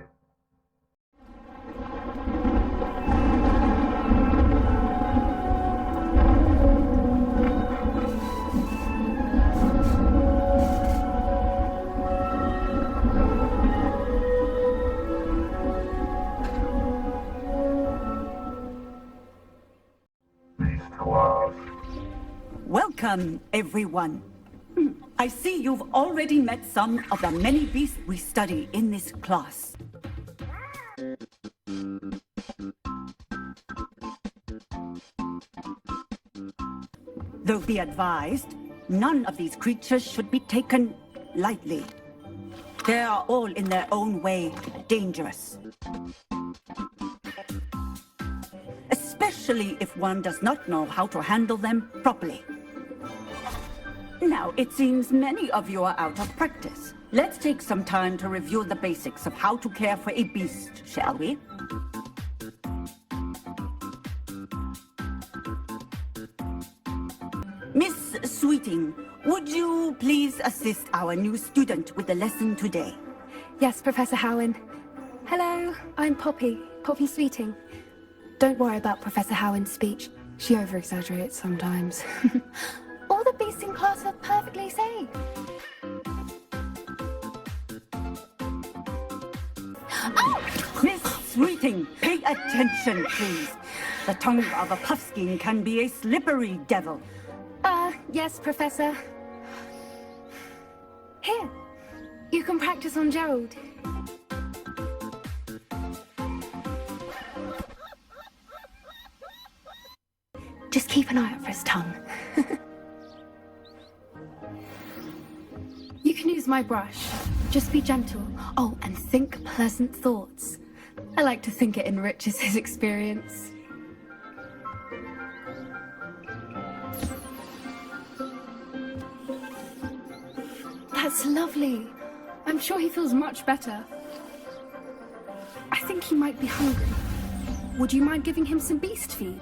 Beast class. Welcome, everyone. I see you've already met some of the many beasts we study in this class. Though be advised, none of these creatures should be taken lightly. They are all in their own way dangerous. Especially if one does not know how to handle them properly. Now, it seems many of you are out of practice. Let's take some time to review the basics of how to care for a beast, shall we? Miss Sweeting, would you please assist our new student with the lesson today? Yes, Professor Howen. Hello, I'm Poppy Sweeting. Don't worry about Professor Howen's speech. She over-exaggerates sometimes. All the beasts in class are perfectly safe. Oh! Miss Sweeting, pay attention, please. The tongue of a puffskein can be a slippery devil. Yes, Professor. Here, you can practice on Gerald. Just keep an eye out for his tongue. You can use my brush. Just be gentle. Oh, and think pleasant thoughts. I like to think it enriches his experience. That's lovely. I'm sure he feels much better. I think he might be hungry. Would you mind giving him some beast feed?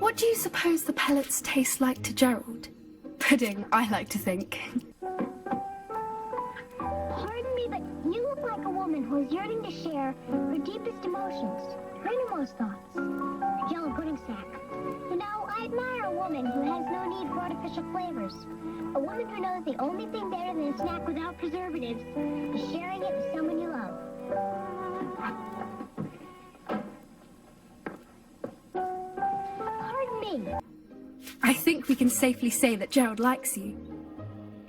What do you suppose the pellets taste like to Gerald? Pudding, I like to think. Pardon me, but you look like a woman who is yearning to share her deepest emotions, her innermost thoughts. Yellow pudding sack. You know, I admire a woman who has no need for artificial flavors. A woman who knows the only thing better than a snack without preservatives is sharing it with someone you love. Pardon me. I think we can safely say that Gerald likes you.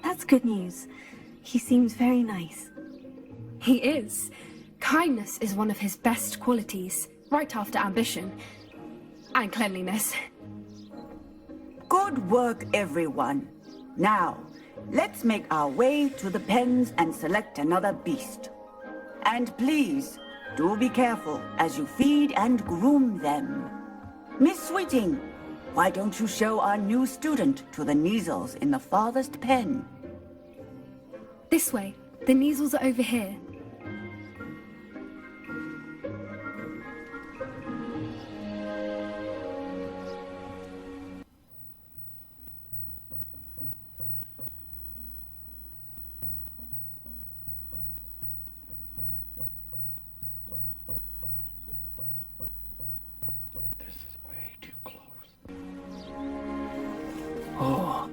That's good news. He seems very nice. He is. Kindness is one of his best qualities, right after ambition. And cleanliness. Good work, everyone. Now, let's make our way to the pens and select another beast. And please, do be careful as you feed and groom them. Miss Sweeting, why don't you show our new student to the Neasels in the farthest pen? This way. The Neasels are over here. Oh,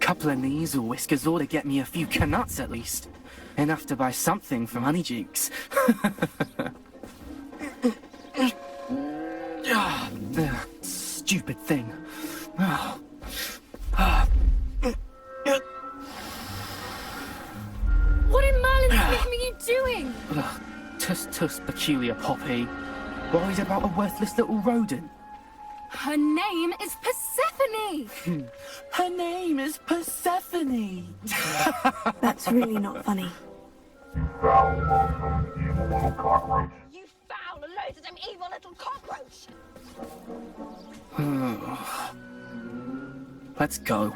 couple of Neasel whiskers ought to get me a few canuts at least. Enough to buy something from Honeydukes. Stupid thing. What in Merlin's name are you doing? Tuss, peculiar Poppy. Worried about a worthless little rodent? Her name is Persephone! Her name is Persephone! That's really not funny. You foul, loathsome, evil little cockroach. You foul, loathsome, evil little cockroach! Let's go.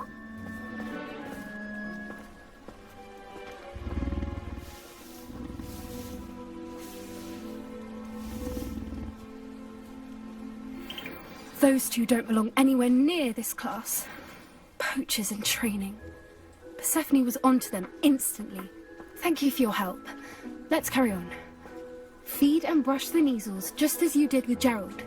Those two don't belong anywhere near this class. Poachers in training. Persephone was onto them instantly. Thank you for your help. Let's carry on. Feed and brush the Neasels just as you did with Gerald.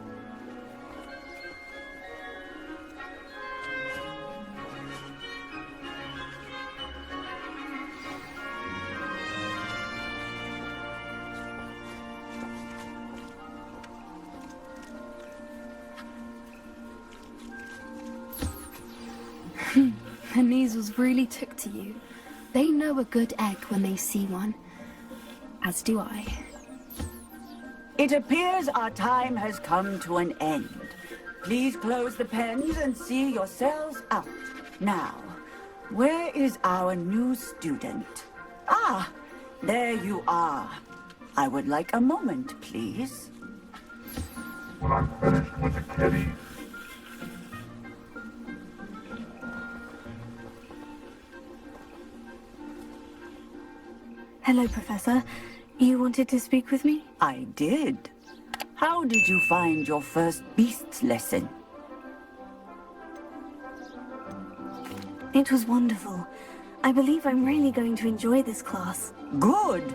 The Neasels really took to you. They know a good egg when they see one. As do I. It appears our time has come to an end. Please close the pens and see yourselves out. Now, where is our new student? Ah, there you are. I would like a moment, please. When I'm finished with the kitties. Hello, Professor. You wanted to speak with me? I did. How did you find your first beasts lesson? It was wonderful. I believe I'm really going to enjoy this class. Good.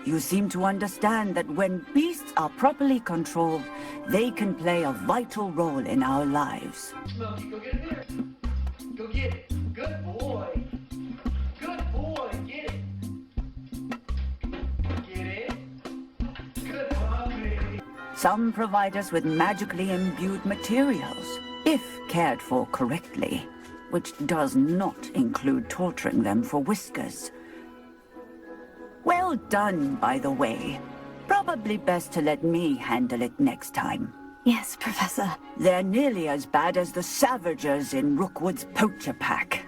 You seem to understand that when beasts are properly controlled, they can play a vital role in our lives. Smokey, go get it there. Go get it. Good boy. Good boy. Get it. Get it. Good puppy. Some provide us with magically imbued materials, if cared for correctly, which does not include torturing them for whiskers. Well done, by the way. Probably best to let me handle it next time. Yes, Professor. They're nearly as bad as the Savagers in Rookwood's poacher pack.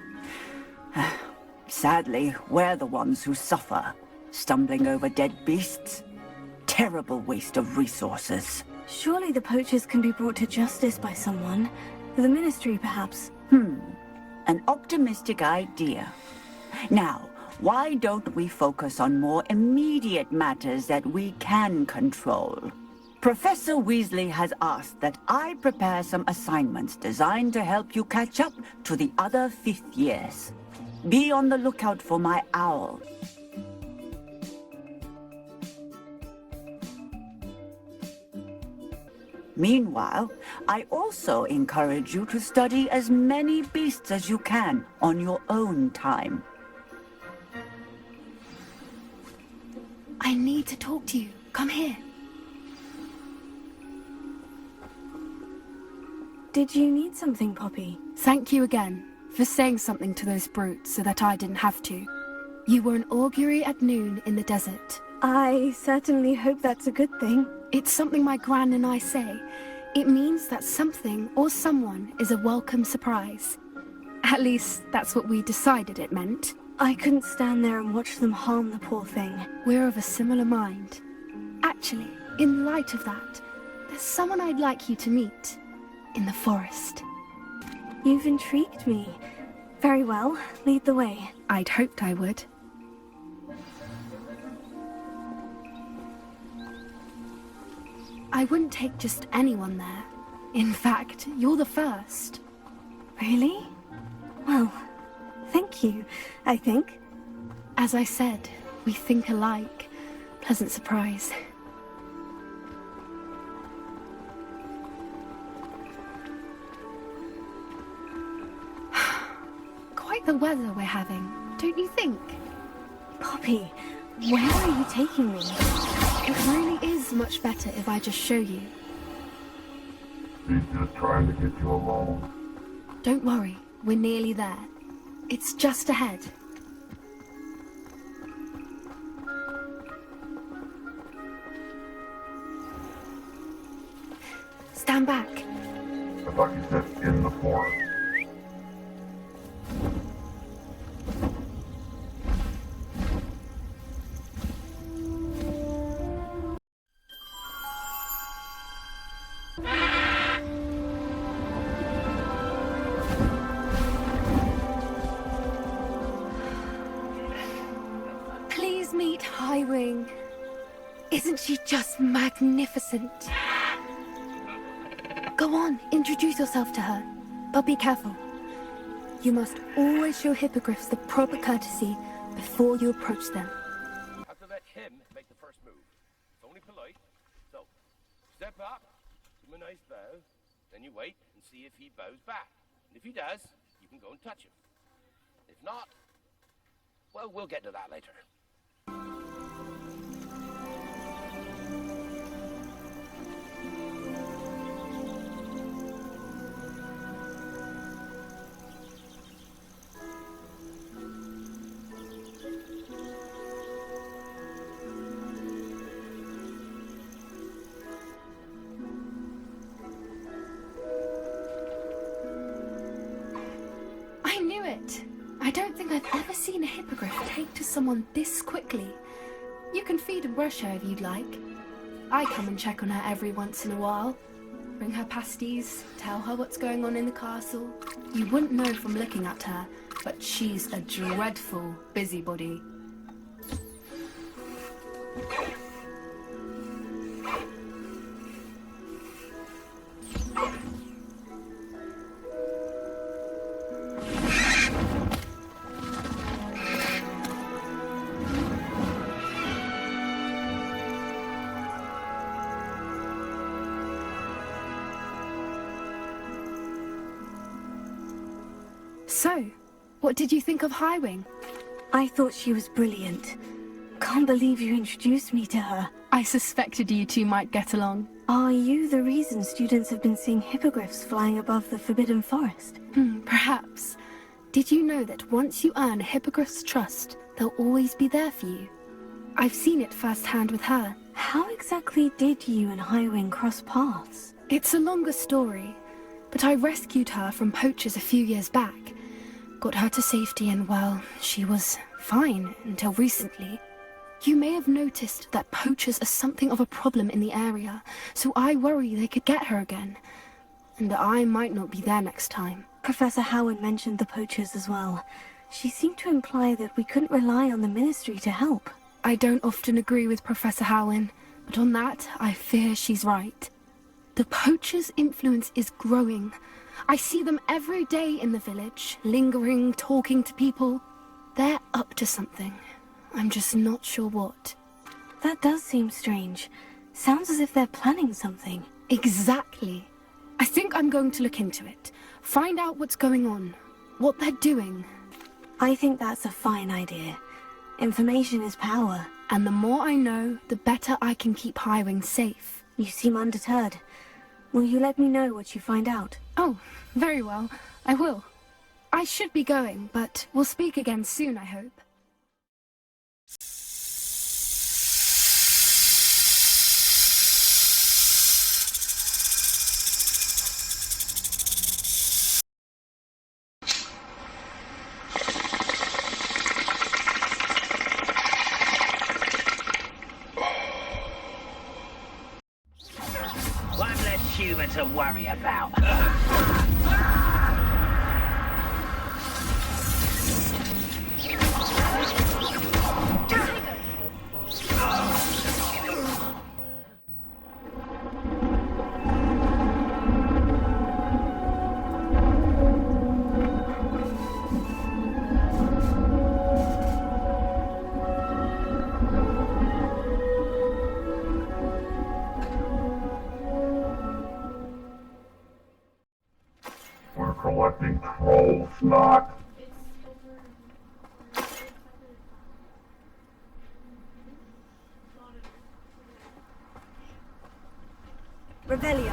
Sadly, we're the ones who suffer, stumbling over dead beasts. Terrible waste of resources. Surely the poachers can be brought to justice by someone. The Ministry, perhaps. An optimistic idea. Now, why don't we focus on more immediate matters that we can control? Professor Weasley has asked that I prepare some assignments designed to help you catch up to the other 5th years. Be on the lookout for my owl. Meanwhile, I also encourage you to study as many beasts as you can on your own time. I need to talk to you. Come here. Did you need something, Poppy? Thank you again for saying something to those brutes so that I didn't have to. You were an augury at noon in the desert. I certainly hope that's a good thing. It's something my gran and I say. It means that something or someone is a welcome surprise. At least, that's what we decided it meant. I couldn't stand there and watch them harm the poor thing. We're of a similar mind. Actually, in light of that, there's someone I'd like you to meet. In the forest. You've intrigued me. Very well, lead the way. I'd hoped I would. I wouldn't take just anyone there. In fact, you're the first. Really? Well, thank you, I think. As I said, we think alike. Pleasant surprise. Quite the weather we're having, don't you think? Poppy, where are you taking me? It really is much better if I just show you. He's just trying to get you alone. Don't worry, we're nearly there. It's just ahead. Stand back. I thought you said in the forest. Please meet Highwing. Isn't she just magnificent? Go on, introduce yourself to her. But be careful. You must always show hippogriffs the proper courtesy before you approach them. Have to let him make the first move. It's only polite. So, step up, give him a nice bow, then you wait and see if he bows back. And if he does, you can go and touch him. If not, well, we'll get to that later. I knew it. I don't think I've ever seen a hippogriff take to someone this quickly. You can feed and brush her if you'd like. I come and check on her every once in a while. Bring her pasties, tell her what's going on in the castle. You wouldn't know from looking at her, but she's a dreadful busybody. So, what did you think of Highwing? I thought she was brilliant. Can't believe you introduced me to her. I suspected you two might get along. Are you the reason students have been seeing hippogriffs flying above the Forbidden Forest? Perhaps. Did you know that once you earn a hippogriff's trust, they'll always be there for you? I've seen it firsthand with her. How exactly did you and Highwing cross paths? It's a longer story, but I rescued her from poachers a few years back. Got her to safety and, well, she was fine until recently. You may have noticed that poachers are something of a problem in the area, so I worry they could get her again. And I might not be there next time. Professor Howard mentioned the poachers as well. She seemed to imply that we couldn't rely on the Ministry to help. I don't often agree with Professor Howin, but on that, I fear she's right. The poachers' influence is growing. I see them every day in the village, lingering, talking to people. They're up to something. I'm just not sure what. That does seem strange. Sounds as if they're planning something. Exactly. I think I'm going to look into it. Find out what's going on. What they're doing. I think that's a fine idea. Information is power. And the more I know, the better I can keep hiring safe. You seem undeterred. Will you let me know what you find out? Oh, very well. I will. I should be going, but we'll speak again soon, I hope. One less human to worry about. We're collecting troll snot. Revelio.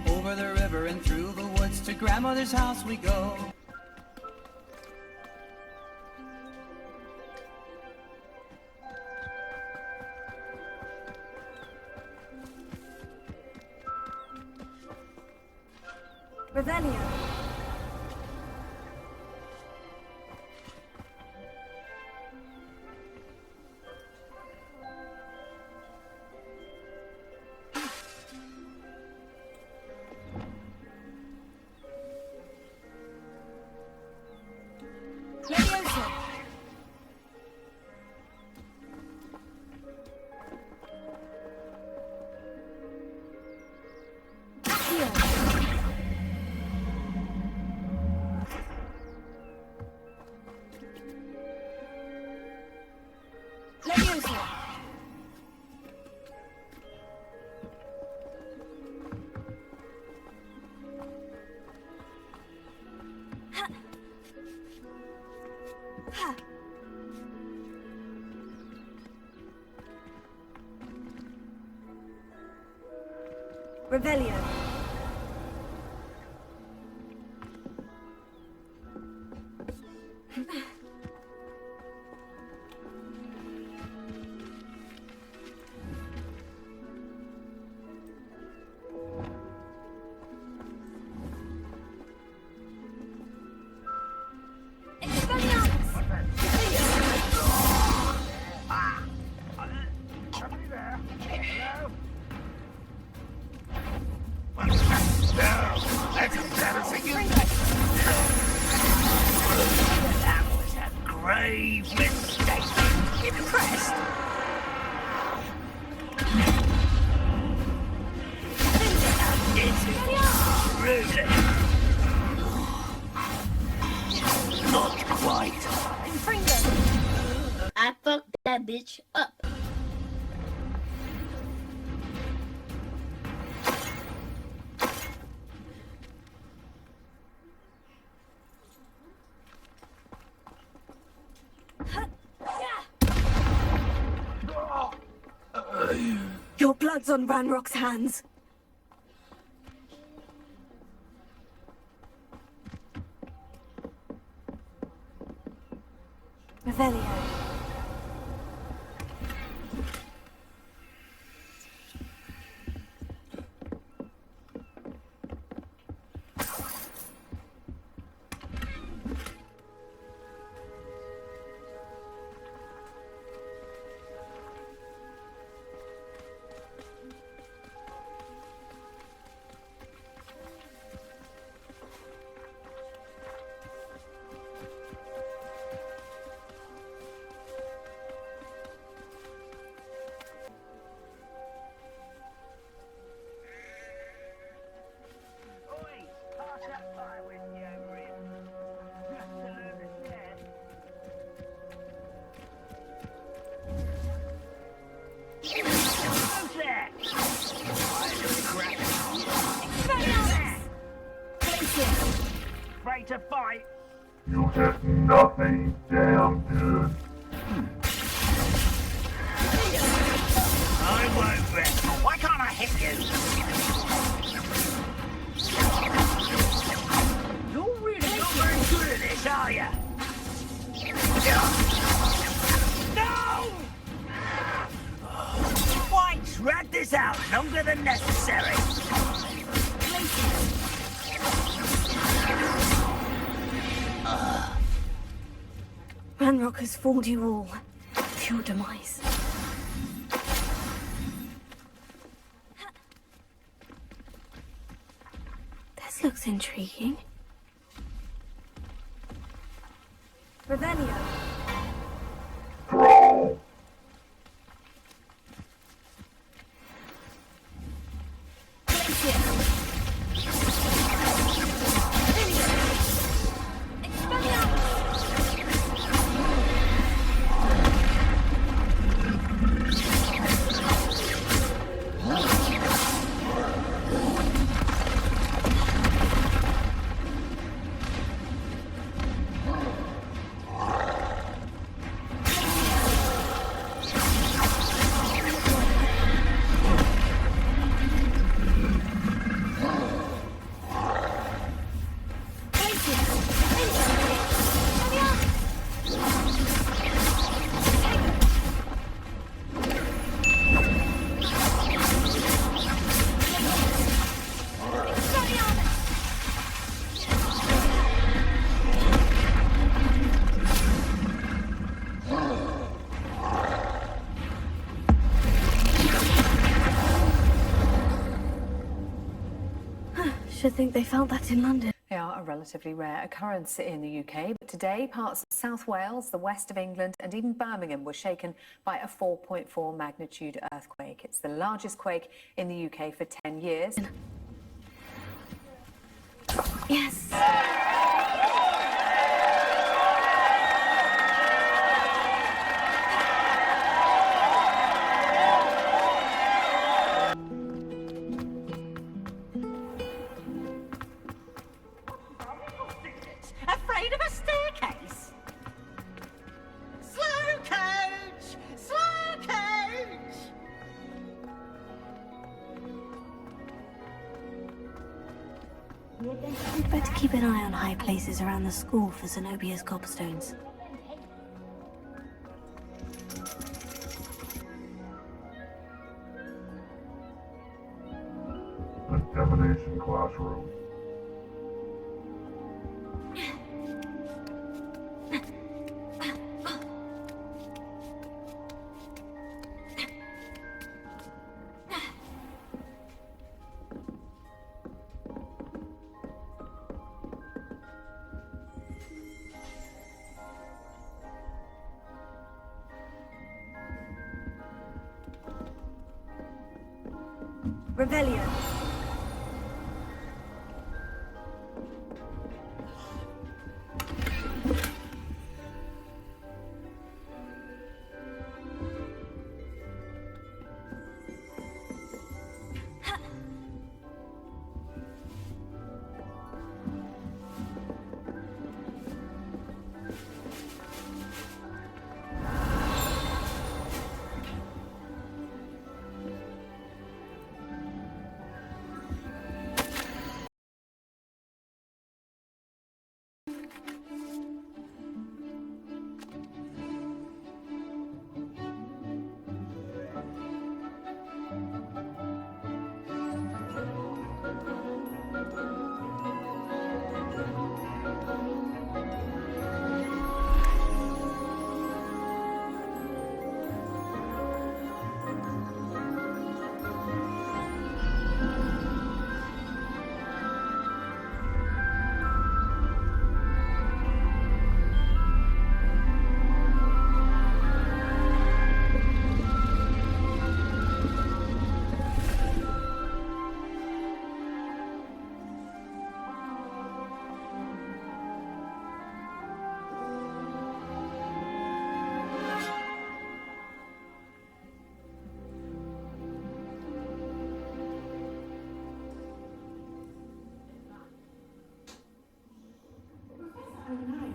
Over the river and through the woods to grandmother's house we go. Revelio. Leviosa. Here. Leviosa. Ha. Revelio. That's embarrassing. That was a grave mistake. Impressed. Rude. Not quite. I fucked that bitch up. blood's on Ranrock's hands. Revelio. To fight. You hit nothing, damn dude. I won't rest. Why can't I hit you? You're really not very good at this, are you? No! Why drag this out longer than necessary? Ranrock has fooled you all to your demise. This looks intriguing. Revelio. Brawl. Should think they felt that in London. They are a relatively rare occurrence in the UK, but today parts of South Wales, the west of England and even Birmingham were shaken by a 4.4 magnitude earthquake. It's the largest quake in the UK for 10 years. Yes. Afraid of a staircase? Slow coach! Slow coach! We'd better keep an eye on high places around the school for Zenobia's cobstones. The divination classroom. Revelio.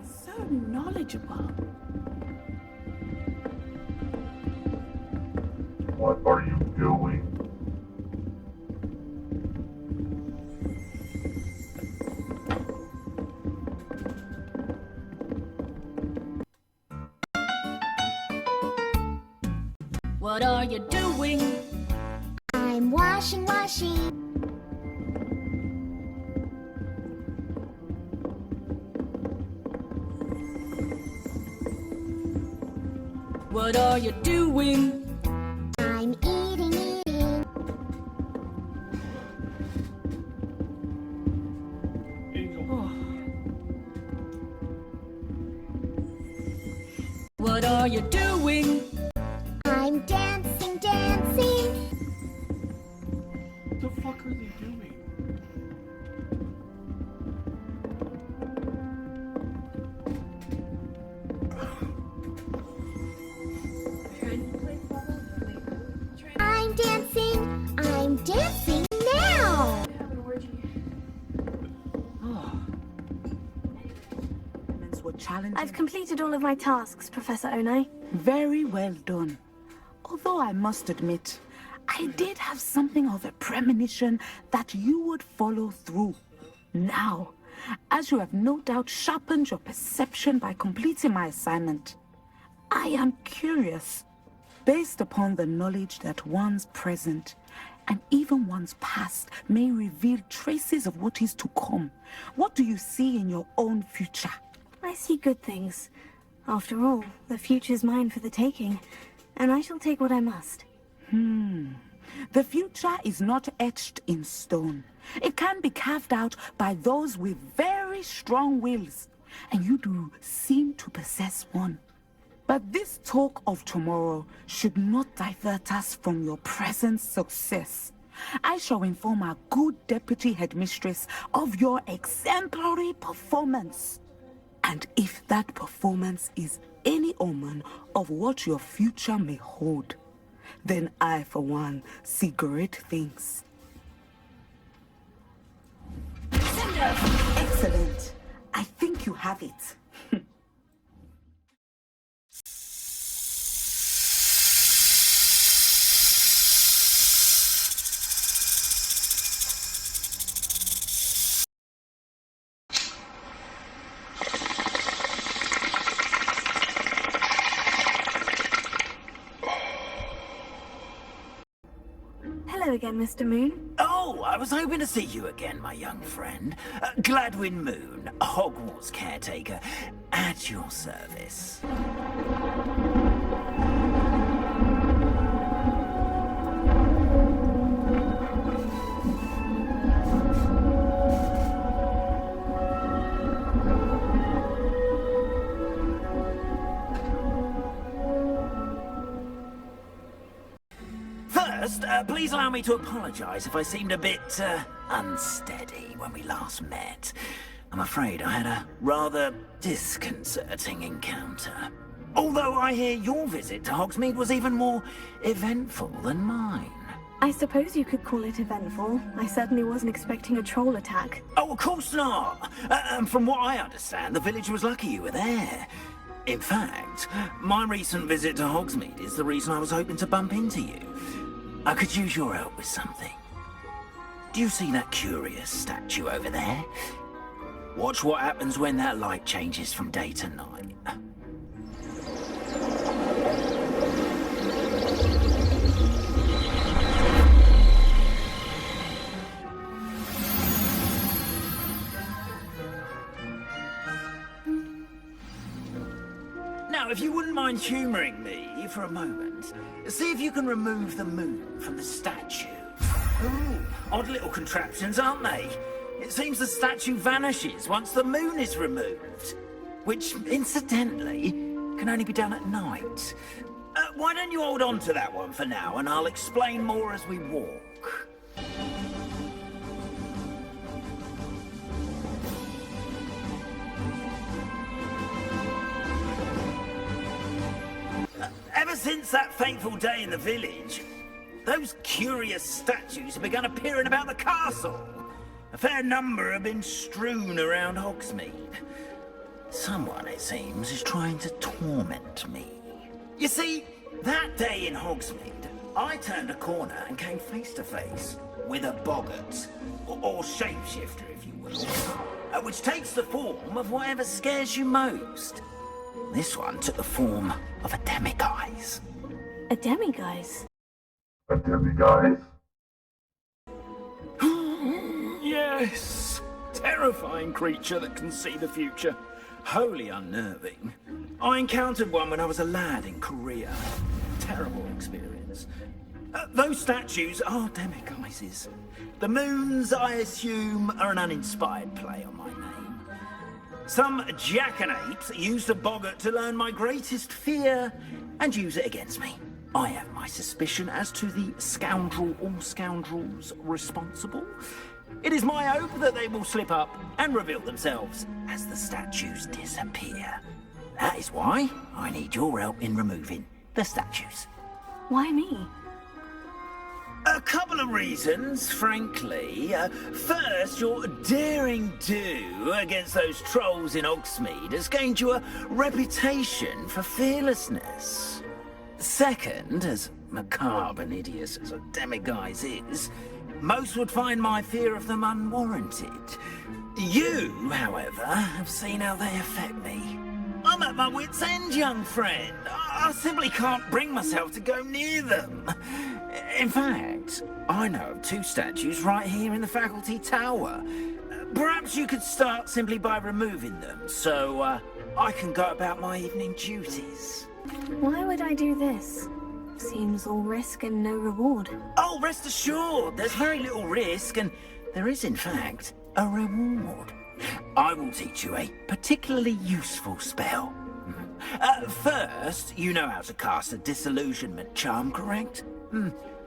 So knowledgeable. What are you doing? What are you doing? I'm washing. What are you doing? I'm eating. What are you doing? I'm dancing. What the fuck are they doing? I'm dancing now. Were challenging. I've completed all of my tasks, Professor Onai. Very well done. Although I must admit, I did have something of a premonition that you would follow through. Now, as you have no doubt sharpened your perception by completing my assignment, I am curious, based upon the knowledge that one's present and even one's past may reveal traces of what is to come. What do you see in your own future? I see good things. After all, the future's mine for the taking, and I shall take what I must. The future is not etched in stone. It can be carved out by those with very strong wills, and you do seem to possess one. But this talk of tomorrow should not divert us from your present success. I shall inform our good deputy headmistress of your exemplary performance. And if that performance is any omen of what your future may hold, then I, for one, see great things. Excellent. I think you have it. Hello again, Mr. Moon. Oh, I was hoping to see you again, my young friend. Gladwin Moon, Hogwarts caretaker, at your service. First, please allow me to apologize if I seemed a bit, unsteady when we last met. I'm afraid I had a rather disconcerting encounter. Although I hear your visit to Hogsmeade was even more eventful than mine. I suppose you could call it eventful. I certainly wasn't expecting a troll attack. Oh, of course not! And from what I understand, the village was lucky you were there. In fact, my recent visit to Hogsmeade is the reason I was hoping to bump into you. I could use your help with something. Do you see that curious statue over there? Watch what happens when that light changes from day to night. Now, if you wouldn't mind humouring me for a moment, see if you can remove the moon from the statue. Ooh, odd little contraptions, aren't they? It seems the statue vanishes once the moon is removed, which, incidentally, can only be done at night. Why don't you hold on to that one for now, and I'll explain more as we walk. Ever since that fateful day in the village, those curious statues have begun appearing about the castle. A fair number have been strewn around Hogsmeade. Someone, it seems, is trying to torment me. You see, that day in Hogsmeade, I turned a corner and came face to face with a boggart, or shapeshifter, if you will, which takes the form of whatever scares you most. This one took the form of a demiguise. A demiguise? A demiguise? Yes! Terrifying creature that can see the future. Wholly unnerving. I encountered one when I was a lad in Korea. Terrible experience. Those statues are demiguises. The moons, I assume, are an uninspired play on my name. Some jackanapes used a boggart to learn my greatest fear and use it against me. I have my suspicion as to the scoundrel or scoundrels responsible. It is my hope that they will slip up and reveal themselves as the statues disappear. That is why I need your help in removing the statues. Why me? A couple of reasons, frankly. First, your daring do against those trolls in Hogsmeade has gained you a reputation for fearlessness. Second, as macabre and hideous as a demiguise is, most would find my fear of them unwarranted. You, however, have seen how they affect me. I'm at my wit's end, young friend. I simply can't bring myself to go near them. In fact, I know of 2 statues right here in the faculty tower. Perhaps you could start simply by removing them, so I can go about my evening duties. Why would I do this? Seems all risk and no reward. Oh, rest assured, there's very little risk, and there is, in fact, a reward. I will teach you a particularly useful spell. First, you know how to cast a disillusionment charm, correct?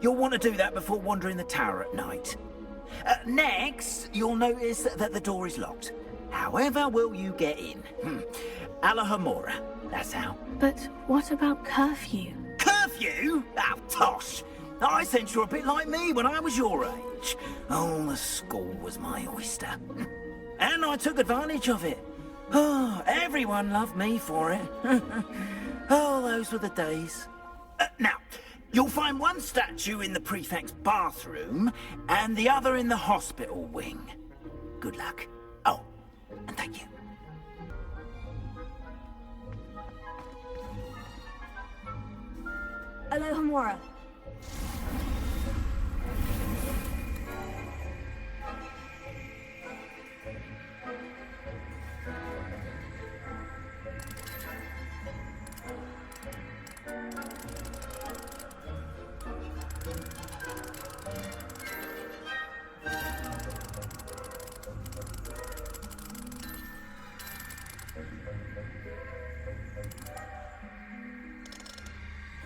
You'll want to do that before wandering the tower at night. Next, you'll notice that the door is locked. However will you get in? Alahomora, that's how. But what about curfew? Curfew? Oh, tosh! I sense you're a bit like me when I was your age. Oh, the school was my oyster. And I took advantage of it. Oh, everyone loved me for it. Oh, those were the days. Now, you'll find one statue in the prefect's bathroom and the other in the hospital wing. Good luck. Oh, and thank you. Alohomora.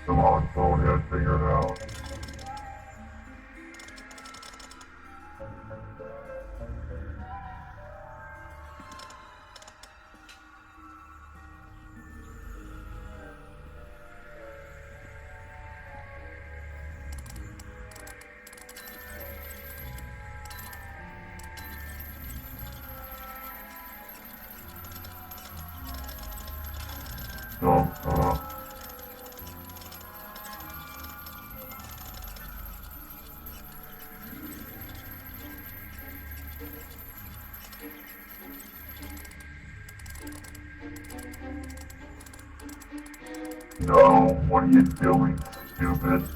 Come on, bonehead, figure it out. No, what are you doing, stupid?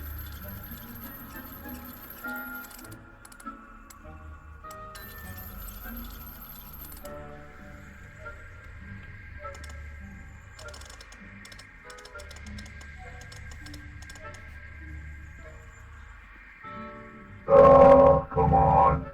Come on.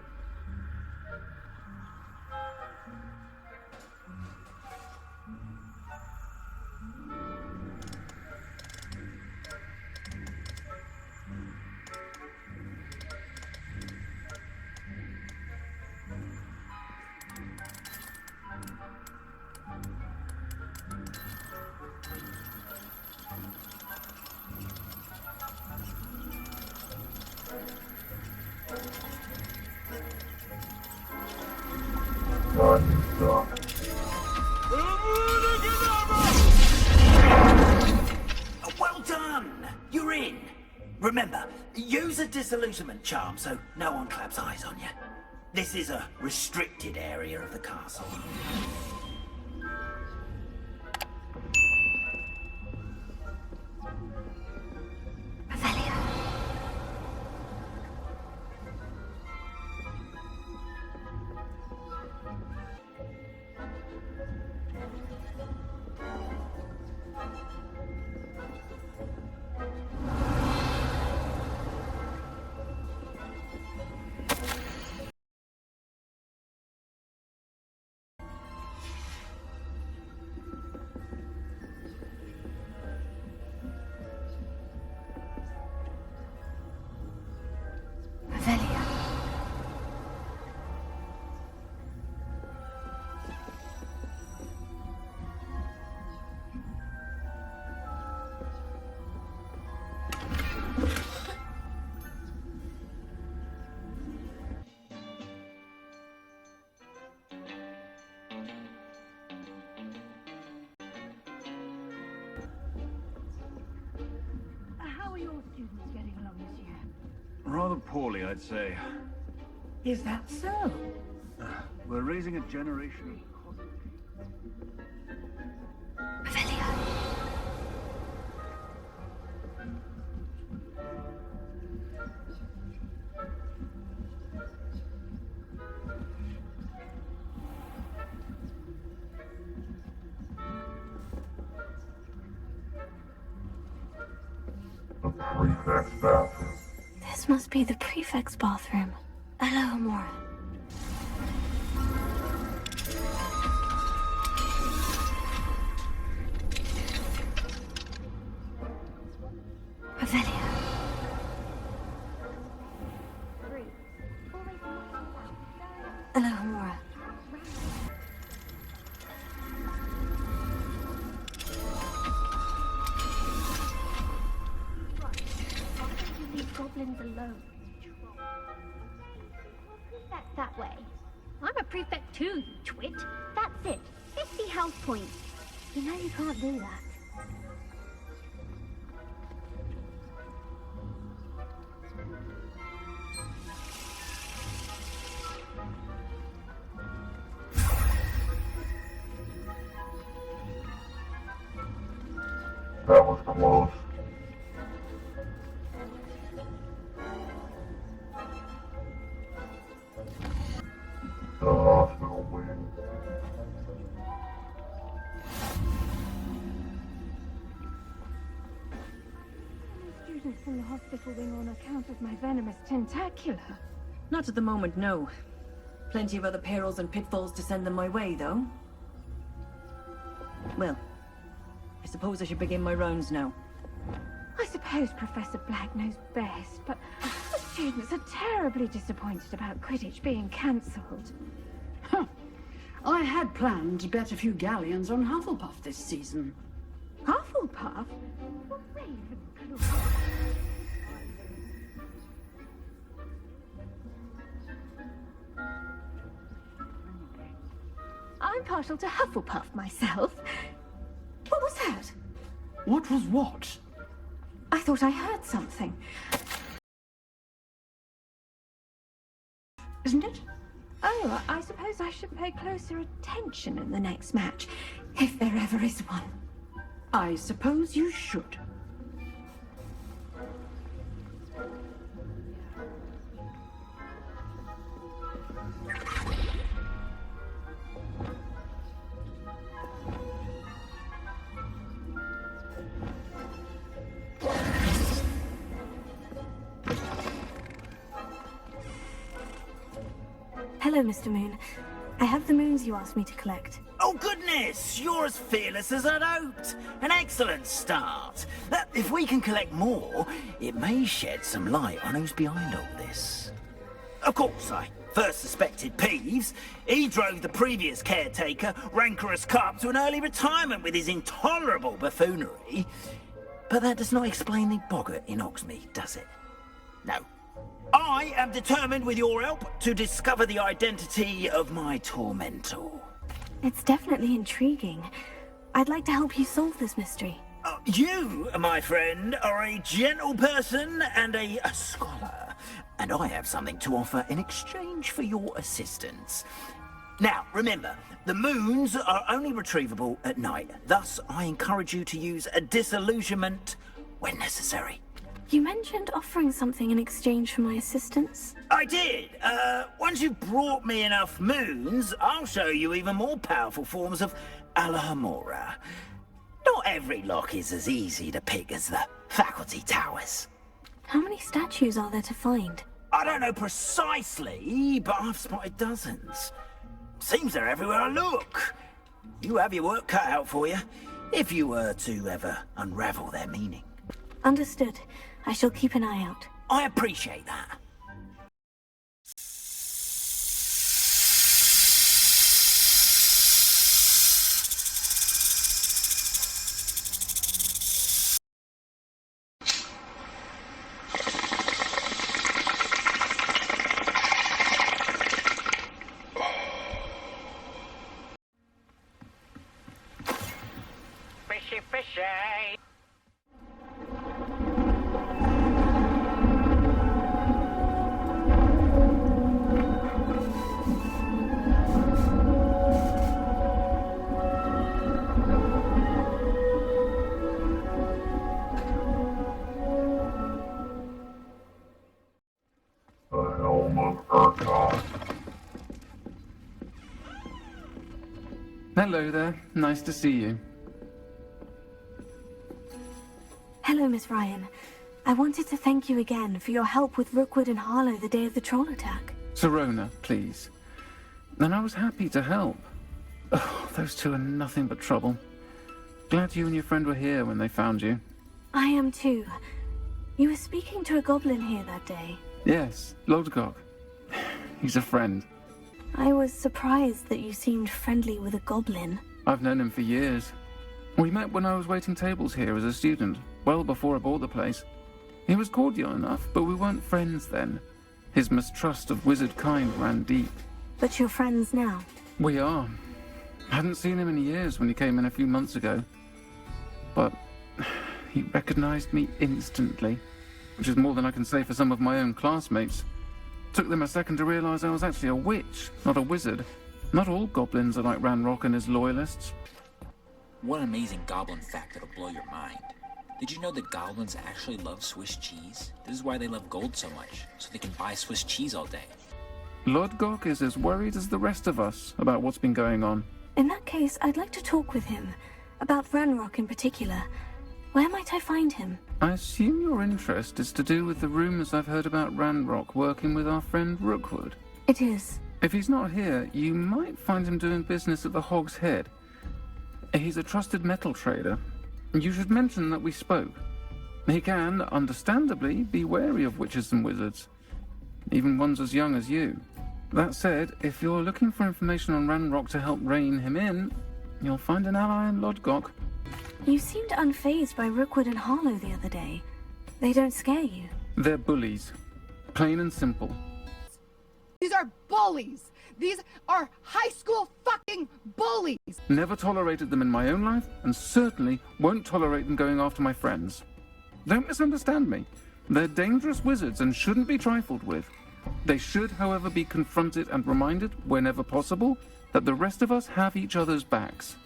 Remember, use a disillusionment charm so no one claps eyes on you. This is a restricted area of the castle. How are your students getting along this year? Rather poorly, I'd say. Is that so? We're raising a generation Prefect's bathroom. This must be the prefect's bathroom. Hello, Amora. Revelia. Hello, Amora. Leave goblins alone. Prefect that way. I'm a prefect too, you twit. That's it. 50 health points. You know you can't do that. That was close. The hospital wing. Students in the hospital wing on account of my venomous tentacula. Not at the moment, no. Plenty of other perils and pitfalls to send them my way, though. Well, I suppose I should begin my rounds now. I suppose Professor Black knows best, but the students are terribly disappointed about Quidditch being cancelled. I had planned to bet a few galleons on Hufflepuff this season. Hufflepuff? I'm partial to Hufflepuff myself. What was that? What was what? I thought I heard something. Isn't it? Oh, I suppose I should pay closer attention in the next match, if there ever is one. I suppose you should. Hello, Mr. Moon. I have the moons you asked me to collect. Oh, goodness! You're as fearless as I'd hoped. An excellent start. If we can collect more, it may shed some light on who's behind all this. Of course, I first suspected Peeves. He drove the previous caretaker, Rancorous Carp, to an early retirement with his intolerable buffoonery. But that does not explain the boggart in Hogsmeade, does it? No. I am determined, with your help, to discover the identity of my tormentor. It's definitely intriguing. I'd like to help you solve this mystery. You, my friend, are a gentle person and a scholar, and I have something to offer in exchange for your assistance. Now, remember, the moons are only retrievable at night. Thus, I encourage you to use a disillusionment when necessary. You mentioned offering something in exchange for my assistance. I did. Once you've brought me enough moons, I'll show you even more powerful forms of Alohomora. Not every lock is as easy to pick as the faculty towers. How many statues are there to find? I don't know precisely, but I've spotted dozens. Seems they're everywhere I look. You have your work cut out for you, if you were to ever unravel their meaning. Understood. I shall keep an eye out. I appreciate that. Fishy, fishy. Hello there. Nice to see you. Hello, Miss Ryan. I wanted to thank you again for your help with Rookwood and Harlow the day of the troll attack. Sirona, please. And I was happy to help. Oh, those two are nothing but trouble. Glad you and your friend were here when they found you. I am too. You were speaking to a goblin here that day. Yes, Lodgok. He's a friend. I was surprised that you seemed friendly with a goblin. I've known him for years. We met when I was waiting tables here as a student, well before I bought the place. He was cordial enough, but we weren't friends then. His mistrust of wizard kind ran deep. But you're friends now? We are. Hadn't seen him in years when he came in a few months ago. But he recognized me instantly, which is more than I can say for some of my own classmates. Took them a second to realize I was actually a witch, not a wizard. Not all goblins are like Ranrock and his loyalists. What an amazing goblin fact that'll blow your mind. Did you know that goblins actually love Swiss cheese? This is why they love gold so much, so they can buy Swiss cheese all day. Lodgok is as worried as the rest of us about what's been going on. In that case, I'd like to talk with him. About Ranrock in particular. Where might I find him? I assume your interest is to do with the rumors I've heard about Ranrock working with our friend Rookwood. It is. If he's not here, you might find him doing business at the Hog's Head. He's a trusted metal trader. You should mention that we spoke. He can, understandably, be wary of witches and wizards. Even ones as young as you. That said, if you're looking for information on Ranrock to help rein him in, you'll find an ally in Lodgok. You seemed unfazed by Rookwood and Harlow the other day. They don't scare you. They're bullies. Plain and simple. These are bullies! These are high school fucking bullies! Never tolerated them in my own life, and certainly won't tolerate them going after my friends. Don't misunderstand me. They're dangerous wizards and shouldn't be trifled with. They should, however, be confronted and reminded, whenever possible, that the rest of us have each other's backs.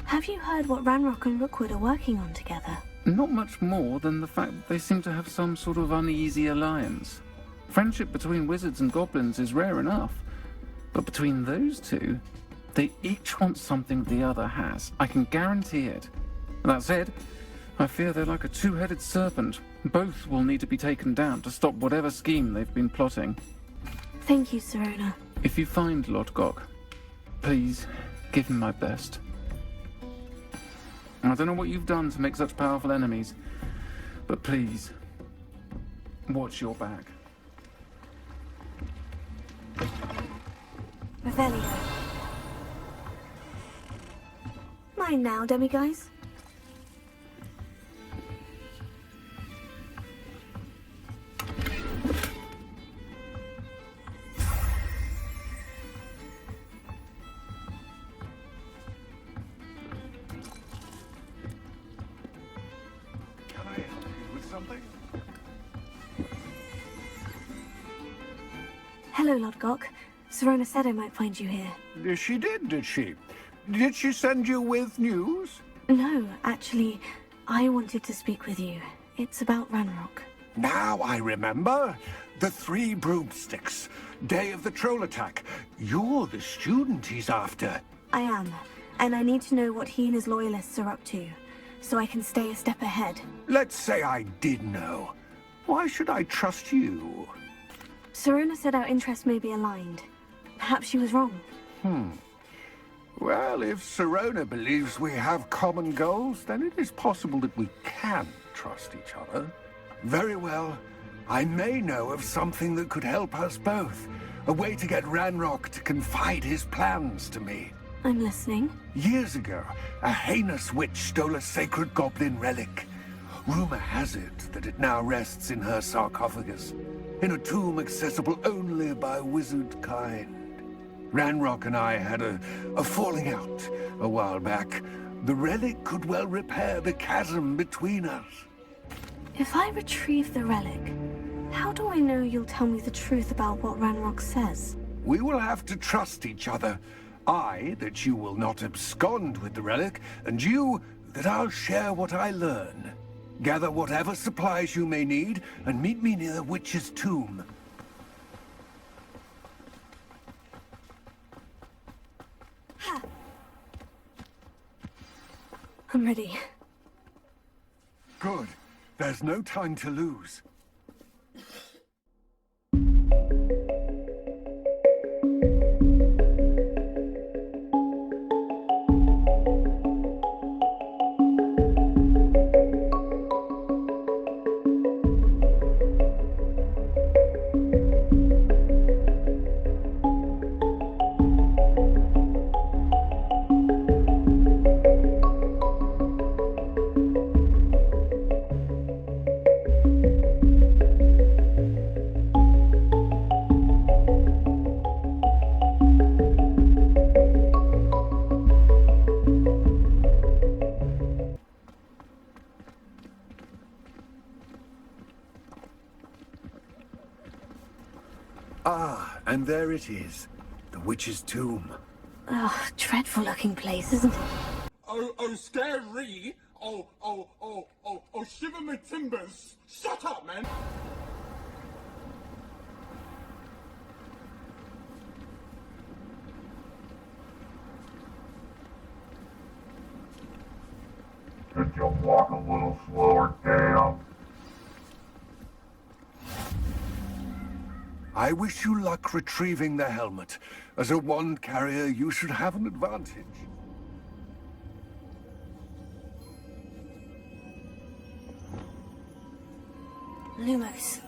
Have you heard what Ranrock and Rookwood are working on together? Not much more than the fact that they seem to have some sort of uneasy alliance. Friendship between wizards and goblins is rare enough. But between those two, they each want something the other has. I can guarantee it. That said, I fear they're like a two-headed serpent. Both will need to be taken down to stop whatever scheme they've been plotting. Thank you, Sirona. If you find Lodgok, please give him my best. I don't know what you've done to make such powerful enemies, but please, watch your back. Revelio. Mine now, demiguise. Hello, Lodgok. Serona said I might find you here. She did, did she? Did she send you with news? No, actually, I wanted to speak with you. It's about Ranrock. Now I remember. The 3 broomsticks. Day of the troll attack. You're the student he's after. I am, and I need to know what he and his loyalists are up to, so I can stay a step ahead. Let's say I did know. Why should I trust you? Serona said our interests may be aligned. Perhaps she was wrong. Well, if Serona believes we have common goals, then it is possible that we can trust each other. Very well. I may know of something that could help us both. A way to get Ranrock to confide his plans to me. I'm listening. Years ago, a heinous witch stole a sacred goblin relic. Rumor has it that it now rests in her sarcophagus, in a tomb accessible only by wizard kind. Ranrock and I had a falling out a while back. The relic could well repair the chasm between us. If I retrieve the relic, how do I know you'll tell me the truth about what Ranrock says? We will have to trust each other. I, that you will not abscond with the relic, and you, that I'll share what I learn. Gather whatever supplies you may need, and meet me near the witch's tomb. I'm ready. Good. There's no time to lose. And there it is, the witch's tomb. Ugh, dreadful looking place, isn't it? Oh, scary! Oh, shiver my timbers! Shut up, man! Could you walk a little slower, damn? I wish you luck retrieving the helmet. As a wand carrier, you should have an advantage. Lumos.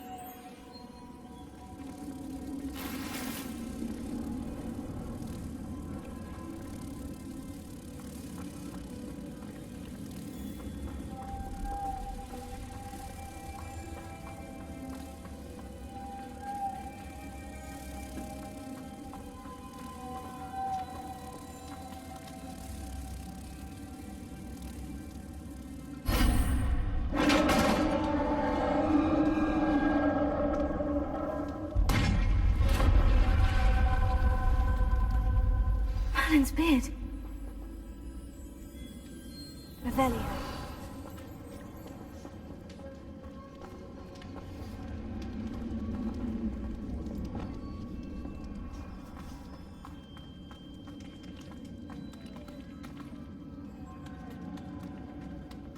Merlin's beard. Revelio.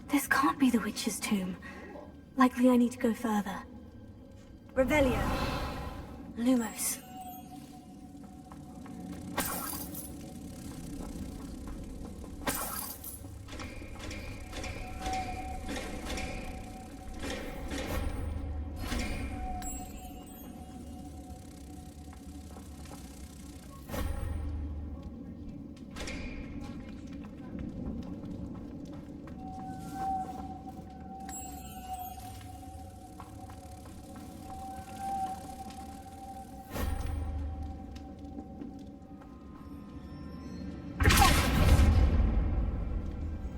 This can't be the witch's tomb. Likely I need to go further. Revelio. Lumos.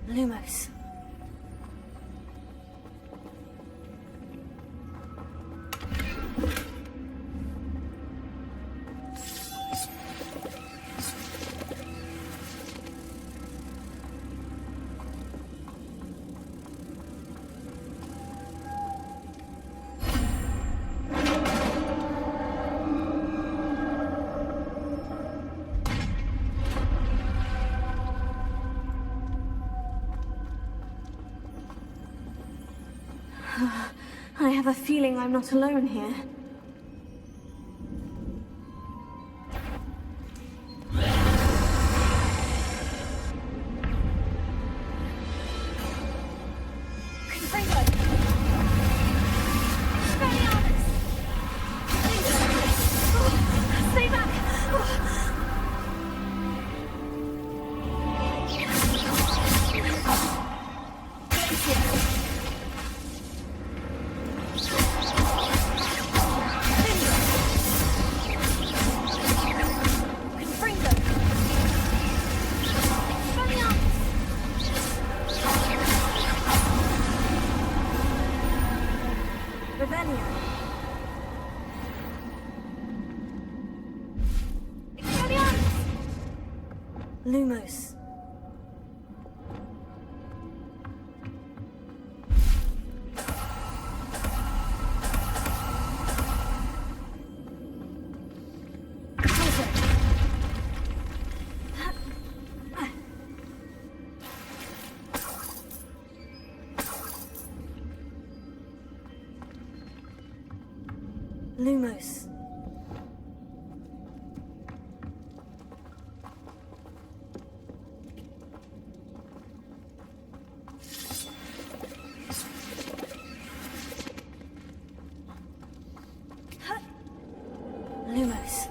Lumos. I have a feeling I'm not alone here. Stay back! Lumos. Lumos. Lumos.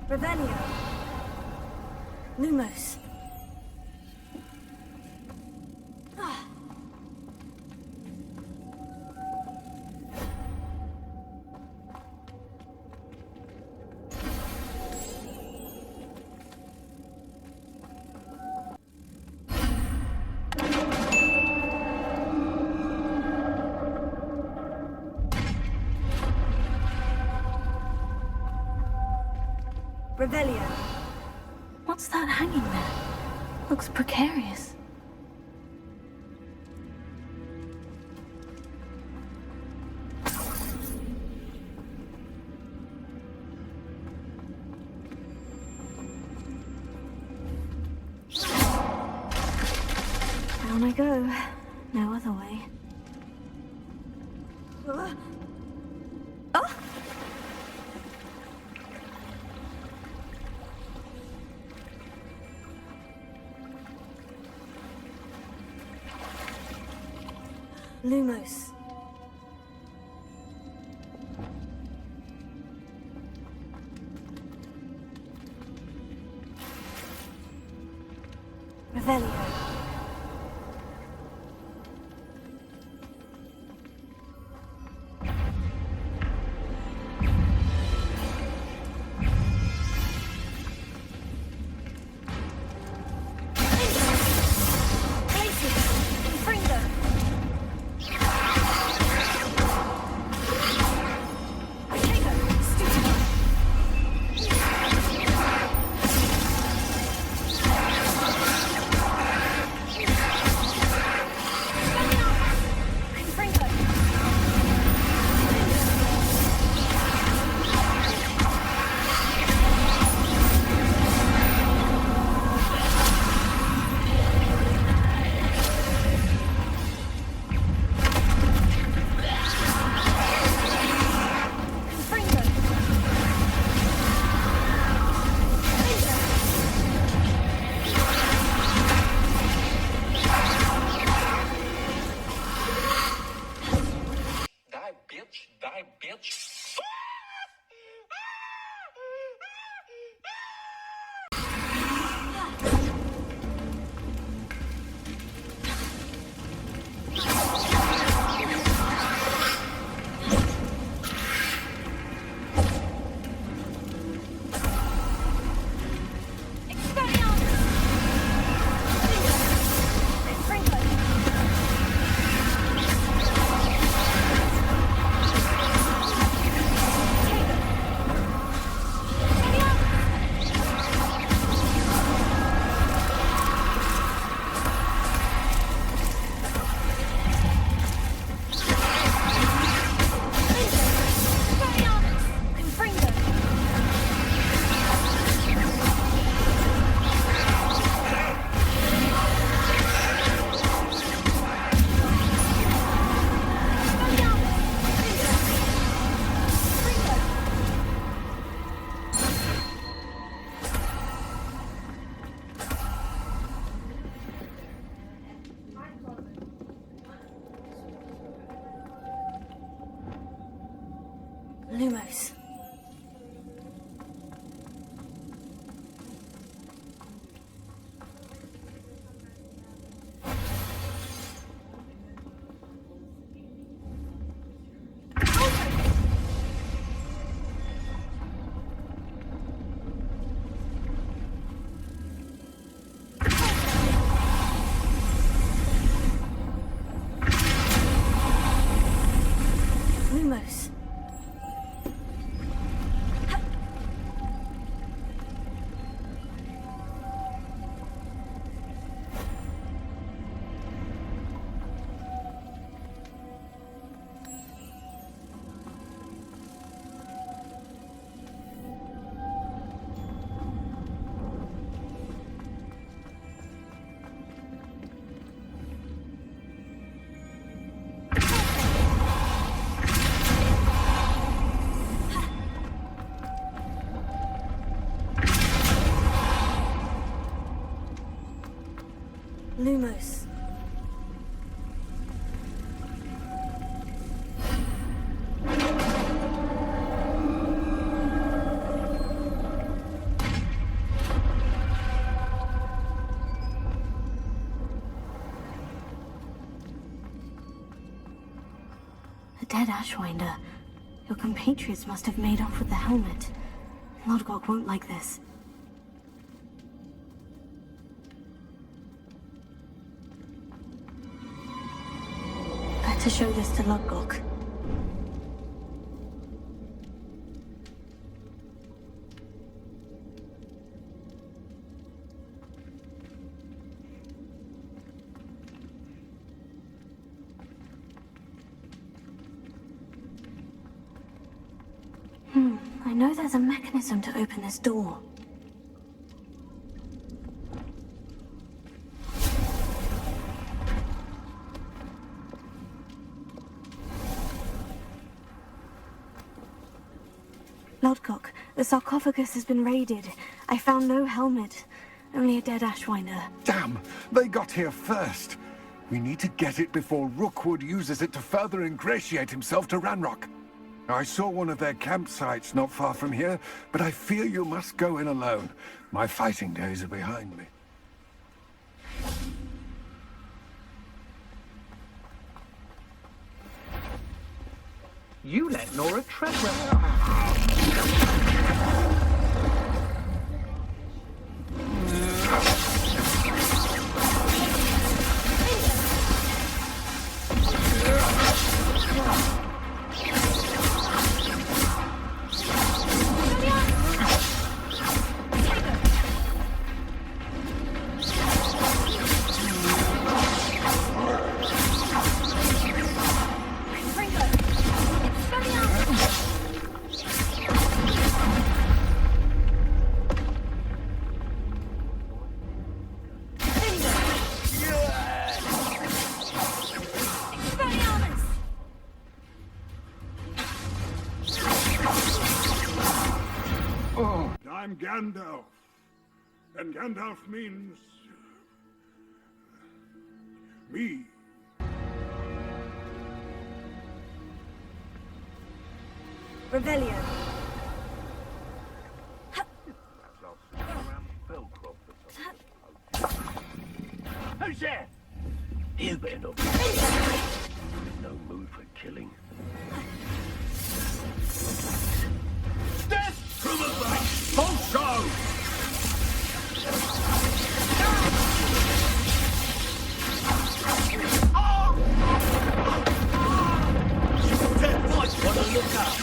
Revelio. Lumos. Revelio. What's that hanging there? Looks precarious. Down I go. No other way. Lumos. Revelio. Lumos. Lumos. Lumos. A dead Ashwinder. Your compatriots must have made off with the helmet. Lodgok won't like this. To show this to Lodgok. I know there's a mechanism to open this door. Lodgok, the sarcophagus has been raided. I found no helmet, only a dead Ashwinder. Damn! They got here first. We need to get it before Rookwood uses it to further ingratiate himself to Ranrock. I saw one of their campsites not far from here, but I fear you must go in alone. My fighting days are behind me. You let Nora tread I'm Gandalf, and Gandalf means me. Revelio. Who's there? You better not. No mood for killing. Death from above! Also! Death might want to look up.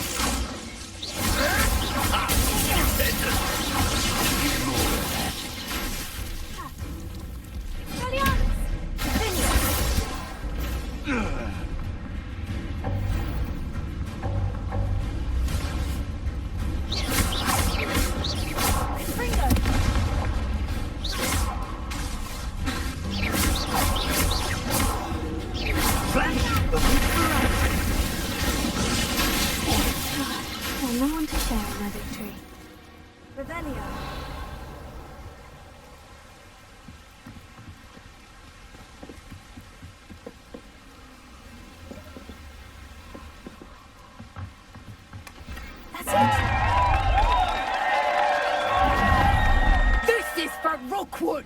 awkward!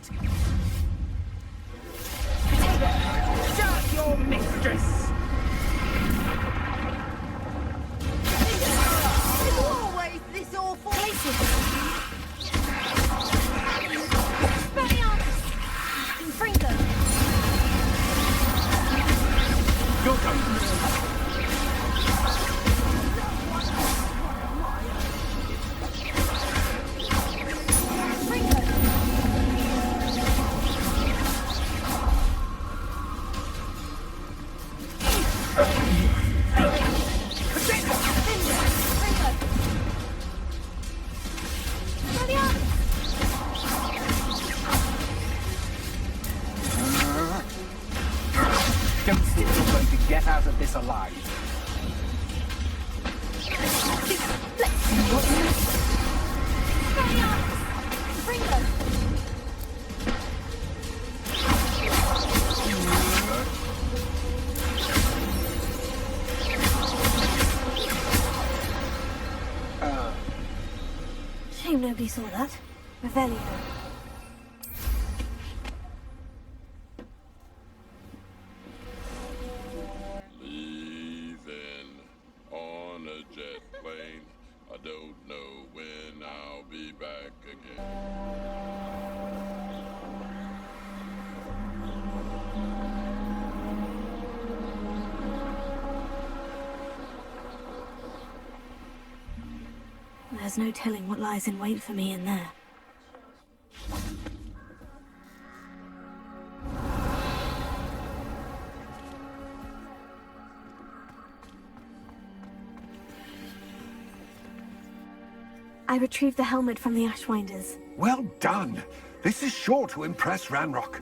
Shut your mistress! It's always this awful. Fringo! Your turn. Don't think you're going to get out of this alive. Shame nobody saw that. Revelio. Leaving on a jet plane. I don't know when I'll be back again. There's no telling what lies in wait for me in there. I retrieved the helmet from the Ashwinders. Well done! This is sure to impress Ranrock.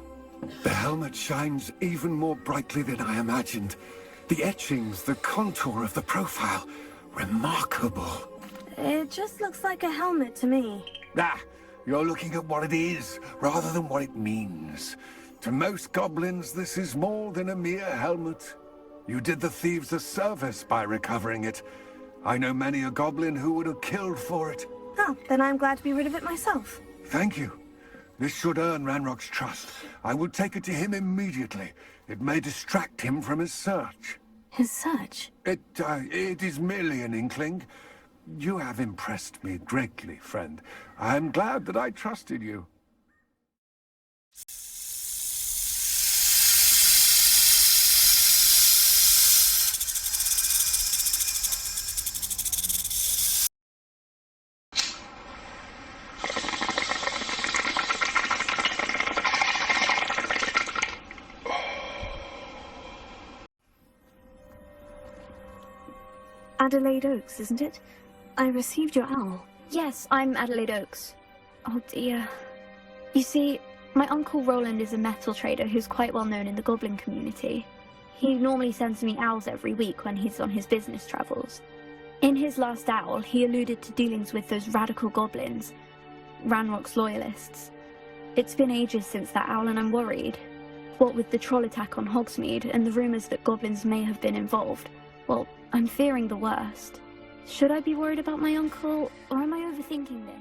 The helmet shines even more brightly than I imagined. The etchings, the contour of the profile, remarkable. It just looks like a helmet to me. Ah, you're looking at what it is, rather than what it means. To most goblins, this is more than a mere helmet. You did the thieves a service by recovering it. I know many a goblin who would have killed for it. Oh, then I'm glad to be rid of it myself. Thank you. This should earn Ranrock's trust. I would take it to him immediately. It may distract him from his search. His search? It is merely an inkling. You have impressed me greatly, friend. I am glad that I trusted you. Adelaide Oaks, isn't it? I received your owl. Yes, I'm Adelaide Oaks. Oh dear. You see, my Uncle Roland is a metal trader who's quite well known in the goblin community. He normally sends me owls every week when he's on his business travels. In his last owl, he alluded to dealings with those radical goblins, Ranrock's loyalists. It's been ages since that owl and I'm worried. What with the troll attack on Hogsmeade and the rumours that goblins may have been involved, well, I'm fearing the worst. Should I be worried about my uncle, or am I overthinking this?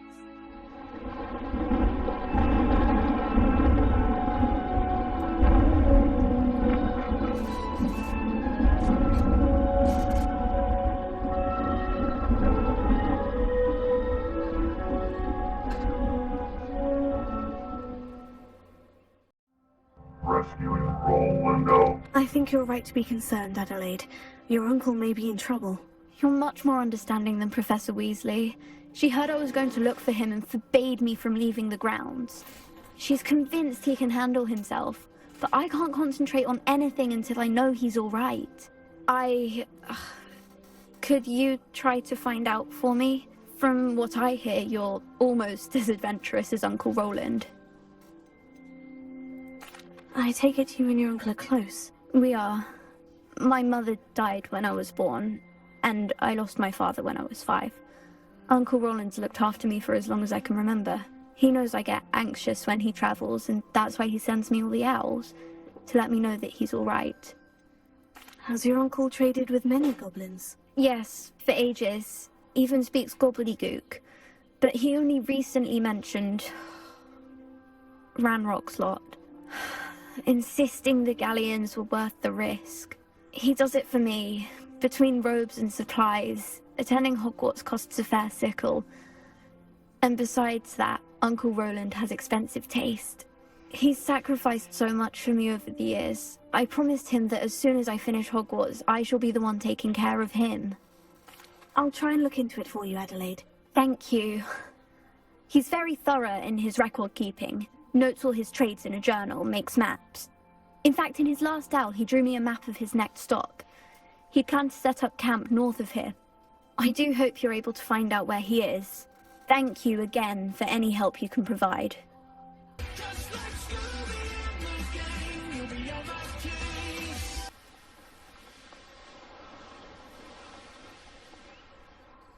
Rescuing Roland. I think you're right to be concerned, Adelaide. Your uncle may be in trouble. You're much more understanding than Professor Weasley. She heard I was going to look for him and forbade me from leaving the grounds. She's convinced he can handle himself, but I can't concentrate on anything until I know he's all right. Could you try to find out for me? From what I hear, you're almost as adventurous as Uncle Roland. I take it you and your uncle are close. We are. My mother died when I was born, and I lost my father when I was 5. Uncle Roland's looked after me for as long as I can remember. He knows I get anxious when he travels, and that's why he sends me all the owls, to let me know that he's all right. Has your uncle traded with many goblins? Yes, for ages. Even speaks gobbledygook. But he only recently mentioned... Ranrock's lot, insisting the galleons were worth the risk. He does it for me. Between robes and supplies, attending Hogwarts costs a fair sickle. And besides that, Uncle Roland has expensive taste. He's sacrificed so much for me over the years. I promised him that as soon as I finish Hogwarts, I shall be the one taking care of him. I'll try and look into it for you, Adelaide. Thank you. He's very thorough in his record keeping, notes all his trades in a journal, makes maps. In fact, in his last owl, he drew me a map of his next stop. He planned to set up camp north of here. I do hope you're able to find out where he is. Thank you again for any help you can provide.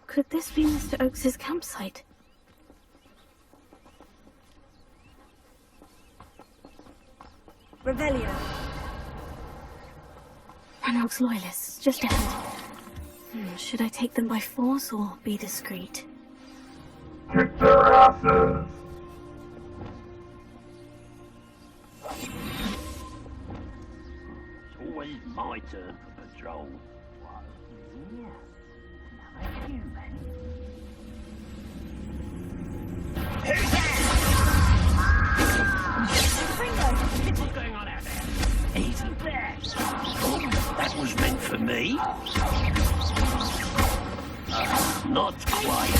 Could this be Mr. Oakes's campsite? Revelio. Ranrock's loyalists, just ahead. Should I take them by force or be discreet? Kick their asses! It's always my turn for patrol. What's going on out there? Easy there. Oh, that was meant for me. Not quite.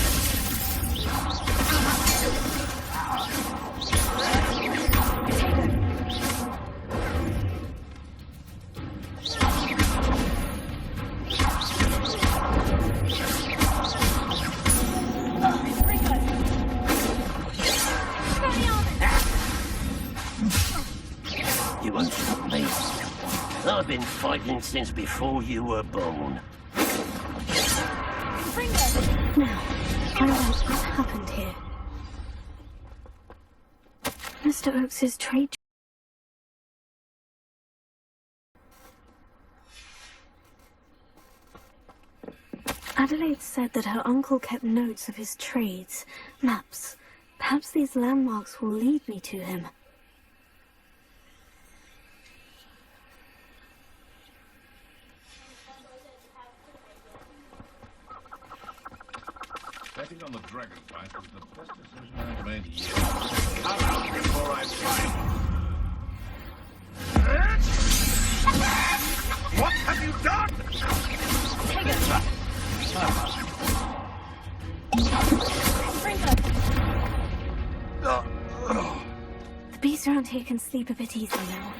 You won't stop me. I've been fighting since before you were born. Now, find out what happened here. Mr. Oakes's trade. Adelaide said that her uncle kept notes of his trades, maps. Perhaps these landmarks will lead me to him. Betting on the dragon fight was the best decision I've made yet. Come out before I fight. What have you done? The beast around here can sleep a bit easier now.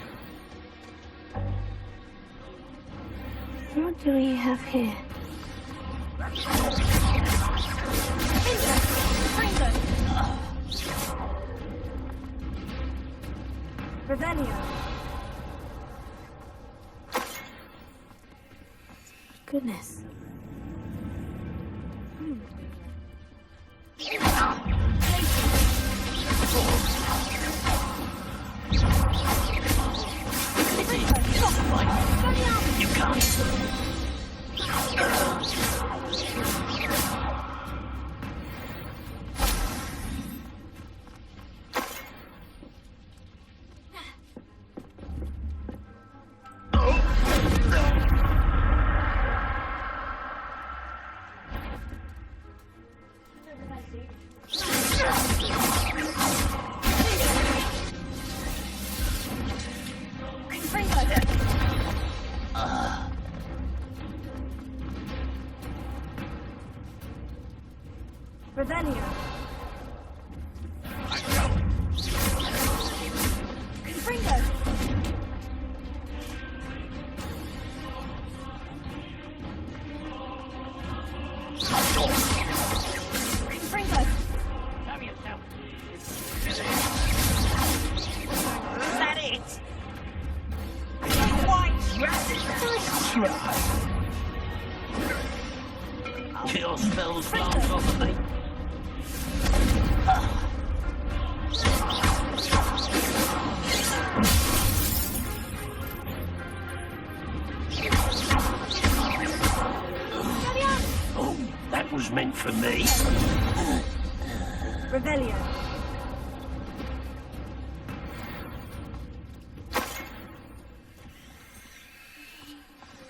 What do we have here? Revelio. Goodness. You can't. Revelio. Confringo. Confringo. Have yourself. Is that it? Quite nice try. Your spells bounce off of me. Oh, that was meant for me. Revelio.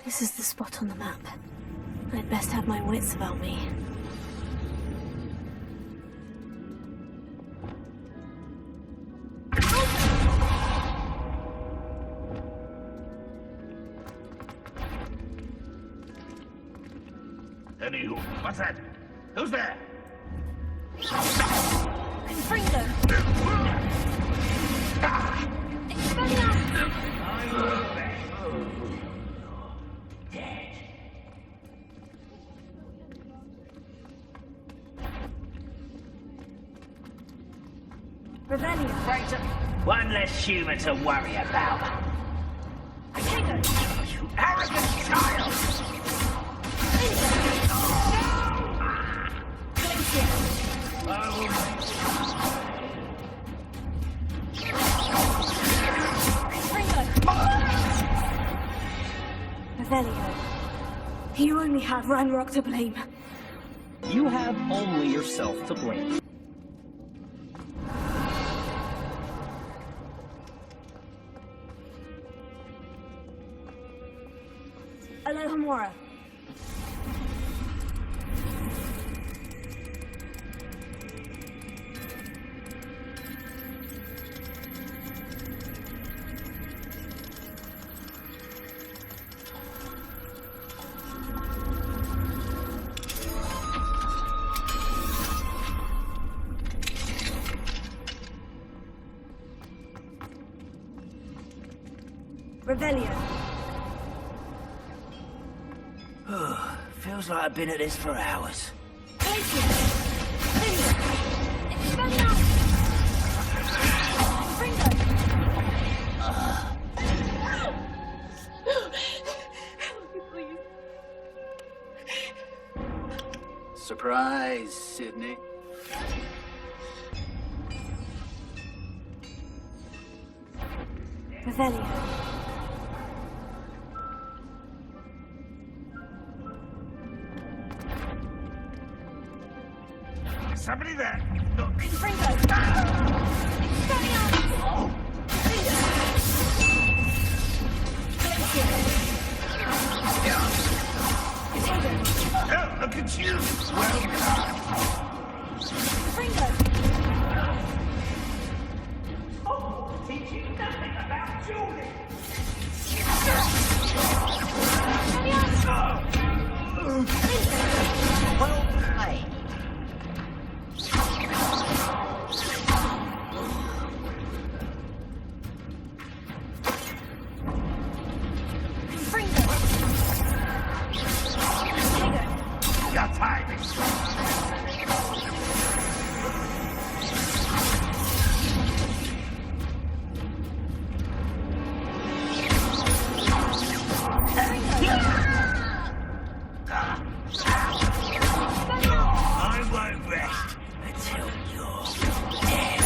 This is the spot on the map. I'd best have my wits about me. Anywho, what's that? Who's there? Confringo! Revelio! One less human to worry about. Confringo! You arrogant child! Revelio, you only have Ranrock to blame. You have only yourself to blame. Alohomora. Revelio. Feels like I've been at this for hours. Surprise, Sydney. Revelio. Somebody there! Look! Oh, look at you! Well done! Teach you nothing about Julie! Well played. Your timing! I won't rest until you're dead.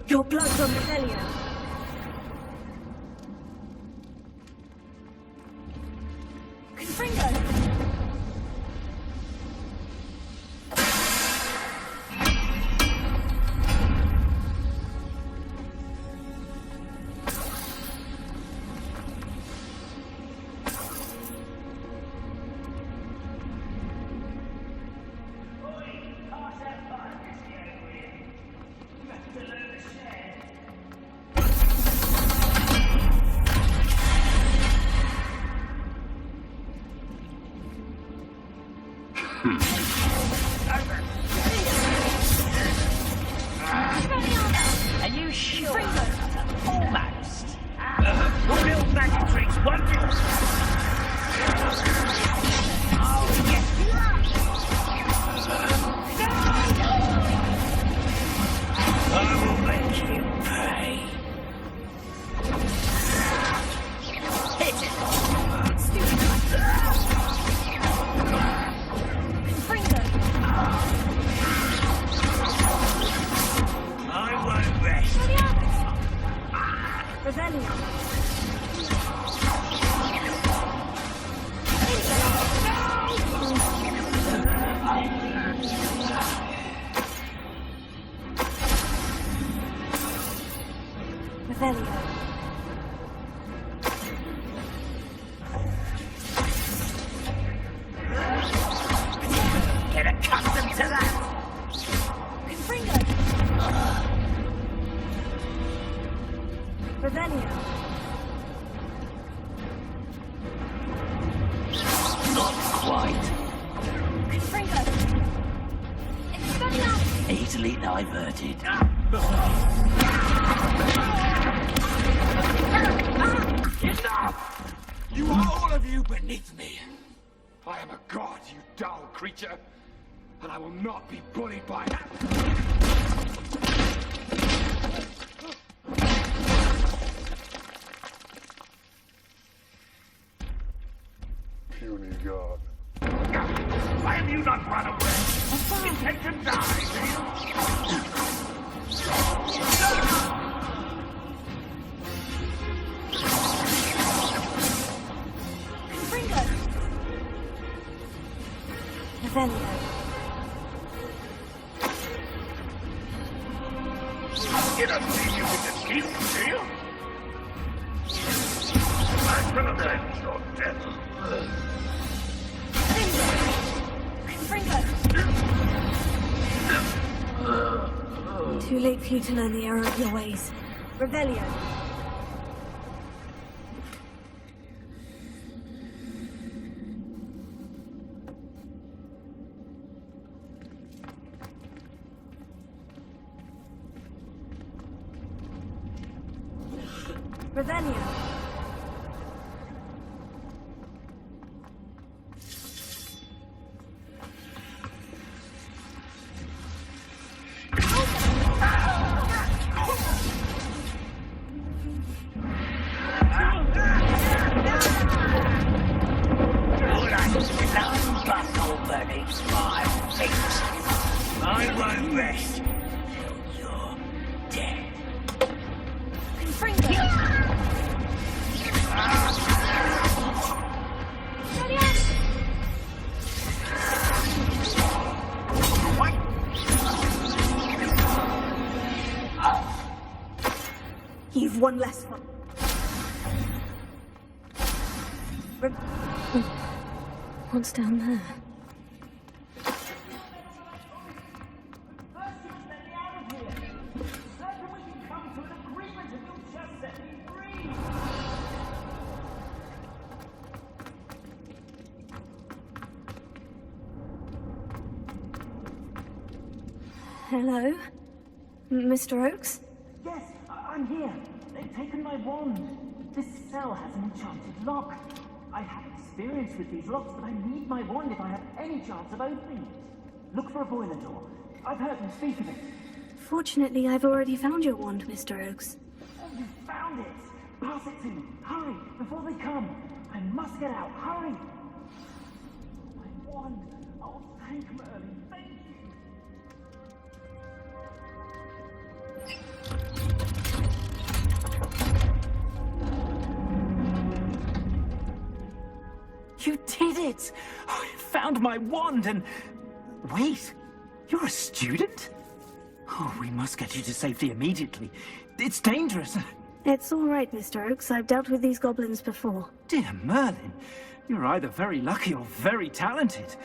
Your blood's on Revelio. Confringo! Revelio. Get accustomed to that! Confringo. Revelio. Not quite. Confringo. Expelliarmus. Easily diverted. Enough! You are all of you beneath me. I am a god, you dull creature, and I will not be bullied by that. Puny god. Why have you not run away? Intend to die, do you? Confringo. Revelio. You don't think you can escape, do you? I'm gonna avenge your death. Confringo. Too late for you to learn the error of your ways. Revelio. Revelio. I won't rest till you're dead. Confringo. You've one less fun. What's down there? Hello? Mr. Oakes? Yes, I'm here. They've taken my wand. This cell has an enchanted lock. I have experience with these locks, but I need my wand if I have any chance of opening it. Look for a boiler door. I've heard them speak of it. Fortunately, I've already found your wand, Mr. Oakes. Oh, you found it! Pass it to me. Hurry, before they come. I must get out. Hurry! My wand. Oh, thank Merlin. Thank you. You did it! Oh, you found my wand and... Wait, you're a student? Oh, we must get you to safety immediately. It's dangerous. It's all right, Mr. Oakes. I've dealt with these goblins before. Dear Merlin, you're either very lucky or very talented.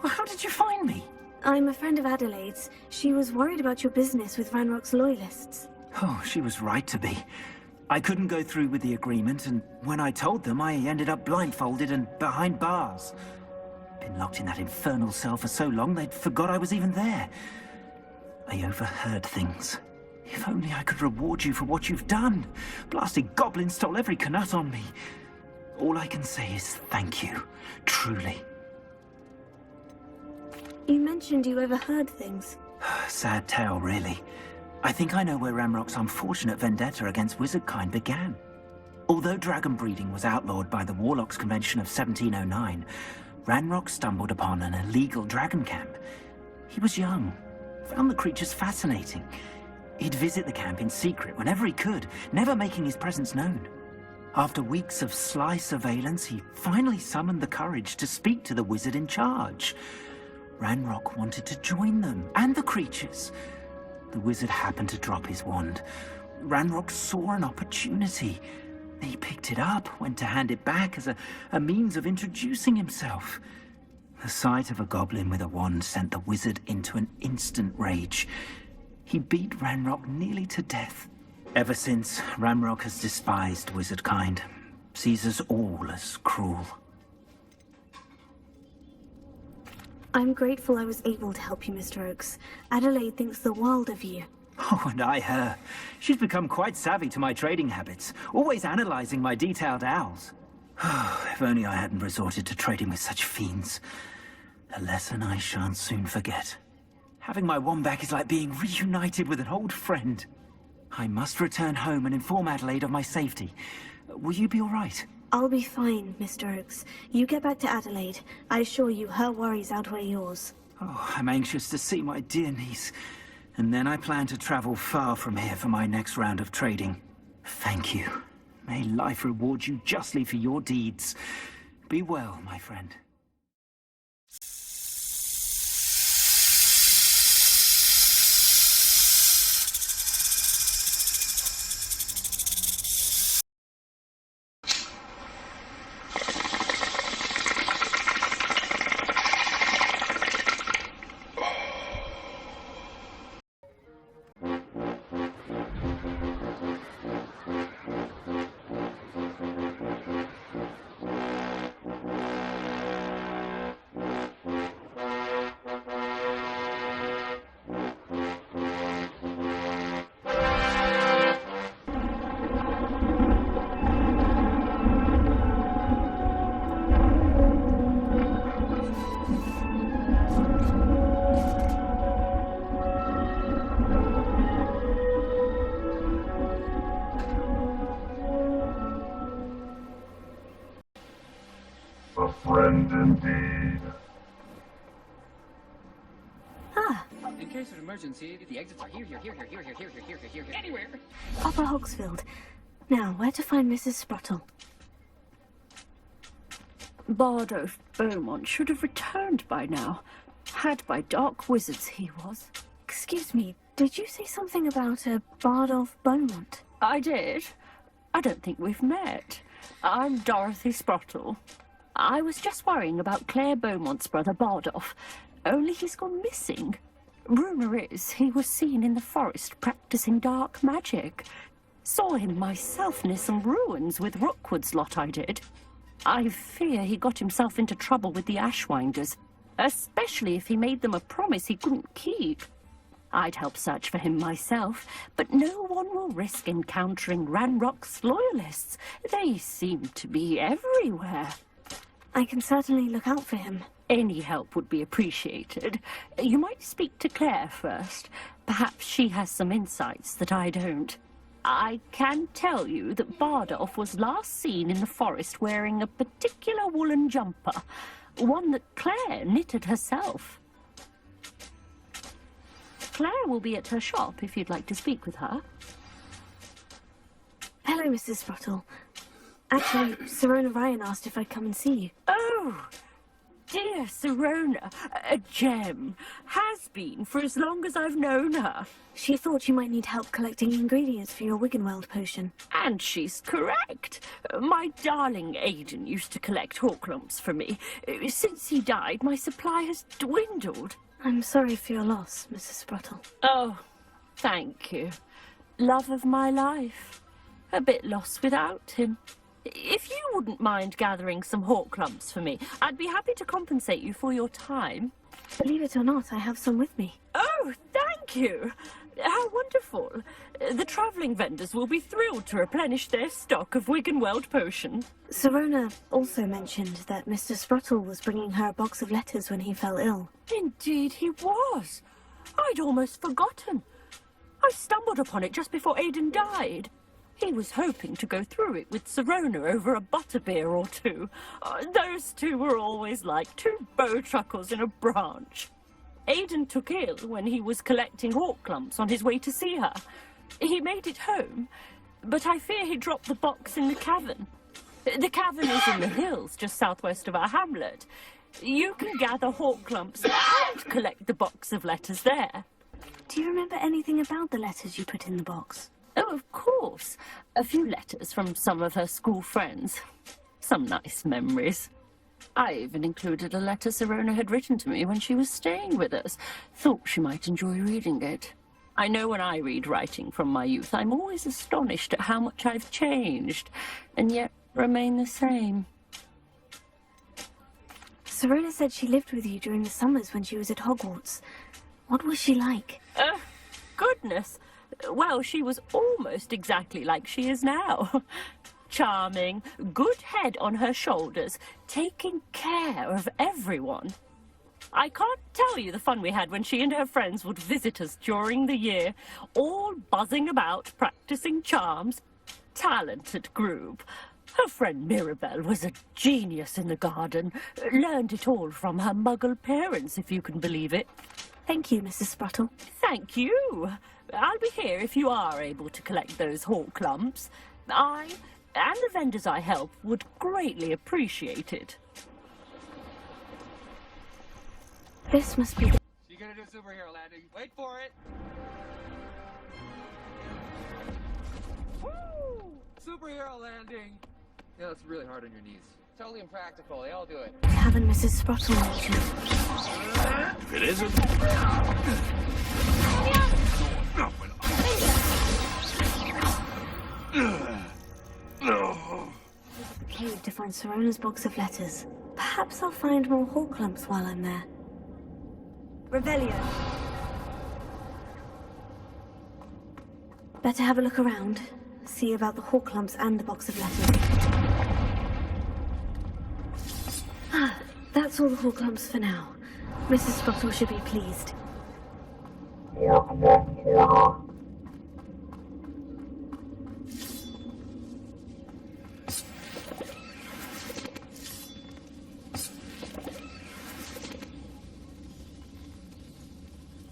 Well, how did you find me? I'm a friend of Adelaide's. She was worried about your business with Ranrock's loyalists. Oh, she was right to be. I couldn't go through with the agreement, and when I told them, I ended up blindfolded and behind bars. Been locked in that infernal cell for so long, they'd forgot I was even there. I overheard things. If only I could reward you for what you've done. Blasted goblins stole every Knut on me. All I can say is thank you, truly. You mentioned you overheard things. Sad tale, really. I think I know where Ranrock's unfortunate vendetta against wizardkind began. Although dragon breeding was outlawed by the Warlocks Convention of 1709, Ranrock stumbled upon an illegal dragon camp. He was young, found the creatures fascinating. He'd visit the camp in secret whenever he could, never making his presence known. After weeks of sly surveillance, he finally summoned the courage to speak to the wizard in charge. Ranrock wanted to join them, and the creatures. The wizard happened to drop his wand. Ranrock saw an opportunity. He picked it up, went to hand it back as a means of introducing himself. The sight of a goblin with a wand sent the wizard into an instant rage. He beat Ranrock nearly to death. Ever since, Ranrock has despised wizard kind, sees us all as cruel. I'm grateful I was able to help you, Mr. Oakes. Adelaide thinks the world of you. Oh, and I her. She's become quite savvy to my trading habits, always analyzing my detailed owls. If only I hadn't resorted to trading with such fiends. A lesson I shan't soon forget. Having my wand back is like being reunited with an old friend. I must return home and inform Adelaide of my safety. Will you be all right? I'll be fine, Mr. Oakes. You get back to Adelaide. I assure you, her worries outweigh yours. Oh, I'm anxious to see my dear niece. And then I plan to travel far from here for my next round of trading. Thank you. May life reward you justly for your deeds. Be well, my friend. A friend indeed. In case of emergency, the exits are here, anywhere. Upper Hogsfield. Now, where to find Mrs. Sprottle? Bardolph Beaumont should have returned by now. Had by dark wizards he was. Excuse me, did you say something about a Bardolph Beaumont? I did. I don't think we've met. I'm Dorothy Sprottle. I was just worrying about Claire Beaumont's brother Bardolph, only he's gone missing. Rumour is he was seen in the forest practicing dark magic. Saw him myself near some ruins with Rookwood's lot I did. I fear he got himself into trouble with the Ashwinders, especially if he made them a promise he couldn't keep. I'd help search for him myself, but no one will risk encountering Ranrock's loyalists. They seem to be everywhere. I can certainly look out for him. Any help would be appreciated. You might speak to Claire first. Perhaps she has some insights that I don't. I can tell you that Bardolph was last seen in the forest wearing a particular woolen jumper, one that Claire knitted herself. Claire will be at her shop if you'd like to speak with her. Hello, Mrs. Sprottle. Actually, Sirona Ryan asked if I'd come and see you. Oh, dear Sirona, a gem. Has been for as long as I've known her. She thought you might need help collecting ingredients for your Wiggenweld potion. And she's correct. My darling Aidan used to collect hawklumps for me. Since he died, my supply has dwindled. I'm sorry for your loss, Mrs. Sprottle. Oh, thank you. Love of my life. A bit lost without him. If you wouldn't mind gathering some hawklumps for me, I'd be happy to compensate you for your time. Believe it or not, I have some with me. Oh, thank you. How wonderful. The travelling vendors will be thrilled to replenish their stock of Wiggenweld potion. Sirona also mentioned that Mr. Sprottle was bringing her a box of letters when he fell ill. Indeed he was. I'd almost forgotten. I stumbled upon it just before Aidan died. He was hoping to go through it with Sirona over a butterbeer or two. Those two were always like two bowtruckles in a branch. Aidan took ill when he was collecting hawklumps on his way to see her. He made it home, but I fear he dropped the box in the cavern. The cavern is in the hills just southwest of our hamlet. You can gather hawklumps and collect the box of letters there. Do you remember anything about the letters you put in the box? Oh, Oh, of course. A few letters from some of her school friends. Some nice memories. I even included a letter Sirona had written to me when she was staying with us. Thought she might enjoy reading it. I know when I read writing from my youth, I'm always astonished at how much I've changed, and yet remain the same. Sirona said she lived with you during the summers when she was at Hogwarts. What was she like? Goodness. Well, she was almost exactly like she is now. Charming, good head on her shoulders, taking care of everyone. I can't tell you the fun we had when she and her friends would visit us during the year, all buzzing about, practicing charms. Talented group. Her friend Mirabelle was a genius in the garden. Learned it all from her muggle parents, if you can believe it. Thank you, Mrs. Spruttle. Thank you. I'll be here if you are able to collect those hawk lumps. I and the vendors I help would greatly appreciate it. This must be the... You're gonna do superhero landing. Wait for it. Woo! Superhero landing. Yeah, that's really hard on your knees. Totally impractical. They all do it. Haven't Mrs. Spruttle mentioned? If it isn't... Cave to find Sirona's box of letters. Perhaps I'll find more hawk lumps while I'm there. Revelio. Better have a look around. See about the hawk lumps and the box of letters. Ah, that's all the hawk lumps for now. Mrs. Spruttle should be pleased. Mark one corner.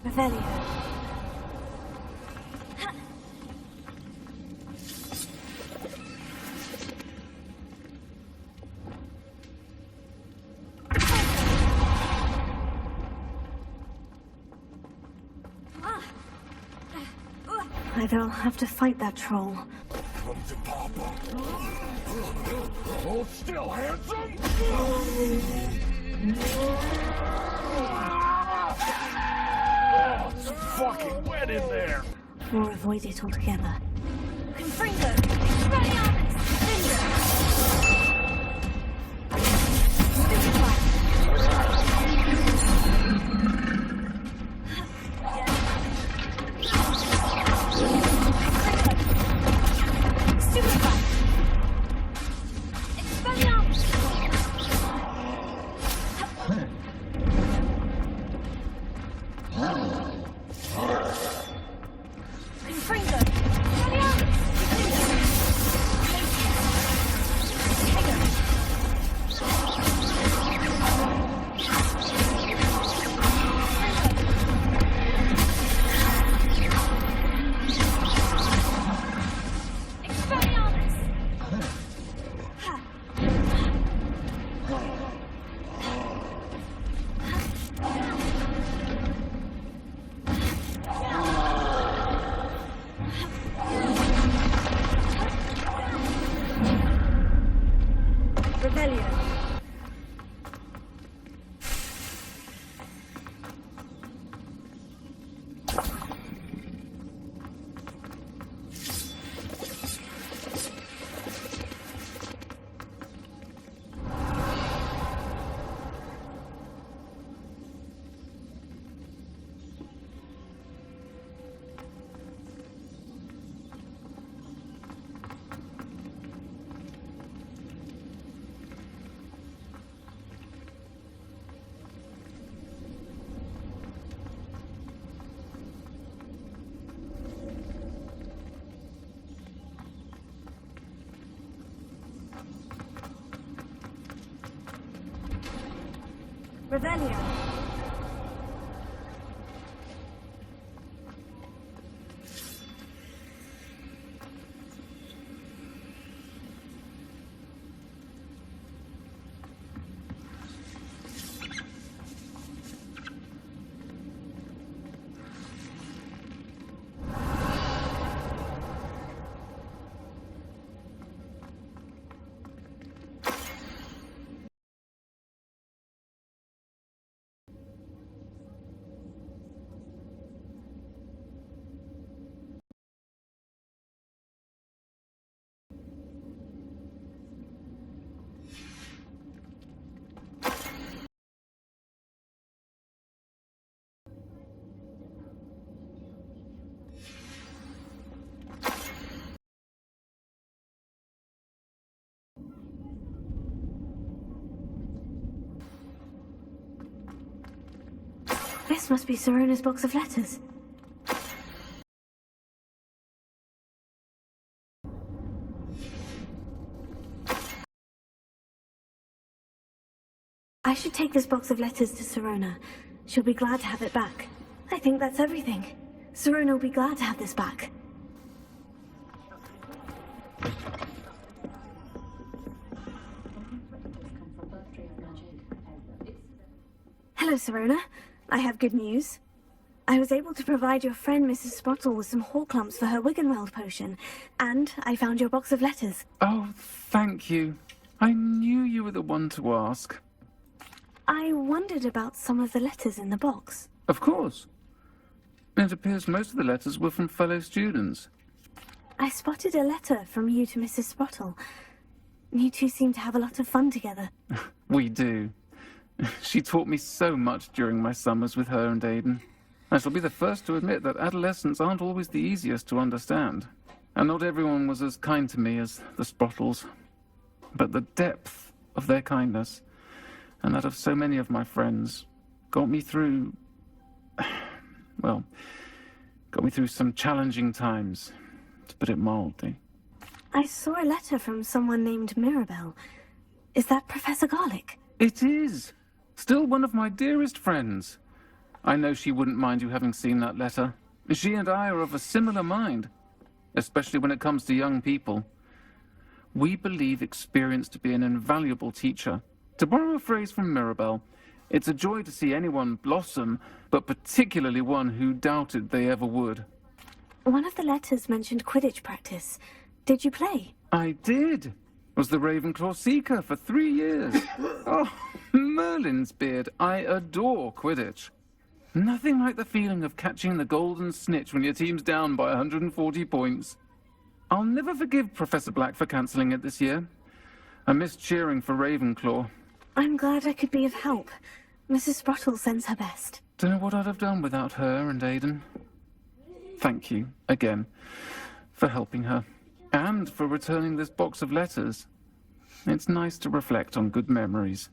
Revelio. Either I'll have to fight that troll. Come to Papa. Hold still, handsome! Oh, it's fucking wet in there! Or avoid it altogether. Confringo! Expelliarmus! Revelio. This must be Serona's box of letters. I should take this box of letters to Serona. She'll be glad to have it back. I think that's everything. Serona will be glad to have this back. Hello, Serona. I have good news. I was able to provide your friend Mrs. Spottle with some Horklumps for her Wiggenweld potion, and I found your box of letters. Oh, thank you. I knew you were the one to ask. I wondered about some of the letters in the box. Of course. It appears most of the letters were from fellow students. I spotted a letter from you to Mrs. Spottle. You two seem to have a lot of fun together. We do. She taught me so much during my summers with her and Aidan. I shall be the first to admit that adolescents aren't always the easiest to understand. And not everyone was as kind to me as the Sprottles. But the depth of their kindness, and that of so many of my friends, got me through... well, got me through some challenging times, to put it mildly. I saw a letter from someone named Mirabelle. Is that Professor Garlick? It is! Still one of my dearest friends. I know she wouldn't mind you having seen that letter. She and I are of a similar mind, especially when it comes to young people. We believe experience to be an invaluable teacher. To borrow a phrase from Mirabelle, it's a joy to see anyone blossom, but particularly one who doubted they ever would. One of the letters mentioned Quidditch practice. Did you play? I did. Was the Ravenclaw Seeker for 3 years. Oh, Merlin's beard. I adore Quidditch. Nothing like the feeling of catching the golden snitch when your team's down by 140 points. I'll never forgive Professor Black for cancelling it this year. I missed cheering for Ravenclaw. I'm glad I could be of help. Mrs. Sprottle sends her best. Don't know what I'd have done without her and Aidan. Thank you, again, for helping her. And for returning this box of letters. It's nice to reflect on good memories.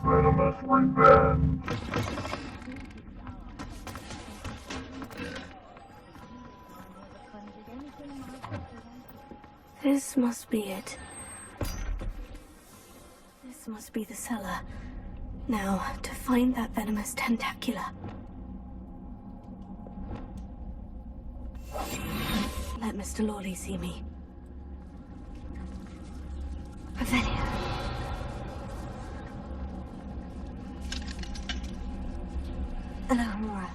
Venomous revenge. This must be it. This must be the cellar. Now, to find that venomous tentacula. Let Mr. Lawley see me. Revelia. Hello, Aurora.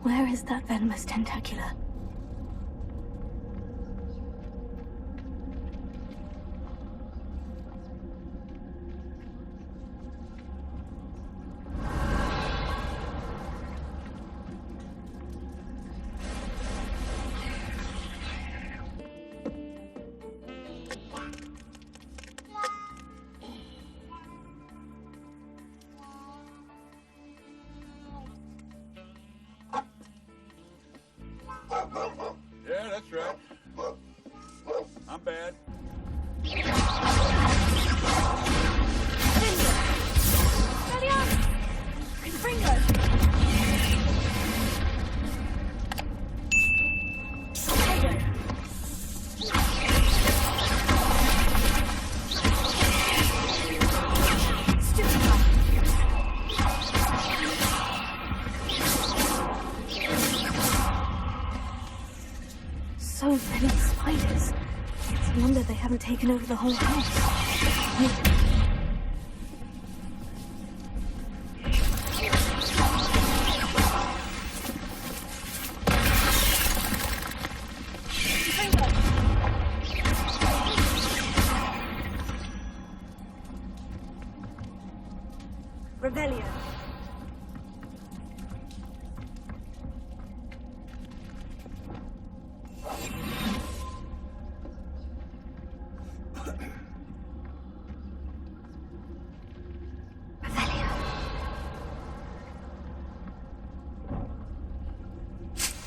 Where is that venomous tentacula? Yeah, that's right. I'm bad. Ready on! Fringo! So many spiders. It's a wonder they haven't taken over the whole house. Revelio.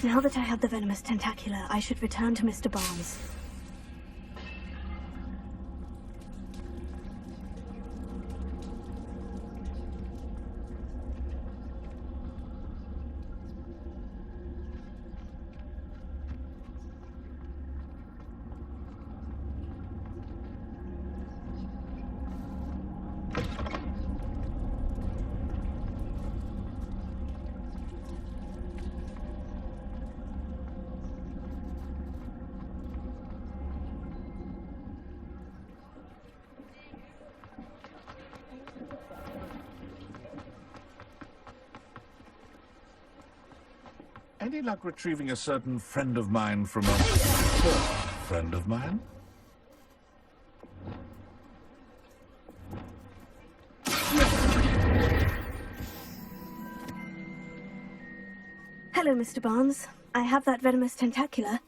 Now that I have the venomous tentacula, I should return to Mr. Barnes. Any luck retrieving a certain friend of mine from a friend of mine? Hello, Mr. Barnes. I have that venomous tentacula.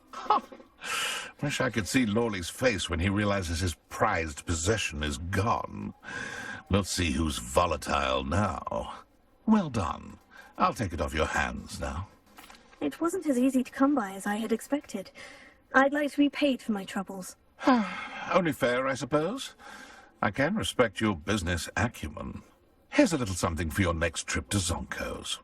Wish I could see Lawley's face when he realizes his prized possession is gone. We'll see who's volatile now. Well done. I'll take it off your hands now. It wasn't as easy to come by as I had expected. I'd like to be paid for my troubles. Only fair, I suppose. I can respect your business acumen. Here's a little something for your next trip to Zonko's.